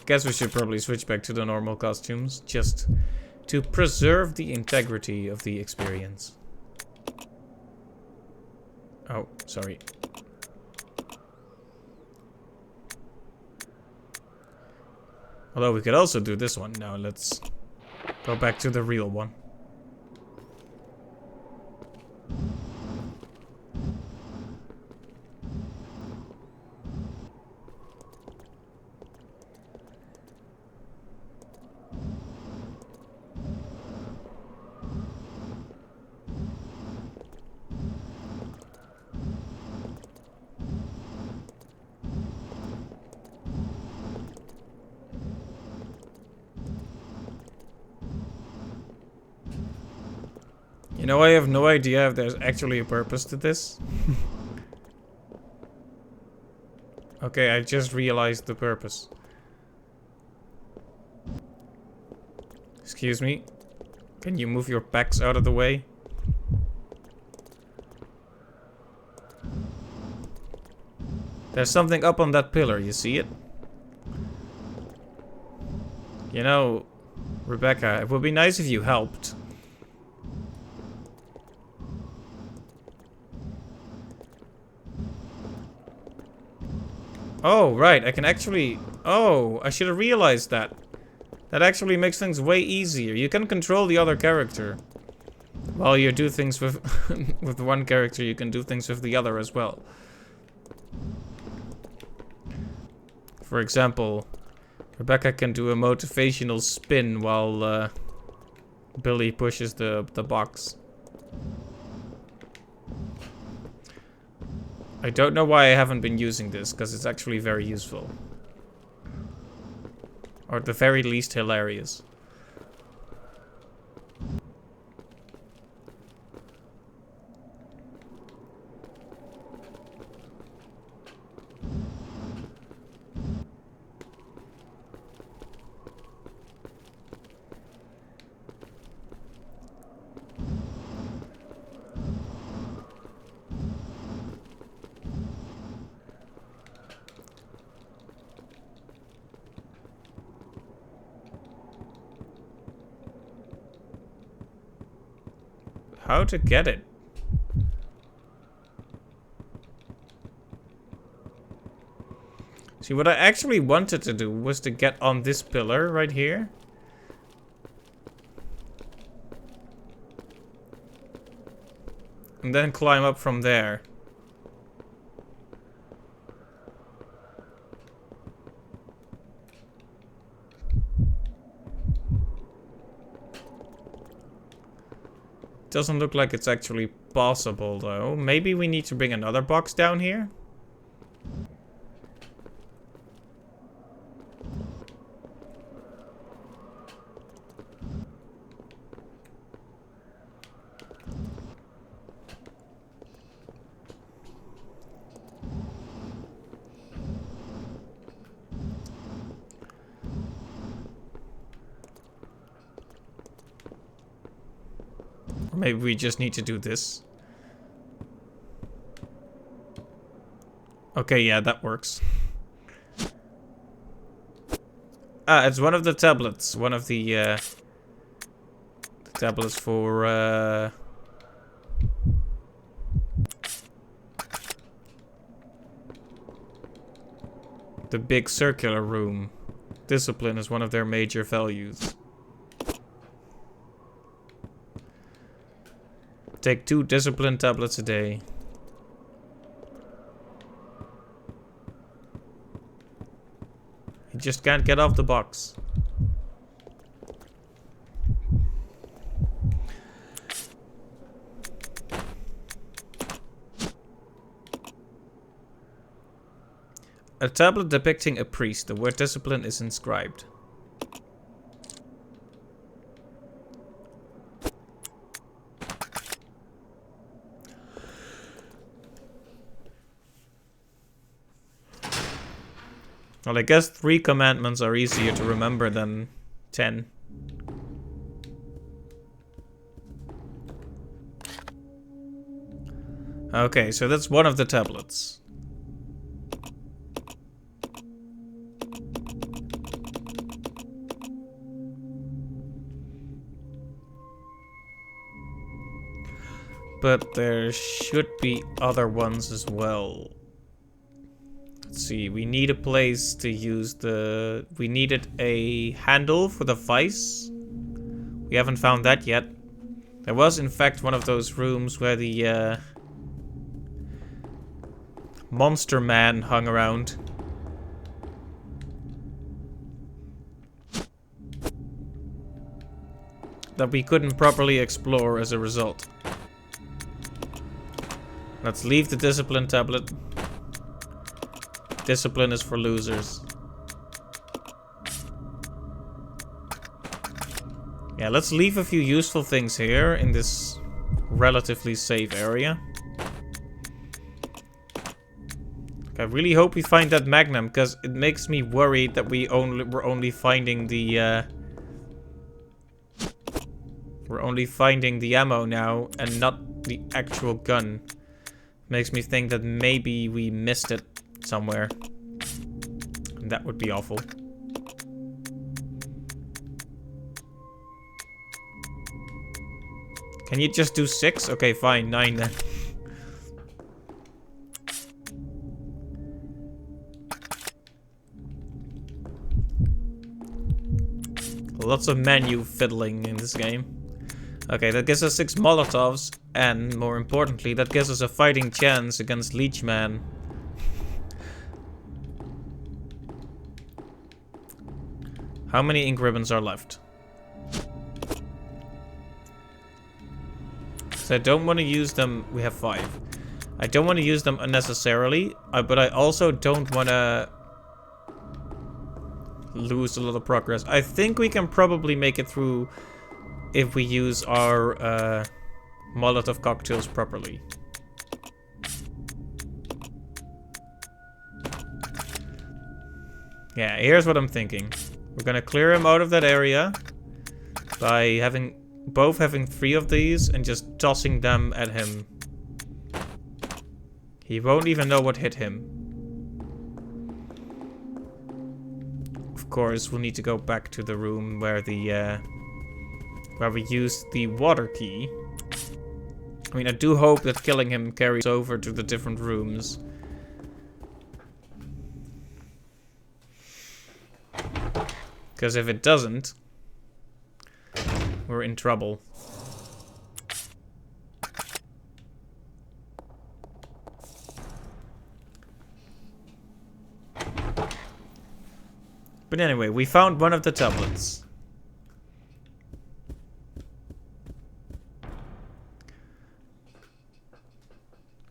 Guess we should probably switch back to the normal costumes, just to preserve the integrity of the experience. Oh, sorry. Although we could also do this one. Now let's go back to the real one. You know, I have no idea if there's actually a purpose to this. Okay, I just realized the purpose. Excuse me. Can you move your backs out of the way? There's something up on that pillar, you see it? You know, Rebecca, it would be nice if you helped. Oh, right, I can actually... Oh, I should have realized that. That actually makes things way easier. You can control the other character. While you do things with with one character, you can do things with the other as well. For example, Rebecca can do a motivational spin while Billy pushes the box. I don't know why I haven't been using this, because it's actually very useful. Or at the very least hilarious. How to get it? See, what I actually wanted to do was to get on this pillar right here. And then climb up from there. Doesn't look like it's actually possible though. Maybe we need to bring another box down here? Maybe we just need to do this. Okay, yeah, that works. Ah, it's one of the tablets. One of the tablets for the big circular room. Discipline is one of their major values. Take 2 discipline tablets a day. You just can't get off the box. A tablet depicting a priest. The word discipline is inscribed. Well, I guess 3 commandments are easier to remember than 10. Okay, so that's one of the tablets. But there should be other ones as well. Let's see, we need a place to use the... We needed a handle for the vice. We haven't found that yet. There was in fact one of those rooms where the monster man hung around. That we couldn't properly explore as a result. Let's leave the discipline tablet. Discipline is for losers. Yeah, let's leave a few useful things here in this relatively safe area. I really hope we find that Magnum, because it makes me worried that we're only finding the ammo now and not the actual gun. Makes me think that maybe we missed it somewhere. And that would be awful. Can you just do 6? Okay, fine, 9 then. Lots of menu fiddling in this game. Okay, that gives us 6 Molotovs, and more importantly, that gives us a fighting chance against Leechman. How many ink ribbons are left? So I don't want to use them. We have 5. I don't want to use them unnecessarily, but I also don't want to lose a lot of progress. I think we can probably make it through if we use our Molotov cocktails properly. Yeah, here's what I'm thinking. We're gonna clear him out of that area by both having 3 of these and just tossing them at him. He won't even know what hit him. Of course, we'll need to go back to the room where where we used the water key. I mean, I do hope that killing him carries over to the different rooms. Because if it doesn't, we're in trouble. But anyway, we found one of the tablets.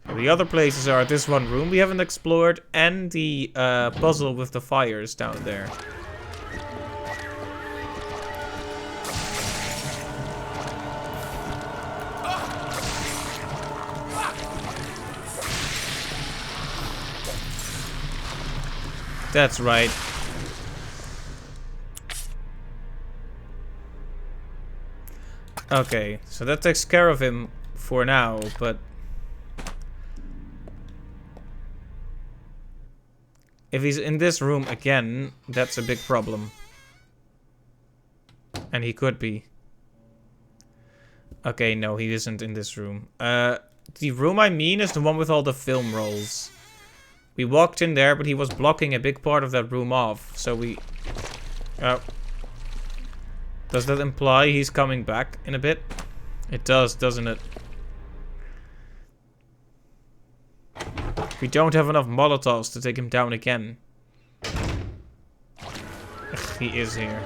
The other places are this one room we haven't explored and the puzzle with the fires down there. That's right. Okay, so that takes care of him for now, but if he's in this room again, that's a big problem. And he could be. Okay, no, he isn't in this room. The room I mean is the one with all the film rolls. We walked in there, but he was blocking a big part of that room off, so we... Does that imply he's coming back in a bit? It does, doesn't it? We don't have enough Molotovs to take him down again. Ugh, he is here.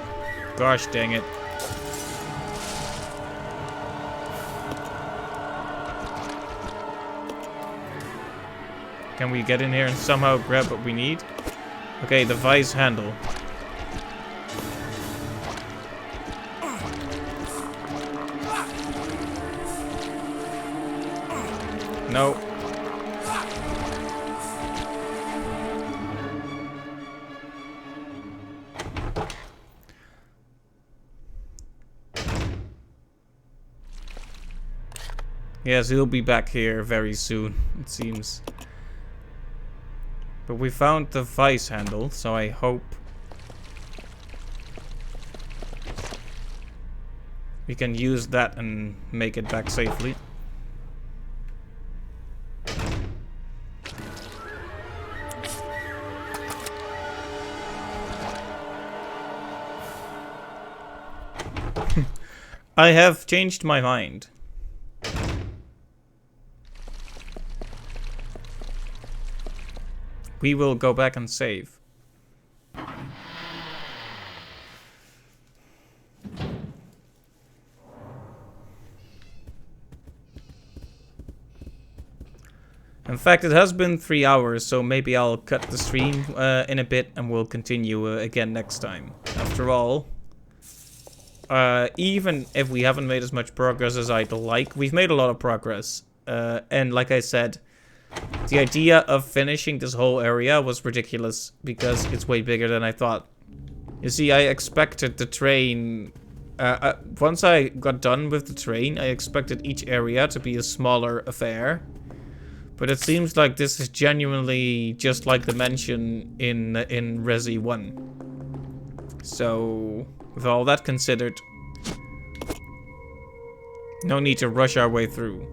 Gosh dang it. Can we get in here and somehow grab what we need? Okay, the vice handle. No. Yes, he'll be back here very soon, it seems. But we found the vice handle, so I hope we can use that and make it back safely. I have changed my mind. We will go back and save. In fact, it has been 3 hours, so maybe I'll cut the stream in a bit and we'll continue again next time. After all, even if we haven't made as much progress as I'd like, we've made a lot of progress. And like I said, the idea of finishing this whole area was ridiculous because it's way bigger than I thought. You see, I expected the train... once I got done with the train, I expected each area to be a smaller affair. But it seems like this is genuinely just like the mansion in Resi 1. So, with all that considered, no need to rush our way through.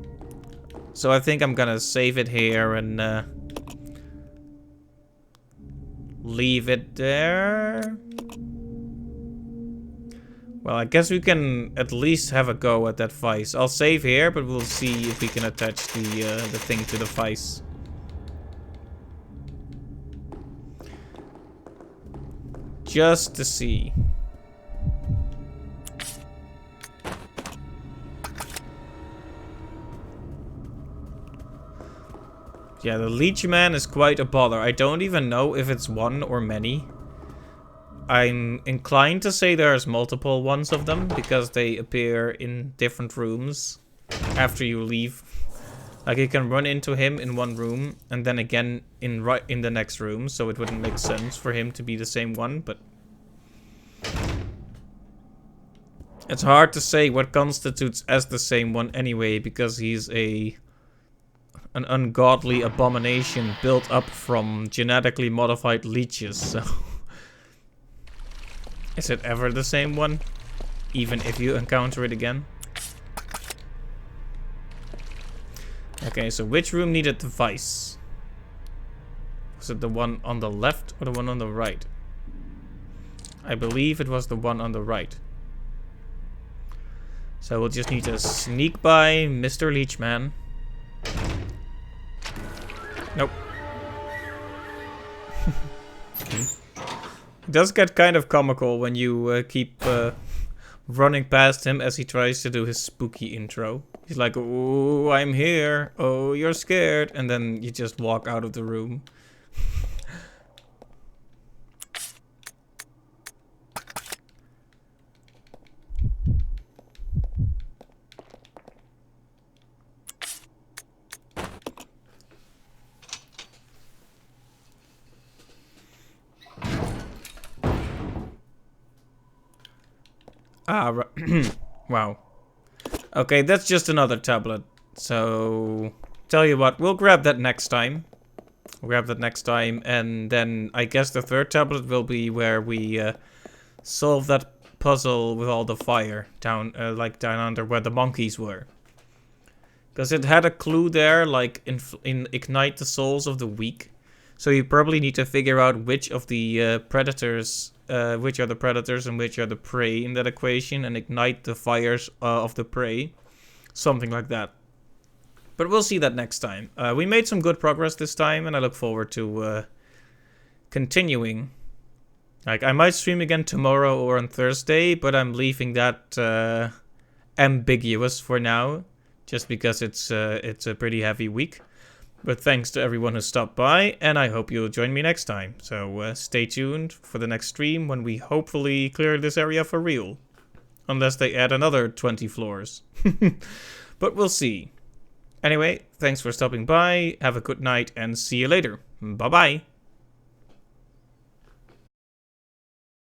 So I think I'm gonna save it here and leave it there. Well, I guess we can at least have a go at that vice. I'll save here, but we'll see if we can attach the thing to the vice. Just to see. Yeah, the Leech Man is quite a bother. I don't even know if it's one or many. I'm inclined to say there's multiple ones of them because they appear in different rooms after you leave. Like you can run into him in one room and then again in the next room, so it wouldn't make sense for him to be the same one, but it's hard to say what constitutes as the same one anyway because he's an ungodly abomination built up from genetically modified leeches, so is it ever the same one? Even if you encounter it again? Okay, so which room needed the vice? Was it the one on the left or the one on the right? I believe it was the one on the right. So we'll just need to sneak by Mr. Leechman. Nope. It does get kind of comical when you keep running past him as he tries to do his spooky intro. He's like, "Oh, I'm here. Oh, you're scared." And then you just walk out of the room. Ah, wow. Okay, that's just another tablet. So, tell you what, we'll grab that next time. We'll grab that next time, and then I guess the third tablet will be where we solve that puzzle with all the fire down, like down under where the monkeys were. Because it had a clue there, like in Ignite the Souls of the Weak. So you probably need to figure out which of the predators... which are the predators and which are the prey in that equation, and ignite the fires of the prey. Something like that. But we'll see that next time. We made some good progress this time, and I look forward to continuing. Like, I might stream again tomorrow or on Thursday, but I'm leaving that ambiguous for now, just because it's a pretty heavy week. But thanks to everyone who stopped by, and I hope you'll join me next time. So stay tuned for the next stream when we hopefully clear this area for real. Unless they add another 20 floors. But we'll see. Anyway, thanks for stopping by, have a good night, and see you later. Bye-bye.